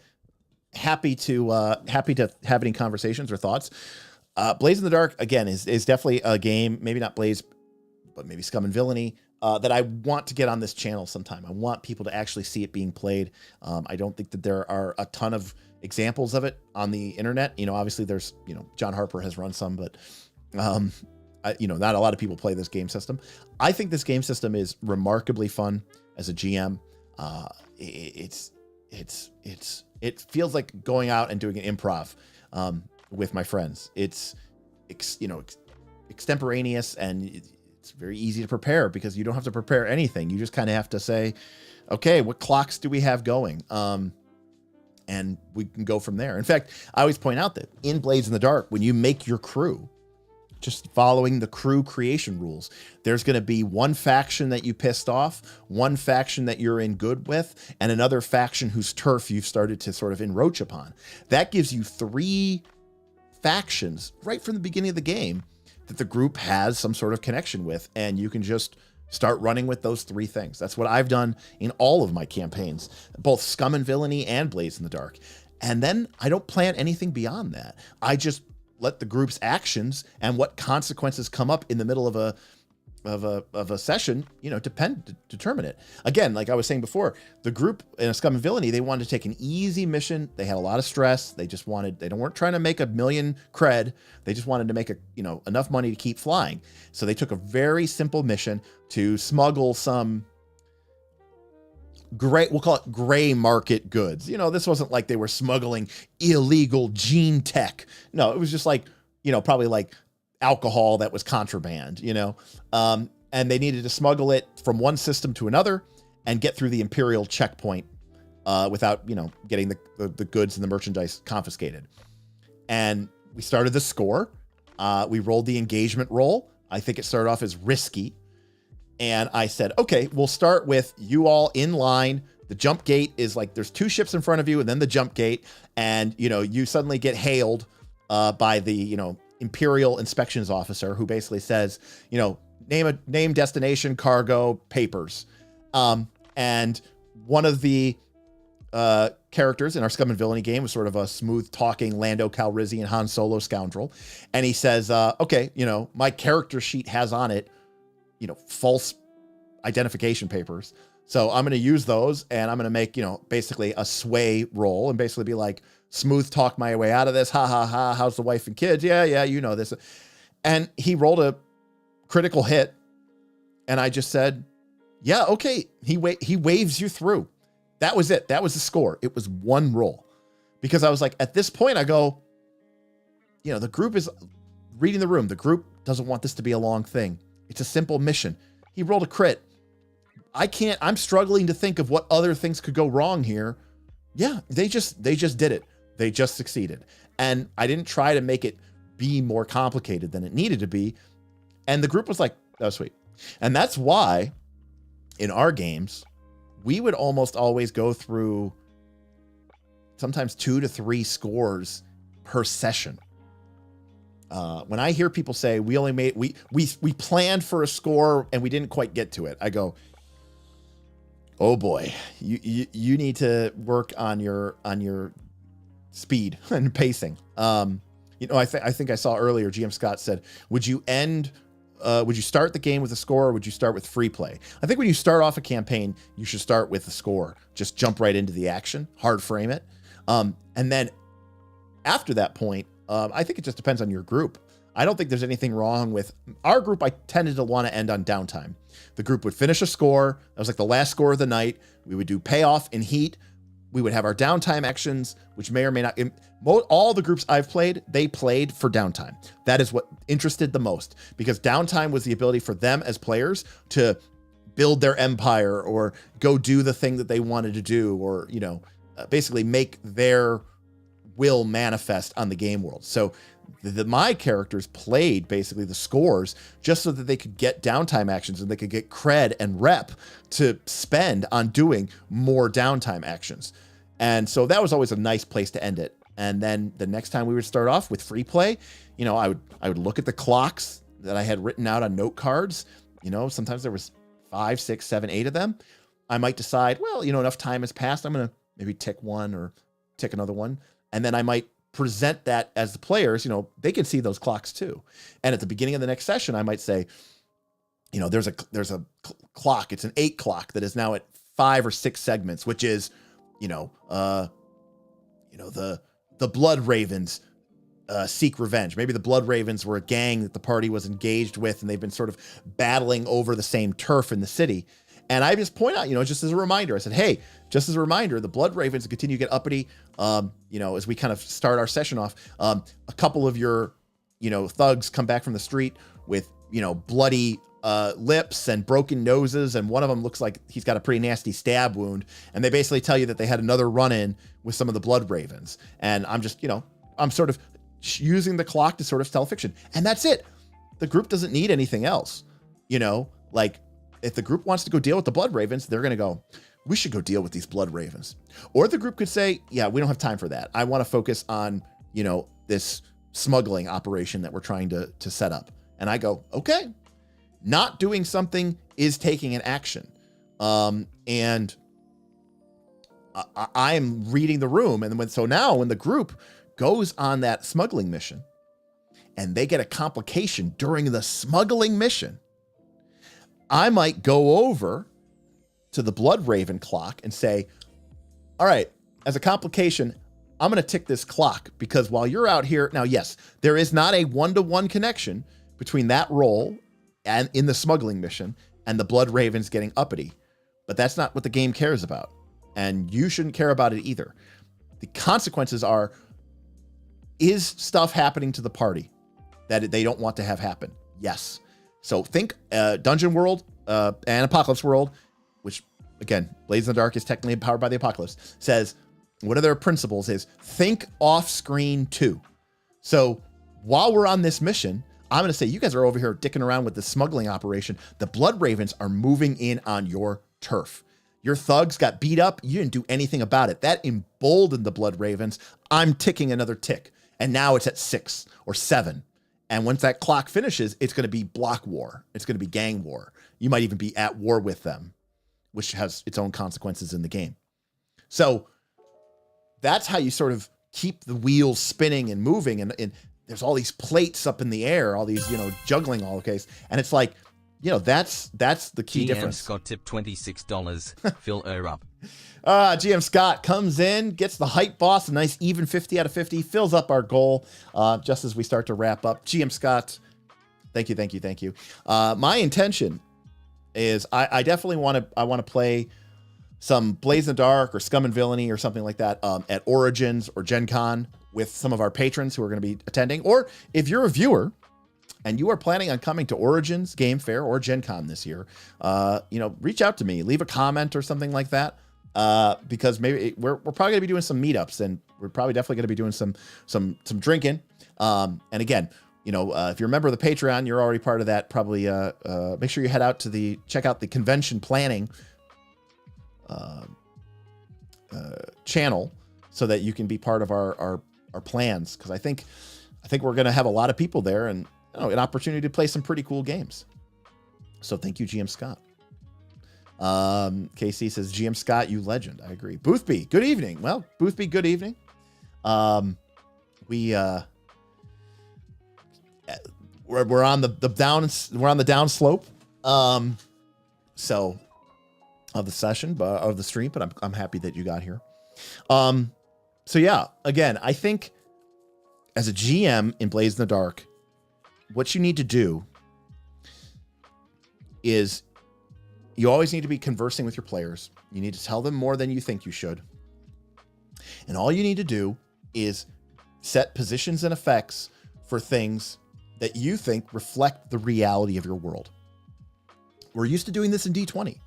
happy to have any conversations or thoughts. Blaze in the Dark, again, is definitely a game, maybe not Blaze, but maybe Scum and Villainy, that I want to get on this channel sometime. I want people to actually see it being played. I don't think that there are a ton of examples of it on the internet. Obviously there's, John Harper has run some, but, not a lot of people play this game system. I think this game system is remarkably fun as a GM. It feels like going out and doing an improv with my friends. It's extemporaneous, and it's very easy to prepare because you don't have to prepare anything. You just kind of have to say, okay, what clocks do we have going? And we can go from there. In fact, I always point out that in Blades in the Dark, when you make your crew, just following the crew creation rules, there's going to be one faction that you pissed off, one faction that you're in good with, and another faction whose turf you've started to sort of encroach upon. That gives you 3 factions right from the beginning of the game that the group has some sort of connection with, and you can just start running with those 3 things. That's what I've done in all of my campaigns, both Scum and Villainy and Blaze in the Dark. And then I don't plan anything beyond that. I just let the group's actions and what consequences come up in the middle of of a session, determine it. Again, like I was saying before, the group in a Scum and Villainy, they wanted to take an easy mission. They had a lot of stress. They weren't trying to make a million cred. They just wanted to make enough money to keep flying. So they took a very simple mission to smuggle some we'll call it gray market goods. This wasn't like they were smuggling illegal gene tech. No, it was just like, probably like alcohol that was contraband, and they needed to smuggle it from one system to another and get through the Imperial checkpoint without, getting the goods and the merchandise confiscated. And we started the score. We rolled the engagement roll. I think it started off as risky. And I said, okay, we'll start with you all in line. The jump gate is like, there's 2 ships in front of you and then the jump gate. And, you suddenly get hailed by the, Imperial inspections officer, who basically says, name, destination, cargo, papers. And one of the characters in our Scum and Villainy game was sort of a smooth talking Lando Calrissian Han Solo scoundrel. And he says, okay, my character sheet has on it, false identification papers. So I'm going to use those and I'm going to make, basically a sway roll and basically be like, smooth talk my way out of this. Ha ha ha. How's the wife and kids? Yeah. This. And he rolled a critical hit. And I just said, yeah, okay. He waves you through. That was it. That was the score. It was 1 roll, because I was like, at this point I go, the group is reading the room. The group doesn't want this to be a long thing. It's a simple mission. He rolled a crit. I'm struggling to think of what other things could go wrong here. Yeah, they just did it. They just succeeded. And I didn't try to make it be more complicated than it needed to be. And the group was like, that was sweet. And that's why in our games, we would almost always go through sometimes 2 to 3 scores per session. When I hear people say we planned for a score and we didn't quite get to it, I go, oh boy, you need to work on your speed and pacing. I think I saw earlier GM Scott said, would you start the game with a score, or would you start with free play? I think when you start off a campaign, you should start with the score. Just jump right into the action, hard frame it. And then after that point, I think it just depends on your group. I don't think there's anything wrong with our group. I tended to want to end on downtime. The group would finish a score. That was like the last score of the night. We would do payoff and heat. We would have our downtime actions, which may or may not. All the groups I've played, they played for downtime. That is what interested the most, because downtime was the ability for them as players to build their empire or go do the thing that they wanted to do, or, basically make their will manifest on the game world. So my characters played basically the scores just so that they could get downtime actions and they could get cred and rep to spend on doing more downtime actions. And so that was always a nice place to end it. And then the next time we would start off with free play, I would look at the clocks that I had written out on note cards. Sometimes there was 5, 6, 7, 8 of them. I might decide, well, enough time has passed. I'm going to maybe tick one or tick another one. And then I might present that as the players, they can see those clocks too. And at the beginning of the next session, I might say, there's a clock. It's an 8 clock that is now at 5 or 6 segments, which is, the Blood Ravens seek revenge. Maybe the Blood Ravens were a gang that the party was engaged with, and they've been sort of battling over the same turf in the city. And I just point out, just as a reminder, I said, hey, just as a reminder, the Blood Ravens continue to get uppity. As we kind of start our session off, a couple of your, thugs come back from the street with, bloody lips and broken noses. And one of them looks like he's got a pretty nasty stab wound. And they basically tell you that they had another run-in with some of the Blood Ravens. And I'm just, I'm sort of using the clock to sort of tell fiction. And that's it. The group doesn't need anything else. If the group wants to go deal with the Blood Ravens, they're going to go, we should go deal with these Blood Ravens. Or the group could say, yeah, we don't have time for that. I want to focus on, this smuggling operation that we're trying to set up. And I go, okay, not doing something is taking an action. And I'm reading the room. And so now when the group goes on that smuggling mission and they get a complication during the smuggling mission, I might go over to the Blood Raven clock and say, all right, as a complication, I'm going to tick this clock because while you're out here, now, yes, there is not a one-to-one connection between that role and in the smuggling mission and the Blood Ravens getting uppity, but that's not what the game cares about. And you shouldn't care about it either. The consequences are, is stuff happening to the party that they don't want to have happen? Yes. So think Dungeon World and Apocalypse World, which, again, Blades in the Dark is technically empowered by the Apocalypse, says one of their principles is think off-screen too. So while we're on this mission, I'm going to say, you guys are over here dicking around with the smuggling operation. The Blood Ravens are moving in on your turf. Your thugs got beat up. You didn't do anything about it. That emboldened the Blood Ravens. I'm ticking another tick. And now it's at 6 or 7. And once that clock finishes, it's going to be block war. It's going to be gang war. You might even be at war with them, which has its own consequences in the game. So that's how you sort of keep the wheels spinning and moving. And there's all these plates up in the air, all these, juggling all the case. And it's like, that's the key difference. Scott tipped $26. Fill her up. GM Scott comes in, gets the hype boss, a nice even 50 out of 50, fills up our goal just as we start to wrap up. GM Scott, thank you. My intention is I definitely want to play some Blades in the Dark or Scum and Villainy or something like that at Origins or Gen Con with some of our patrons who are going to be attending. Or if you're a viewer and you are planning on coming to Origins, Game Fair, or Gen Con this year, reach out to me, leave a comment or something like that. Because maybe we're probably gonna be doing some meetups, and we're probably definitely gonna be doing some drinking. And again, if you're a member of the Patreon, you're already part of that. Probably make sure you head out to check out the convention planning channel so that you can be part of our plans. Because I think we're gonna have a lot of people there, and an opportunity to play some pretty cool games. So thank you, GM Scott. KC says, GM Scott, you legend. I agree. Boothby, good evening. Well, Boothby, good evening. We're on the down slope. So of the session, but of the stream, but I'm happy that you got here. So yeah, again, I think as a GM in Blades in the Dark, what you need to do is you always need to be conversing with your players. You need to tell them more than you think you should. And all you need to do is set positions and effects for things that you think reflect the reality of your world. We're used to doing this in D20.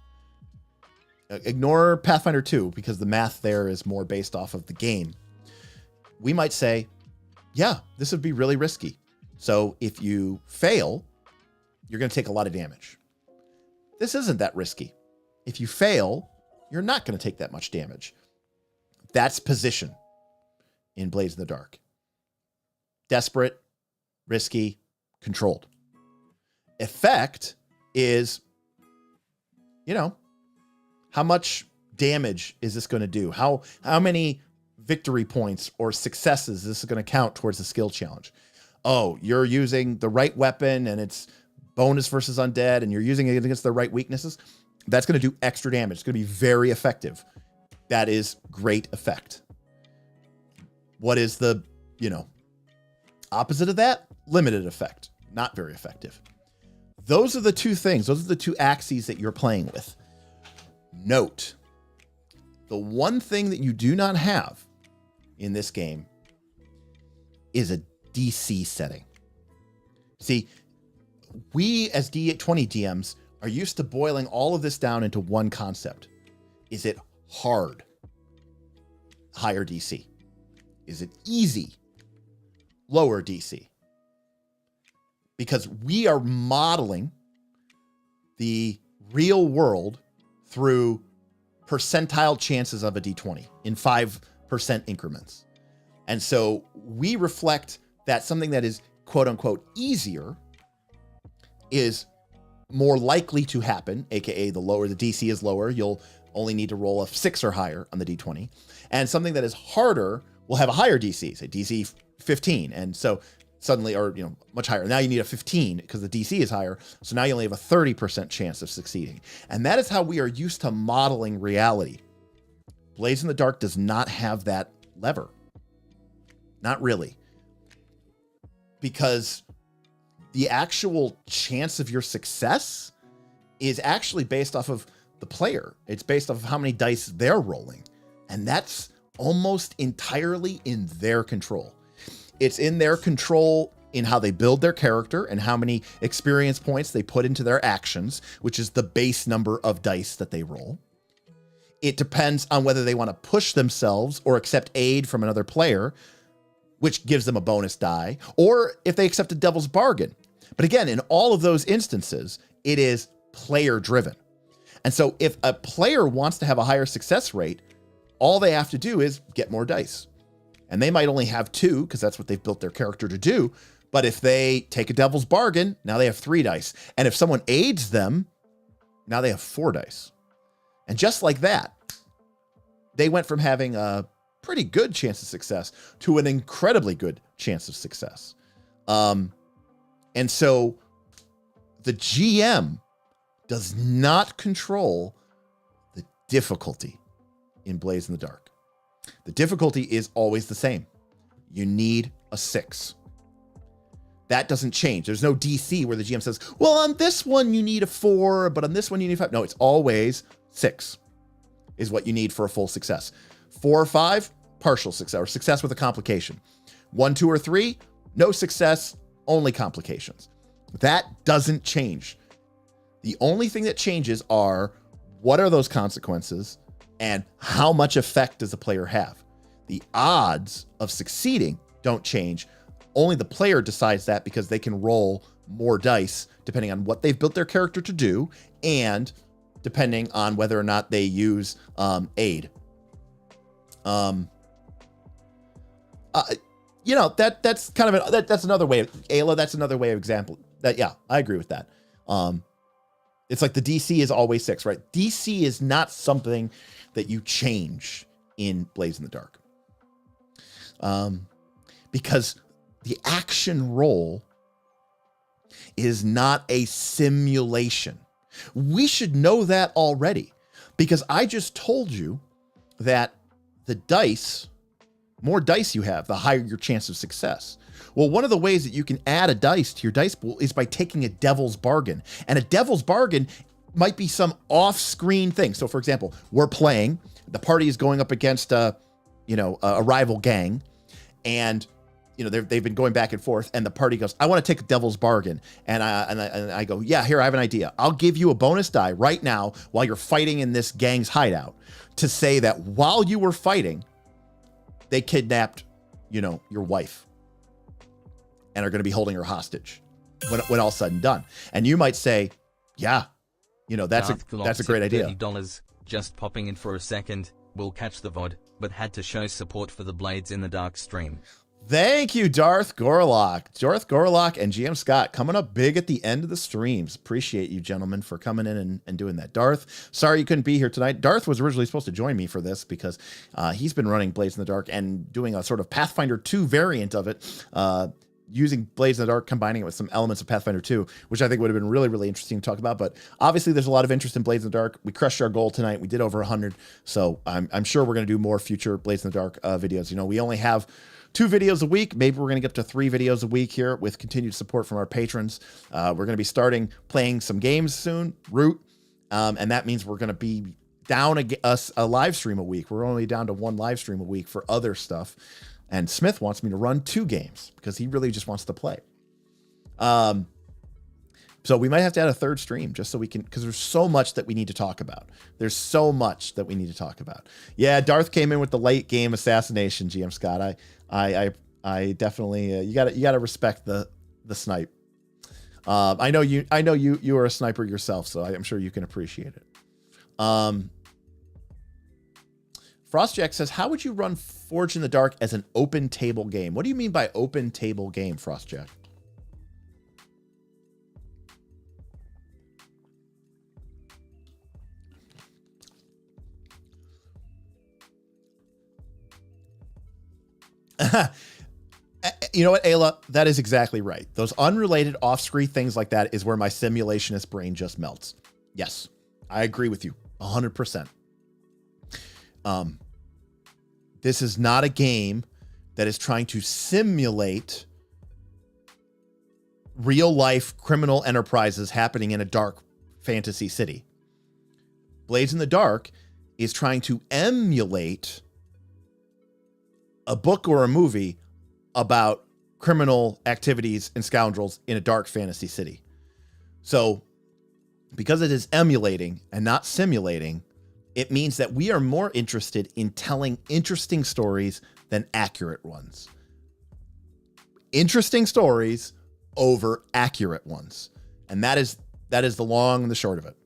Ignore Pathfinder 2 because the math there is more based off of the game. We might say, yeah, this would be really risky. So if you fail, you're going to take a lot of damage. This isn't that risky. If you fail, you're not going to take that much damage. That's position in Blades in the Dark. Desperate, risky, controlled. Effect is, how much damage is this going to do? How many victory points or successes is this going to count towards the skill challenge? Oh, you're using the right weapon and it's bonus versus undead, and you're using it against the right weaknesses. That's going to do extra damage. It's going to be very effective. That is great effect. What is the, opposite of that? Limited effect. Not very effective. Those are the two things. Those are the two axes that you're playing with. Note, the one thing that you do not have in this game is a DC setting. See, we as D20 DMs are used to boiling all of this down into one concept. Is it hard? Higher DC. Is it easy? Lower DC. Because we are modeling the real world through percentile chances of a D20 in 5% increments. And so we reflect that something that is quote unquote easier is more likely to happen, aka the lower the DC is lower, you'll only need to roll a 6 or higher on the D20. And something that is harder will have a higher DC, say DC 15. And so suddenly, or much higher. Now you need a 15 because the DC is higher. So now you only have a 30% chance of succeeding. And that is how we are used to modeling reality. Blaze in the Dark does not have that lever. Not really. Because the actual chance of your success is actually based off of the player. It's based off of how many dice they're rolling. And that's almost entirely in their control. It's in their control in how they build their character and how many experience points they put into their actions, which is the base number of dice that they roll. It depends on whether they want to push themselves or accept aid from another player, which gives them a bonus die, or if they accept a devil's bargain. But again, in all of those instances, it is player driven. And so if a player wants to have a higher success rate, all they have to do is get more dice. And they might only have 2 because that's what they've built their character to do. But if they take a devil's bargain, now they have 3 dice. And if someone aids them, now they have 4 dice. And just like that, they went from having a pretty good chance of success to an incredibly good chance of success. And so the GM does not control the difficulty in Blaze in the Dark. The difficulty is always the same. You need a 6. That doesn't change. There's no DC where the GM says, well, on this one you need a 4, but on this one you need a 5. No, it's always 6 is what you need for a full success. 4 or 5, partial success, or success with a complication. 1, 2, or 3, no success, only complications. That doesn't change. The only thing that changes are what are those consequences and how much effect does the player have. The odds of succeeding don't change. Only the player decides that because they can roll more dice depending on what they've built their character to do and depending on whether or not they use aid. That's kind of that's another way of Ayla. That's another way of example. That I agree with that. It's like the DC is always 6, right? DC is not something that you change in Blaze in the Dark. Because the action roll is not a simulation. We should know that already because I just told you that the dice, more dice you have, the higher your chance of success. Well, one of the ways that you can add a dice to your dice pool is by taking a devil's bargain. And a devil's bargain might be some off-screen thing. So for example, we're playing, the party is going up against a rival gang, and they've been going back and forth, and the party goes, I want to take a devil's bargain. And I go, yeah, here, I have an idea. I'll give you a bonus die right now while you're fighting in this gang's hideout to say that while you were fighting, they kidnapped, your wife and are going to be holding her hostage when all's said and done. And you might say, yeah, that's a great idea. $30 just popping in for a second. We'll catch the VOD, but had to show support for the Blades in the Dark stream. Thank you, Darth Gorlock. Darth Gorlock and GM Scott coming up big at the end of the streams. Appreciate you, gentlemen, for coming in and doing that. Darth, sorry you couldn't be here tonight. Darth was originally supposed to join me for this because he's been running Blaze in the Dark and doing a sort of Pathfinder 2 variant of it, using Blaze in the Dark, combining it with some elements of Pathfinder 2, which I think would have been really, really interesting to talk about. But obviously, there's a lot of interest in Blaze in the Dark. We crushed our goal tonight. We did over 100. So I'm sure we're going to do more future Blaze in the Dark videos. We only have 2 videos a week. Maybe we're going to get up to 3 videos a week here with continued support from our patrons. We're going to be starting playing some games soon, Root. And that means we're going to be down a live stream a week. We're only down to 1 live stream a week for other stuff. And Smith wants me to run 2 games because he really just wants to play. So we might have to add a 3rd stream just so we can, because there's so much that we need to talk about. Yeah, Darth came in with the late game assassination, GM Scott. I definitely you got to respect the snipe. I know you are a sniper yourself, so I'm sure you can appreciate it. Frostjack says, how would you run Forge in the Dark as an open table game? What do you mean by open table game, Frostjack? You know what, Ayla? That is exactly right. Those unrelated off-screen things like that is where my simulationist brain just melts. Yes, I agree with you 100%. This is not a game that is trying to simulate real-life criminal enterprises happening in a dark fantasy city. Blades in the Dark is trying to emulate a book or a movie about criminal activities and scoundrels in a dark fantasy city. So because it is emulating and not simulating, it means that we are more interested in telling interesting stories than accurate ones. Interesting stories over accurate ones. And that is the long and the short of it.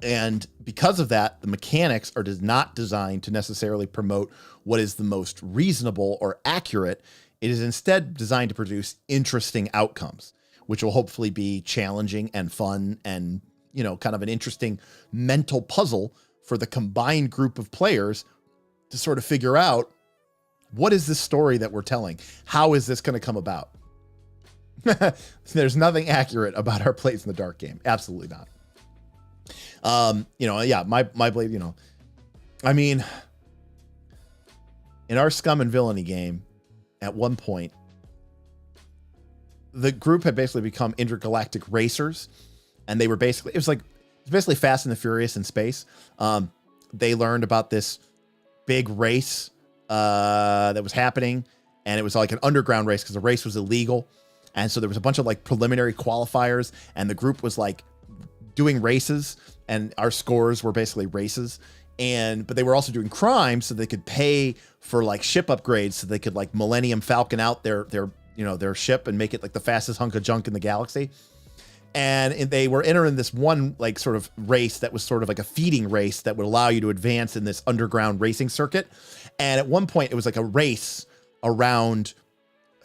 And because of that, the mechanics are not designed to necessarily promote what is the most reasonable or accurate. It is instead designed to produce interesting outcomes, which will hopefully be challenging and fun and, you know, kind of an interesting mental puzzle for the combined group of players to sort of figure out, what is this story that we're telling? How is this going to come about? There's nothing accurate about our Blades in the Dark game. Absolutely not. My Blade, I mean, in our Scum and Villainy game, at one point, the group had basically become intergalactic racers, and they were basically, it was basically Fast and the Furious in space. They learned about this big race that was happening, and it was like an underground race because the race was illegal. And so there was a bunch of like preliminary qualifiers, and the group was like doing races, and our scores were basically races. But they were also doing crimes so they could pay for like ship upgrades so they could like Millennium Falcon out their ship and make it like the fastest hunk of junk in the galaxy. And they were entering this one like sort of race that was sort of like a feeding race that would allow you to advance in this underground racing circuit. And at one point it was like a race around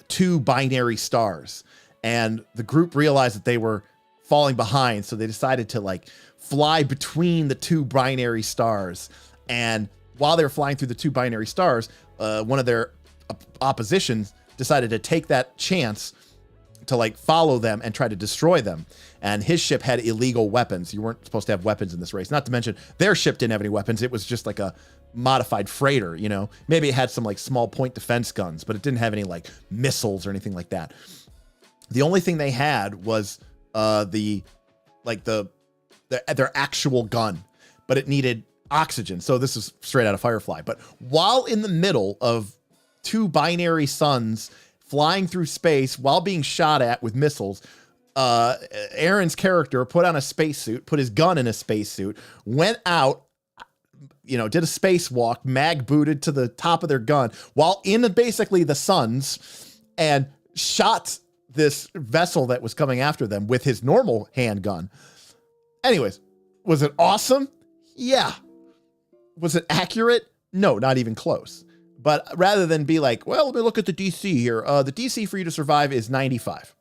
2 binary stars, and the group realized that they were falling behind. So they decided to like fly between the 2 binary stars. And while they were flying through the 2 binary stars, one of their oppositions decided to take that chance to like follow them and try to destroy them. And his ship had illegal weapons. You weren't supposed to have weapons in this race. Not to mention their ship didn't have any weapons. It was just like a modified freighter, maybe it had some like small point defense guns, but it didn't have any like missiles or anything like that. The only thing they had was their actual gun, but it needed oxygen. So this is straight out of Firefly. But while in the middle of 2 binary suns flying through space while being shot at with missiles, Aaron's character put on a spacesuit, put his gun in a spacesuit, went out, did a spacewalk, mag booted to the top of their gun while in basically the suns, and shot this vessel that was coming after them with his normal handgun. Anyways, was it awesome? Yeah. Was it accurate? No, not even close. But rather than be like, well, let me look at the DC here. The DC for you to survive is 95.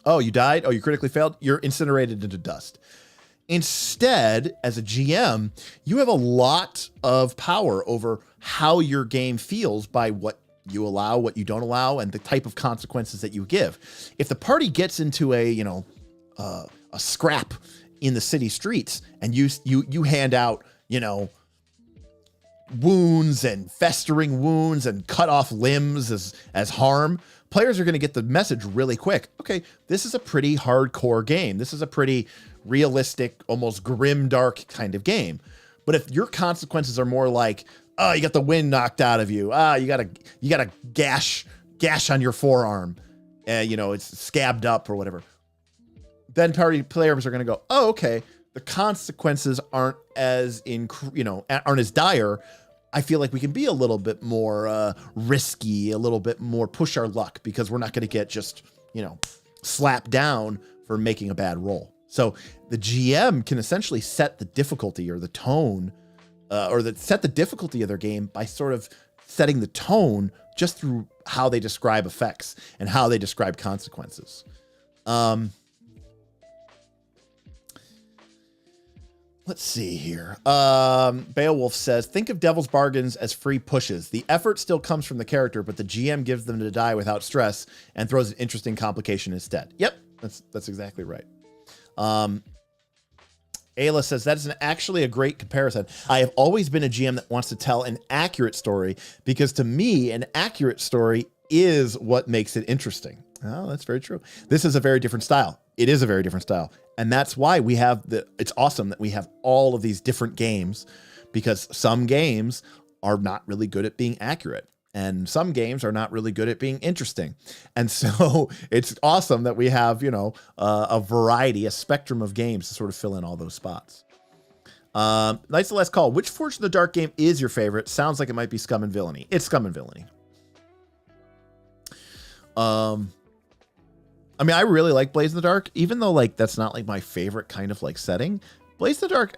Oh, you died? Oh, you critically failed? You're incinerated into dust. Instead, as a GM, you have a lot of power over how your game feels by what you allow, what you don't allow, and the type of consequences that you give. If the party gets into a scrap in the city streets and you hand out, wounds and festering wounds and cut off limbs as harm, players are going to get the message really quick. Okay, this is a pretty hardcore game. This is a pretty realistic, almost grim dark kind of game. But if your consequences are more like, oh, you got the wind knocked out of you, you got a gash on your forearm, it's scabbed up or whatever, then party players are going to go, oh, okay, the consequences aren't as dire. I feel like we can be a little bit more risky, a little bit more push our luck, because we're not going to get just, slapped down for making a bad roll. So the GM can essentially set the difficulty or the tone, set the difficulty of their game by sort of setting the tone just through how they describe effects and how they describe consequences. Let's see here. Beowulf says, think of Devil's Bargains as free pushes. The effort still comes from the character, but the GM gives them to die without stress and throws an interesting complication instead. Yep, that's exactly right. Ayla says, that is actually a great comparison. I have always been a GM that wants to tell an accurate story because to me, an accurate story is what makes it interesting. Oh, that's very true. This is a very different style. It is a very different style. And that's why we have it's awesome that we have all of these different games, because some games are not really good at being accurate and some games are not really good at being interesting. And so it's awesome that we have, a variety, a spectrum of games to sort of fill in all those spots. Knights of the Last Call. Which Forged in the Dark game is your favorite? Sounds like it might be Scum and Villainy. It's Scum and Villainy. I mean, I really like Blaze in the Dark, even though like that's not like my favorite kind of like setting. Blaze in the Dark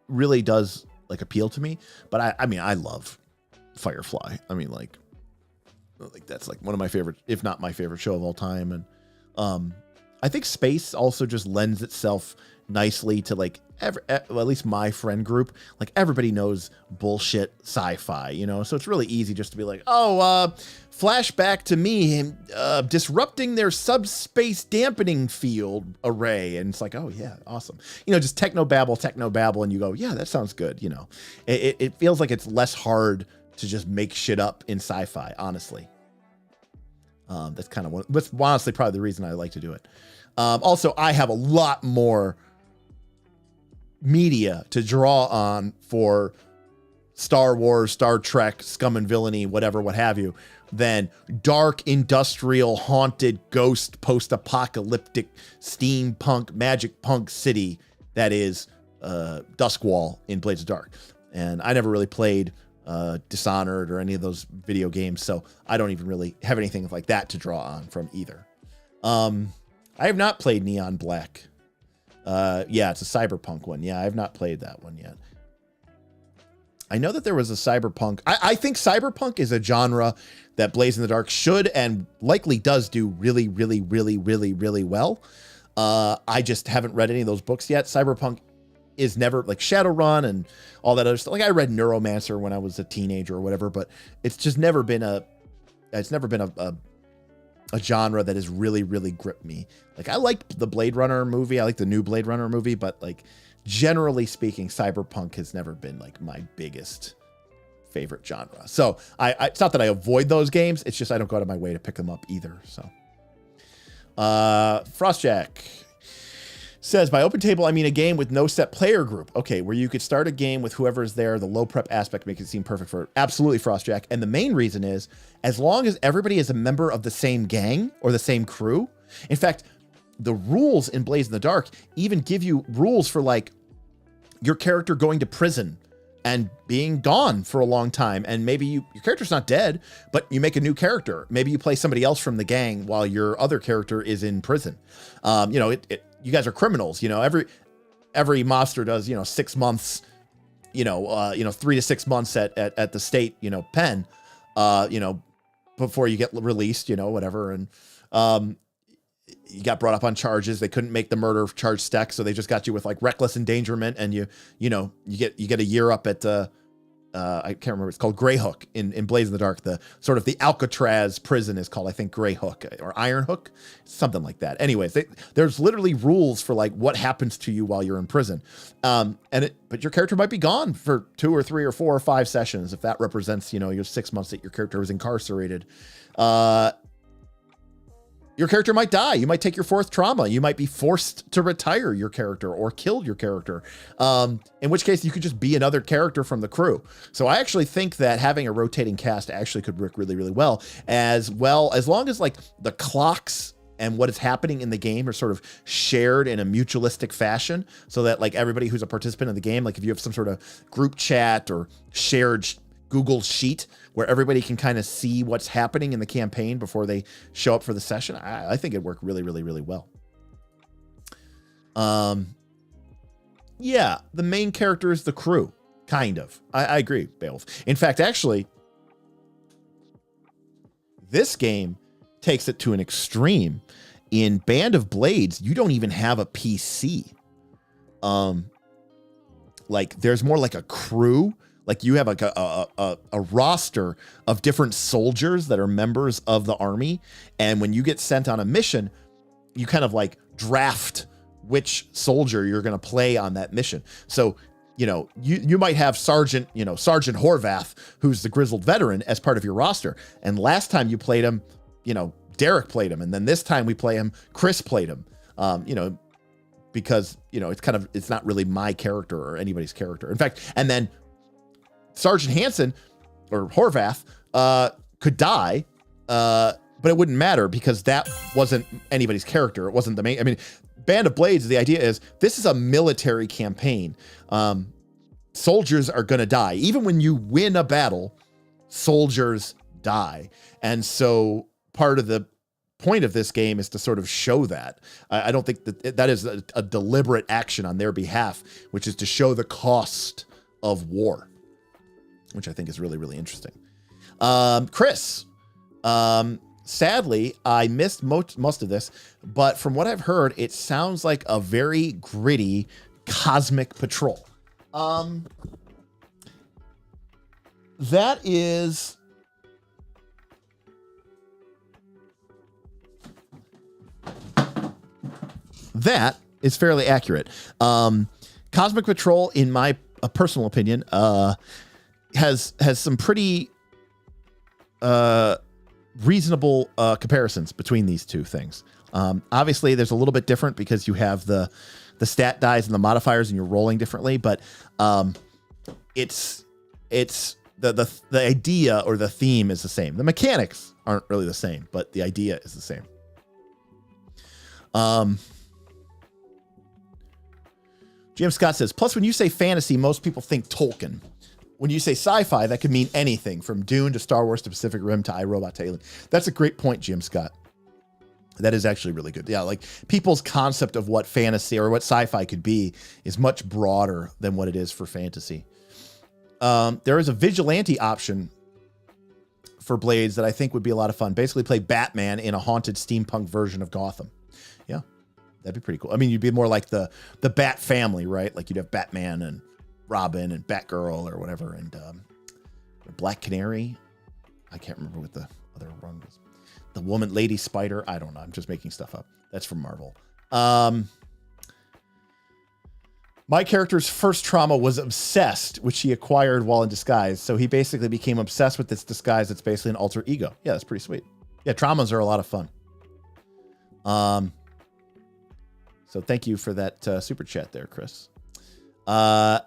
really does like appeal to me, but I mean, I love Firefly. I mean, like that's like one of my favorite, if not my favorite show of all time. And I think space also just lends itself nicely to like at least my friend group. Like everybody knows bullshit sci-fi, so it's really easy just to be like, flashback to me disrupting their subspace dampening field array, and it's like, oh yeah, awesome, just techno babble, and you go, yeah, that sounds good. It feels like it's less hard to just make shit up in sci-fi, honestly. That's kind of that's honestly probably the reason I like to do it. Also, I have a lot more media to draw on for Star Wars, Star Trek, Scum and Villainy, whatever, what have you, than dark, industrial, haunted, ghost, post-apocalyptic, steampunk, magic punk city that is Duskwall in Blades of Dark. And I never really played Dishonored or any of those video games, so I don't even really have anything like that to draw on from either. I have not played Neon Black. Yeah, it's a cyberpunk one. Yeah, I have not played that one yet. I know that there was a cyberpunk. I think cyberpunk is a genre that Blaze in the Dark should and likely does do really, really, really, really, really well. I just haven't read any of those books yet. Cyberpunk is never like Shadowrun and all that other stuff. Like I read Neuromancer when I was a teenager or whatever, but it's just never been a genre that has really, really gripped me. Like I liked the Blade Runner movie. I like the new Blade Runner movie, but like generally speaking, cyberpunk has never been like my biggest favorite genre. So it's not that I avoid those games. It's just, I don't go out of my way to pick them up either. So, Frostjack says, by open table, I mean a game with no set player group. Okay, where you could start a game with whoever is there. The low prep aspect makes it seem perfect for it. Absolutely, Frostjack. And the main reason is, as long as everybody is a member of the same gang or the same crew. In fact, the rules in Blaze in the Dark even give you rules for like your character going to prison and being gone for a long time. And maybe your character's not dead, but you make a new character. Maybe you play somebody else from the gang while your other character is in prison. You guys are criminals, every monster does, 6 months, 3 to 6 months at the state, pen, before you get released, whatever. And, you got brought up on charges. They couldn't make the murder charge stack, so they just got you with like reckless endangerment, and you get a year up at I can't remember. It's called Grey Hook in Blaze in the Dark. The sort of the Alcatraz prison is called, I think, Grey Hook or Iron Hook, something like that. Anyways, there's literally rules for like what happens to you while you're in prison, but your character might be gone for 2 or 3 or 4 or 5 sessions if that represents your 6 months that your character was incarcerated. Your character might die. You might take your 4th trauma. You might be forced to retire your character or kill your character. In which case you could just be another character from the crew. So I actually think that having a rotating cast actually could work really, really well, as long as like the clocks and what is happening in the game are sort of shared in a mutualistic fashion, so that like everybody who's a participant in the game, like if you have some sort of group chat or shared Google Sheet where everybody can kind of see what's happening in the campaign before they show up for the session, I think it'd work really, really, really well. Yeah, the main character is the crew, kind of. I agree, Beowulf. In fact, actually, this game takes it to an extreme. In Band of Blades, you don't even have a PC. like there's more like a crew. Like you have like a roster of different soldiers that are members of the army. And when you get sent on a mission, you kind of like draft which soldier you're going to play on that mission. So, you know, you might have Sergeant Horvath, who's the grizzled veteran, as part of your roster. And last time you played him, you know, Derek played him. And then this time we play him, Chris played him, you know, because, you know, it's not really my character or anybody's character. In fact, and then Sergeant Hansen or Horvath could die, but it wouldn't matter because that wasn't anybody's character. It wasn't the main. I mean, Band of Blades, the idea is this is a military campaign. Soldiers are going to die. Even when you win a battle, soldiers die. And so part of the point of this game is to sort of show that. I don't think that is a deliberate action on their behalf, which is to show the cost of war, which I think is really, really interesting. Chris, sadly, I missed most of this, but from what I've heard, it sounds like a very gritty cosmic patrol. That is fairly accurate. Cosmic Patrol, in my personal opinion, has some pretty reasonable comparisons between these two things. Obviously, there's a little bit different because you have the stat dies and the modifiers, and you're rolling differently. But it's the idea or the theme is the same. The mechanics aren't really the same, but the idea is the same. Jim Scott says, plus when you say fantasy, most people think Tolkien. When you say sci-fi, that could mean anything from Dune to Star Wars to Pacific Rim to iRobot to Alien. That's a great point, Jim Scott. That is actually really good. Yeah, like people's concept of what fantasy or what sci-fi could be is much broader than what it is for fantasy. There is a vigilante option for Blades that I think would be a lot of fun. Basically play Batman in a haunted steampunk version of Gotham. Yeah, that'd be pretty cool. I mean, you'd be more like the Bat family, right? Like you'd have Batman and Robin and Batgirl or whatever, and Black Canary. I can't remember what the other one was. The woman, Lady Spider. I don't know. I'm just making stuff up. That's from Marvel. My character's first trauma was obsessed, which he acquired while in disguise. So he basically became obsessed with this disguise. It's basically an alter ego. Yeah, that's pretty sweet. Yeah, traumas are a lot of fun. So thank you for that super chat there, Chris. I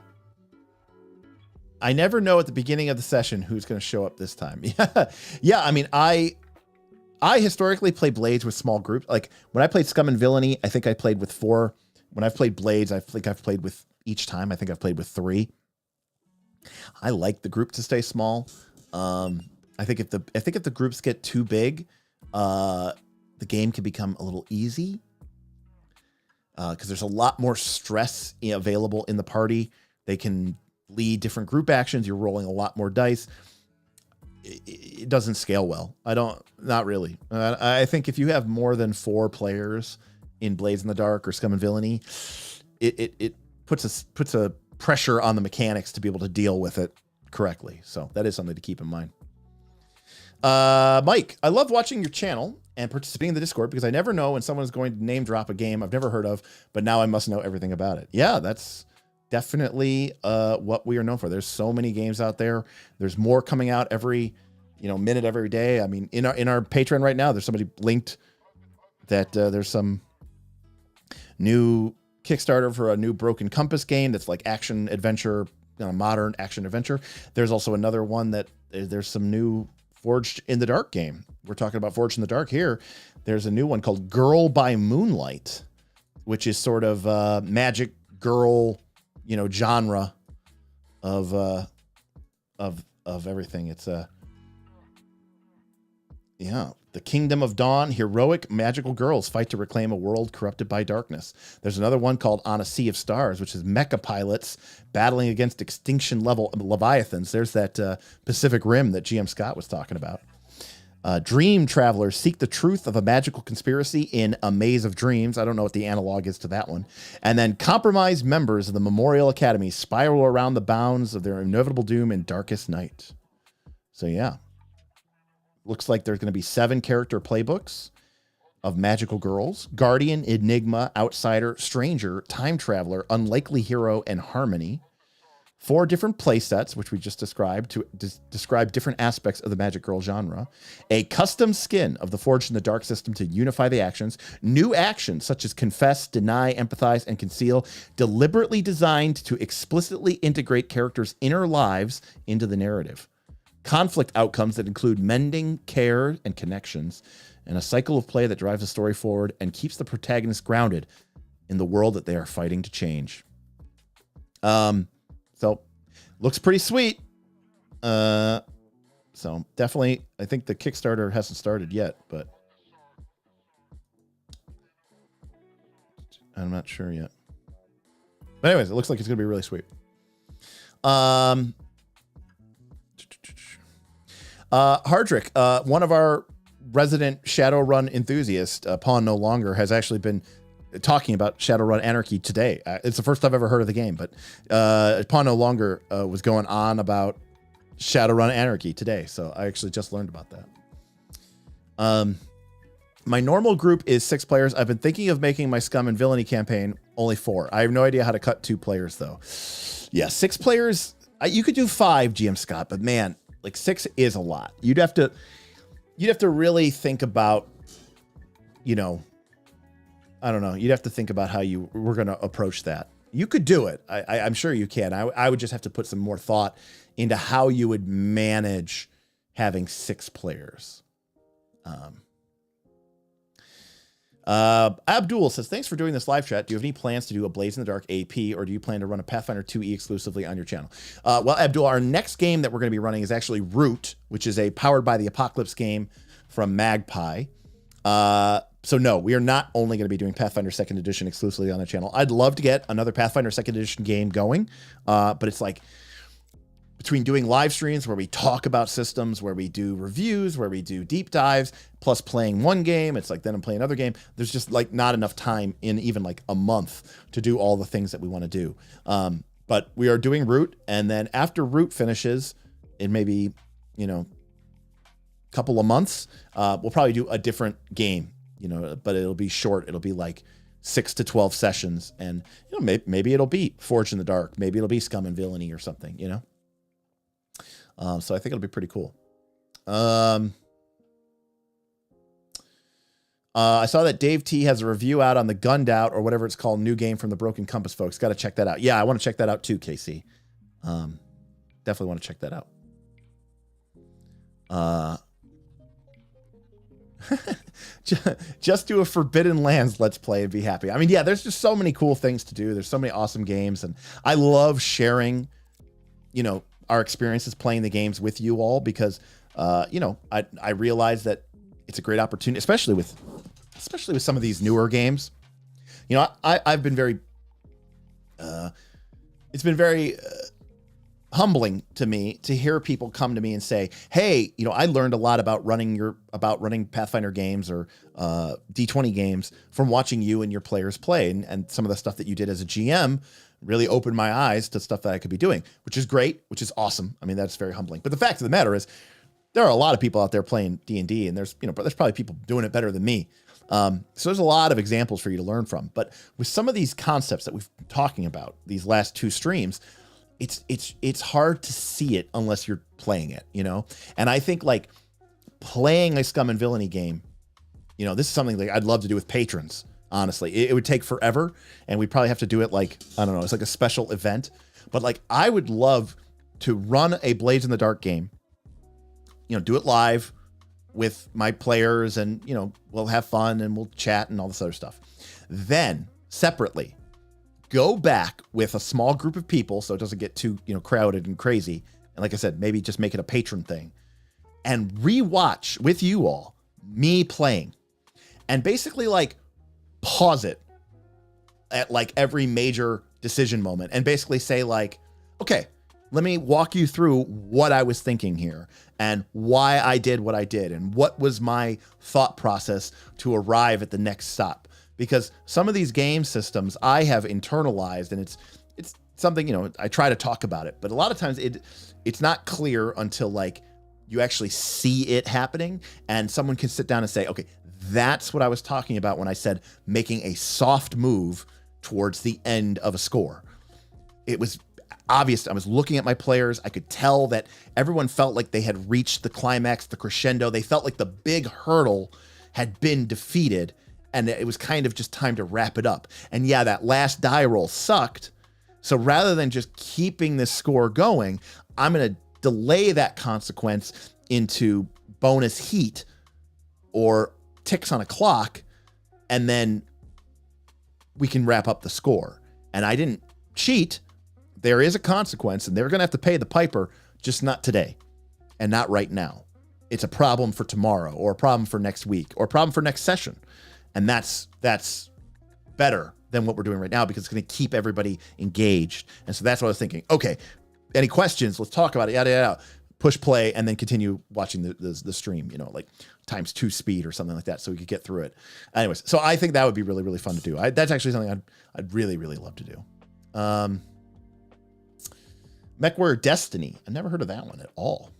never know at the beginning of the session who's going to show up this time. Yeah. I mean, I historically play Blades with small groups. Like when I played Scum and Villainy, I think I played with 4. When I've played Blades, I think I've played with each time. I think I've played with 3. I like the group to stay small. I think if the groups get too big, the game can become a little easy. Because there's a lot more stress available in the party. They can lead different group actions. You're rolling a lot more dice. It doesn't scale well. Not really. I think if you have more than 4 players in Blades in the Dark or Scum and Villainy, it puts a pressure on the mechanics to be able to deal with it correctly. So that is something to keep in mind. Mike, I love watching your channel and participating in the Discord because I never know when someone is going to name drop a game I've never heard of, but now I must know everything about it. Yeah, that's definitely what we are known for. There's so many games out there. There's more coming out every minute, every day. I mean, in our Patreon right now, there's somebody linked that there's some new Kickstarter for a new Broken Compass game that's like action adventure, modern action adventure. There's also another one that there's some new Forged in the Dark game. We're talking about Forged in the Dark here. There's a new one called Girl by Moonlight, which is sort of magic girl, genre of everything. It's the Kingdom of Dawn, heroic magical girls fight to reclaim a world corrupted by darkness. There's another one called On a Sea of Stars, which is mecha pilots battling against extinction level leviathans. There's that Pacific Rim that GM Scott was talking about. Dream travelers seek the truth of a magical conspiracy in A Maze of Dreams. I don't know what the analog is to that one. And then compromised members of the Memorial Academy spiral around the bounds of their inevitable doom in Darkest Night. So yeah. Looks like there's going to be 7 character playbooks of magical girls: Guardian, Enigma, Outsider, Stranger, Time Traveler, Unlikely Hero, and Harmony. 4 different play sets, which we just described, to describe different aspects of the Magic Girl genre. A custom skin of the Forged in the Dark system to unify the actions. New actions such as Confess, Deny, Empathize, and Conceal, deliberately designed to explicitly integrate characters' inner lives into the narrative. Conflict outcomes that include mending, care, and connections. And a cycle of play that drives the story forward and keeps the protagonist grounded in the world that they are fighting to change. So looks pretty sweet. So definitely, I think the Kickstarter hasn't started yet, but I'm not sure yet. But anyways, it looks like it's going to be really sweet. Hardrick, one of our resident Shadowrun enthusiast, Pawn No Longer, has actually been talking about Shadowrun Anarchy today. It's the first I've ever heard of the game, but Pawn No Longer was going on about Shadowrun Anarchy today, so I actually just learned about that. My normal group is 6 players. I've been thinking of making my Scum and Villainy campaign only 4. I have no idea how to cut 2 players, though. Yeah, 6 players. You could do 5, GM Scott, but man, like 6 is a lot. You'd have to really think about, I don't know. You'd have to think about how you were going to approach that. You could do it. I'm sure you can. I would just have to put some more thought into how you would manage having 6 players. Abdul says, thanks for doing this live chat. Do you have any plans to do a Blaze in the Dark AP, or do you plan to run a Pathfinder 2E exclusively on your channel? Well, Abdul, our next game that we're going to be running is actually Root, which is a Powered by the Apocalypse game from Magpie. So no, we are not only going to be doing Pathfinder 2nd Edition exclusively on the channel. I'd love to get another Pathfinder 2nd Edition game going, but it's like between doing live streams where we talk about systems, where we do reviews, where we do deep dives, plus playing one game, it's like then I'm playing another game. There's just like not enough time in even like a month to do all the things that we want to do. But we are doing Root, and then after Root finishes, in maybe, couple of months, we'll probably do a different game, but it'll be short. It'll be like 6 to 12 sessions, and maybe it'll be Forged in the Dark, maybe it'll be Scum and Villainy or something, so I think it'll be pretty cool. I saw that Dave T has a review out on the Gunned Out, or whatever it's called, new game from the Broken Compass folks. Got to check that out. Yeah, I want to check that out too, KC. Definitely want to check that out. Just do a Forbidden Lands Let's Play and be happy. I mean, yeah, there's just so many cool things to do. There's so many awesome games, and I love sharing, our experiences playing the games with you all, because, I realize that it's a great opportunity, especially with some of these newer games. I've been very, it's been very humbling to me to hear people come to me and say, hey, I learned a lot about running Pathfinder games or D20 games from watching you and your players play, and some of the stuff that you did as a GM really opened my eyes to stuff that I could be doing, which is great, which is awesome. I mean, that's very humbling. But the fact of the matter is, there are a lot of people out there playing D&D, and there's probably people doing it better than me. So there's a lot of examples for you to learn from. But with some of these concepts that we've been talking about these last 2 streams, it's hard to see it unless you're playing it, And I think like playing a Scum and Villainy game, this is something that I'd love to do with patrons. Honestly, it would take forever, and we'd probably have to do it like, I don't know, it's like a special event. But like, I would love to run a Blades in the Dark game, do it live with my players, and, we'll have fun and we'll chat and all this other stuff. Then separately, go back with a small group of people so it doesn't get too, crowded and crazy. And like I said, maybe just make it a patron thing, and rewatch with you all me playing, and basically like pause it at like every major decision moment, and basically say like, okay, let me walk you through what I was thinking here and why I did what I did and what was my thought process to arrive at the next stop. Because some of these game systems I have internalized, and it's something, you know, I try to talk about it, but a lot of times it's not clear until like you actually see it happening and someone can sit down and say, okay, that's what I was talking about when I said making a soft move towards the end of a score. It was obvious. I was looking at my players. I could tell that everyone felt like they had reached the climax, the crescendo. They felt like the big hurdle had been defeated and it was kind of just time to wrap it up. And yeah, that last die roll sucked. So rather than just keeping this score going, I'm going to delay that consequence into bonus heat or ticks on a clock, and then we can wrap up the score. And I didn't cheat. There is a consequence, and they're going to have to pay the piper, just not today and not right now. It's a problem for tomorrow or a problem for next week or a problem for next session. And that's better than what we're doing right now because it's going to keep everybody engaged. And so that's what I was thinking. Okay, any questions? Let's talk about it. Yada, yada. Push play and then continue watching the stream, you know, like ×2 speed or something like that so we could get through it. Anyways, so I think that would be really, really fun to do. That's actually something I'd really, really love to do. MechWarrior Destiny. I've never heard of that one at all.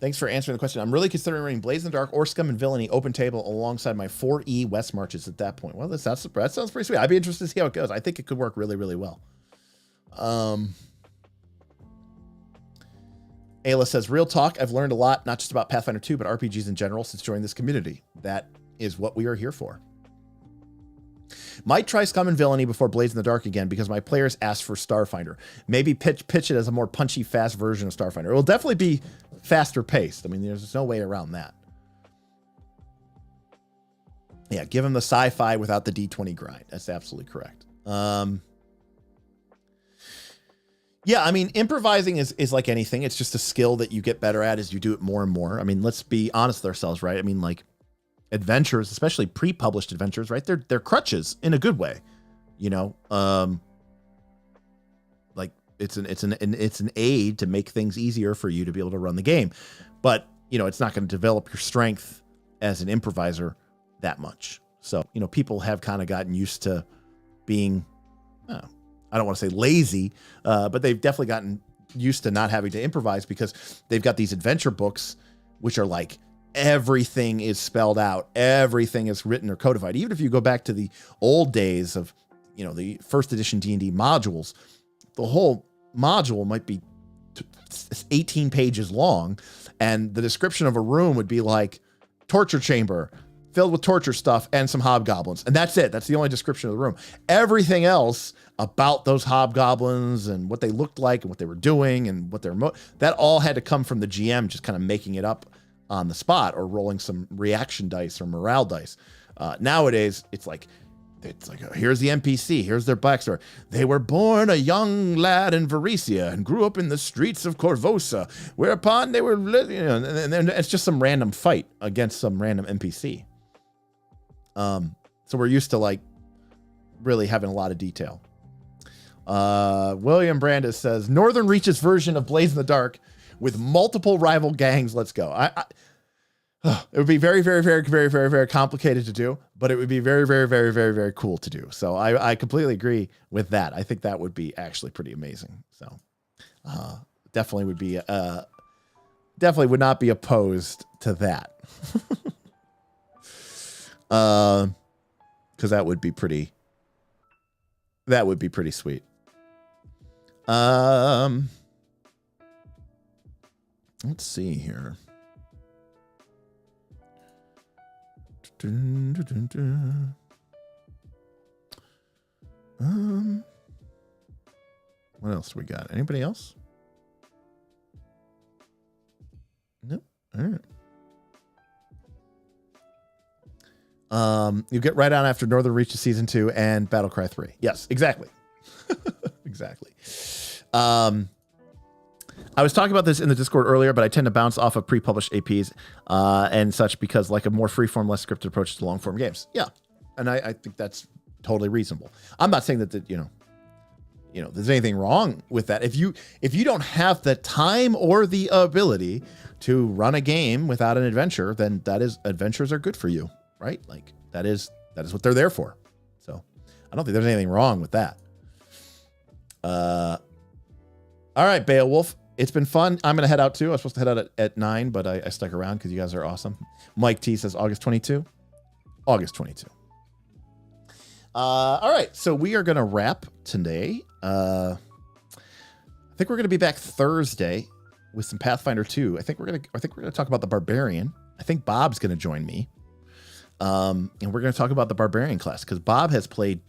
Thanks for answering the question. I'm really considering running Blaze in the Dark or Scum and Villainy open table alongside my 4E West Marches at that point. Well, that sounds pretty sweet. I'd be interested to see how it goes. I think it could work really, really well. Ayla says, real talk, I've learned a lot, not just about Pathfinder 2, but RPGs in general since joining this community. That is what we are here for. Might try Scum and Villainy before Blades in the Dark again because my players asked for Starfinder. Maybe pitch it as a more punchy, fast version of Starfinder. It will definitely be faster paced. I mean, there's no way around that. Yeah, give him the sci-fi without the D20 grind. That's absolutely correct. Yeah, I mean, improvising is like anything. It's just a skill that you get better at as you do it more and more. I mean, let's be honest with ourselves, right? I mean, like, adventures, especially pre-published adventures, right? They're crutches in a good way, you know. Like it's an aid to make things easier for you to be able to run the game, but you know, it's not going to develop your strength as an improviser that much. So you know, people have kind of gotten used to being, I don't want to say lazy, but they've definitely gotten used to not having to improvise because they've got these adventure books, which are like, everything is spelled out. Everything is written or codified. Even if you go back to the old days of, you know, the first edition D&D modules, the whole module might be 18 pages long. And the description of a room would be like torture chamber filled with torture stuff and some hobgoblins. And that's it. That's the only description of the room. Everything else about those hobgoblins and what they looked like and what they were doing and what that all had to come from the GM, just kind of making it up on the spot or rolling some reaction dice or morale dice. Nowadays, it's like, here's the NPC, here's their backstory. They were born a young lad in Varesia and grew up in the streets of Corvosa, whereupon they were, you know, and then it's just some random fight against some random NPC. So we're used to like really having a lot of detail. William Brandis says, Northern Reach's version of Blaze in the Dark with multiple rival gangs. Let's go. It would be very, very, very, very, very, very complicated to do, but it would be very, very, very, very, very cool to do. So I completely agree with that. I think that would be actually pretty amazing. So definitely would be, definitely would not be opposed to that. Because that would be pretty sweet. Let's see here. What else do we got? Anybody else? Nope. All right. You get right on after Northern Reaches Season 2 and Battlecry 3. Yes, exactly. Exactly. I was talking about this in the Discord earlier, but I tend to bounce off of pre-published APs and such because like a more freeform, less scripted approach to long-form games. Yeah, and I think that's totally reasonable. I'm not saying that there's anything wrong with that. If you don't have the time or the ability to run a game without an adventure, then adventures are good for you, right? Like that is what they're there for. So I don't think there's anything wrong with that. All right, Beowulf. It's been fun. I'm going to head out too. I was supposed to head out at 9, but I stuck around because you guys are awesome. Mike T says August 22. August 22. All right, so we are going to wrap today. I think we're going to be back Thursday with some Pathfinder 2. I think we're going to talk about the Barbarian. I think Bob's going to join me. And we're going to talk about the Barbarian class because Bob has played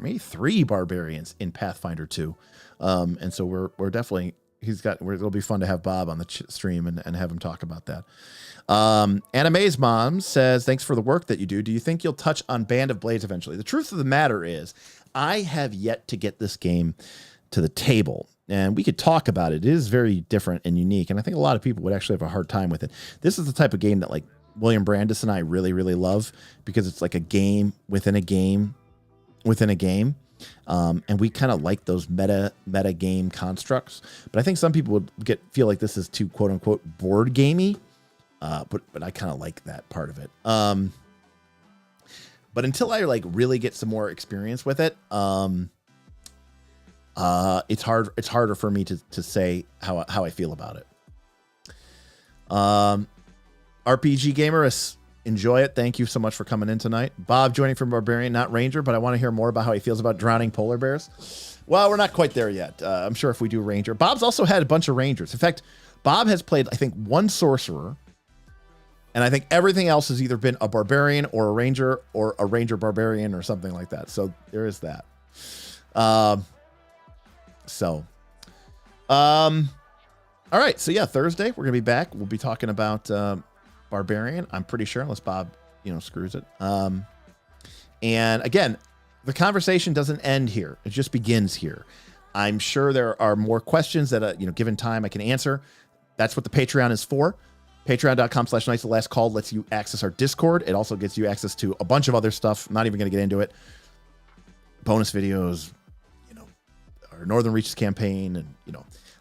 maybe 3 Barbarians in Pathfinder 2. And so we're definitely, it'll be fun to have Bob on the stream and have him talk about that. Anime's mom says, thanks for the work that you do. Do you think you'll touch on Band of Blades eventually? The truth of the matter is I have yet to get this game to the table, and we could talk about it. It is very different and unique, and I think a lot of people would actually have a hard time with it. This is the type of game that like William Brandis and I really, really love because it's like a game within a game within a game. And we kind of like those meta game constructs, but I think some people would feel like this is too quote unquote board gamey. But I kind of like that part of it. But until I like really get some more experience with it, it's harder for me to say how I feel about it. RPG Gamer, enjoy it. Thank you so much for coming in tonight. Bob joining from Barbarian, not Ranger, but I want to hear more about how he feels about drowning polar bears. Well, we're not quite there yet. I'm sure if we do Ranger. Bob's also had a bunch of Rangers. In fact, Bob has played, I think, 1 Sorcerer, and I think everything else has either been a Barbarian or a Ranger or a Ranger Barbarian or something like that. So there is that. All right. So yeah, Thursday, we're going to be back. We'll be talking about Barbarian, I'm pretty sure, unless Bob, screws it. And again, the conversation doesn't end here. It just begins here. I'm sure there are more questions that, given time, I can answer. That's what the Patreon is for. Patreon.com/nightsoflastcall lets you access our Discord. It also gets you access to a bunch of other stuff. I'm not even going to get into it. Bonus videos, our Northern Reaches campaign, and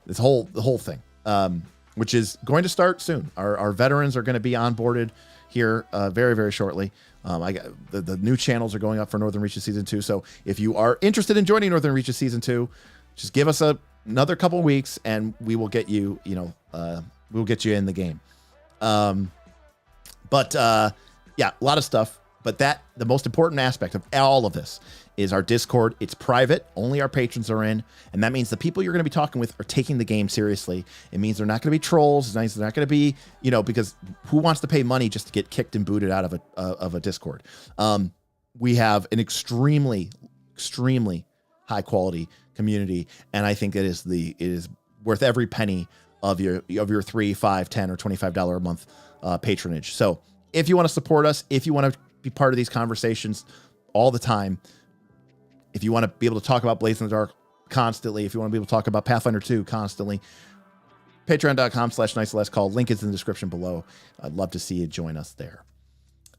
the whole thing, which is going to start soon. Our veterans are going to be onboarded here very, very shortly. I got the new channels are going up for Northern Reaches Season 2. So if you are interested in joining Northern Reaches Season 2, just give us another couple of weeks and we will get you, we'll get you in the game. Yeah, a lot of stuff. But the most important aspect of all of this is our Discord. It's private. Only our patrons are in. And that means the people you're going to be talking with are taking the game seriously. It means they're not going to be trolls. It means they're not going to be, because who wants to pay money just to get kicked and booted out of a Discord? We have an extremely, extremely high quality community. And I think it is worth every penny of your $3, $5, $10, or $25 a month patronage. So if you want to support us, if you want to be part of these conversations all the time, if you want to be able to talk about Blades in the Dark constantly, if you want to be able to talk about Pathfinder 2 constantly, patreon.com/nightsoflastcall. Link is in the description below. I'd love to see you join us there.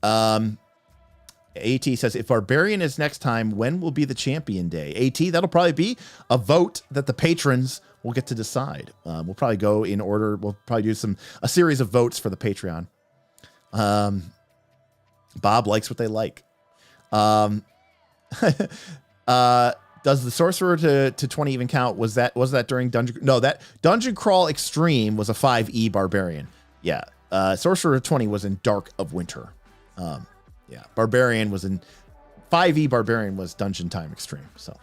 AT says, if Barbarian is next time, when will be the champion day? AT, that'll probably be a vote that the patrons will get to decide. We'll probably go in order. We'll probably do a series of votes for the Patreon. Bob likes what they like. Does the Sorcerer to 20 even count? Was that during Dungeon? No, that Dungeon Crawl Extreme was a 5e Barbarian. Yeah. Sorcerer 20 was in Dark of Winter. Yeah. Barbarian was in 5e Barbarian was Dungeon Time Extreme. So,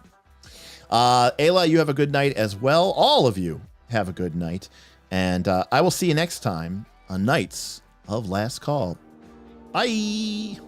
Ayla, you have a good night as well. All of you have a good night. And I will see you next time on Knights of Last Call. Bye.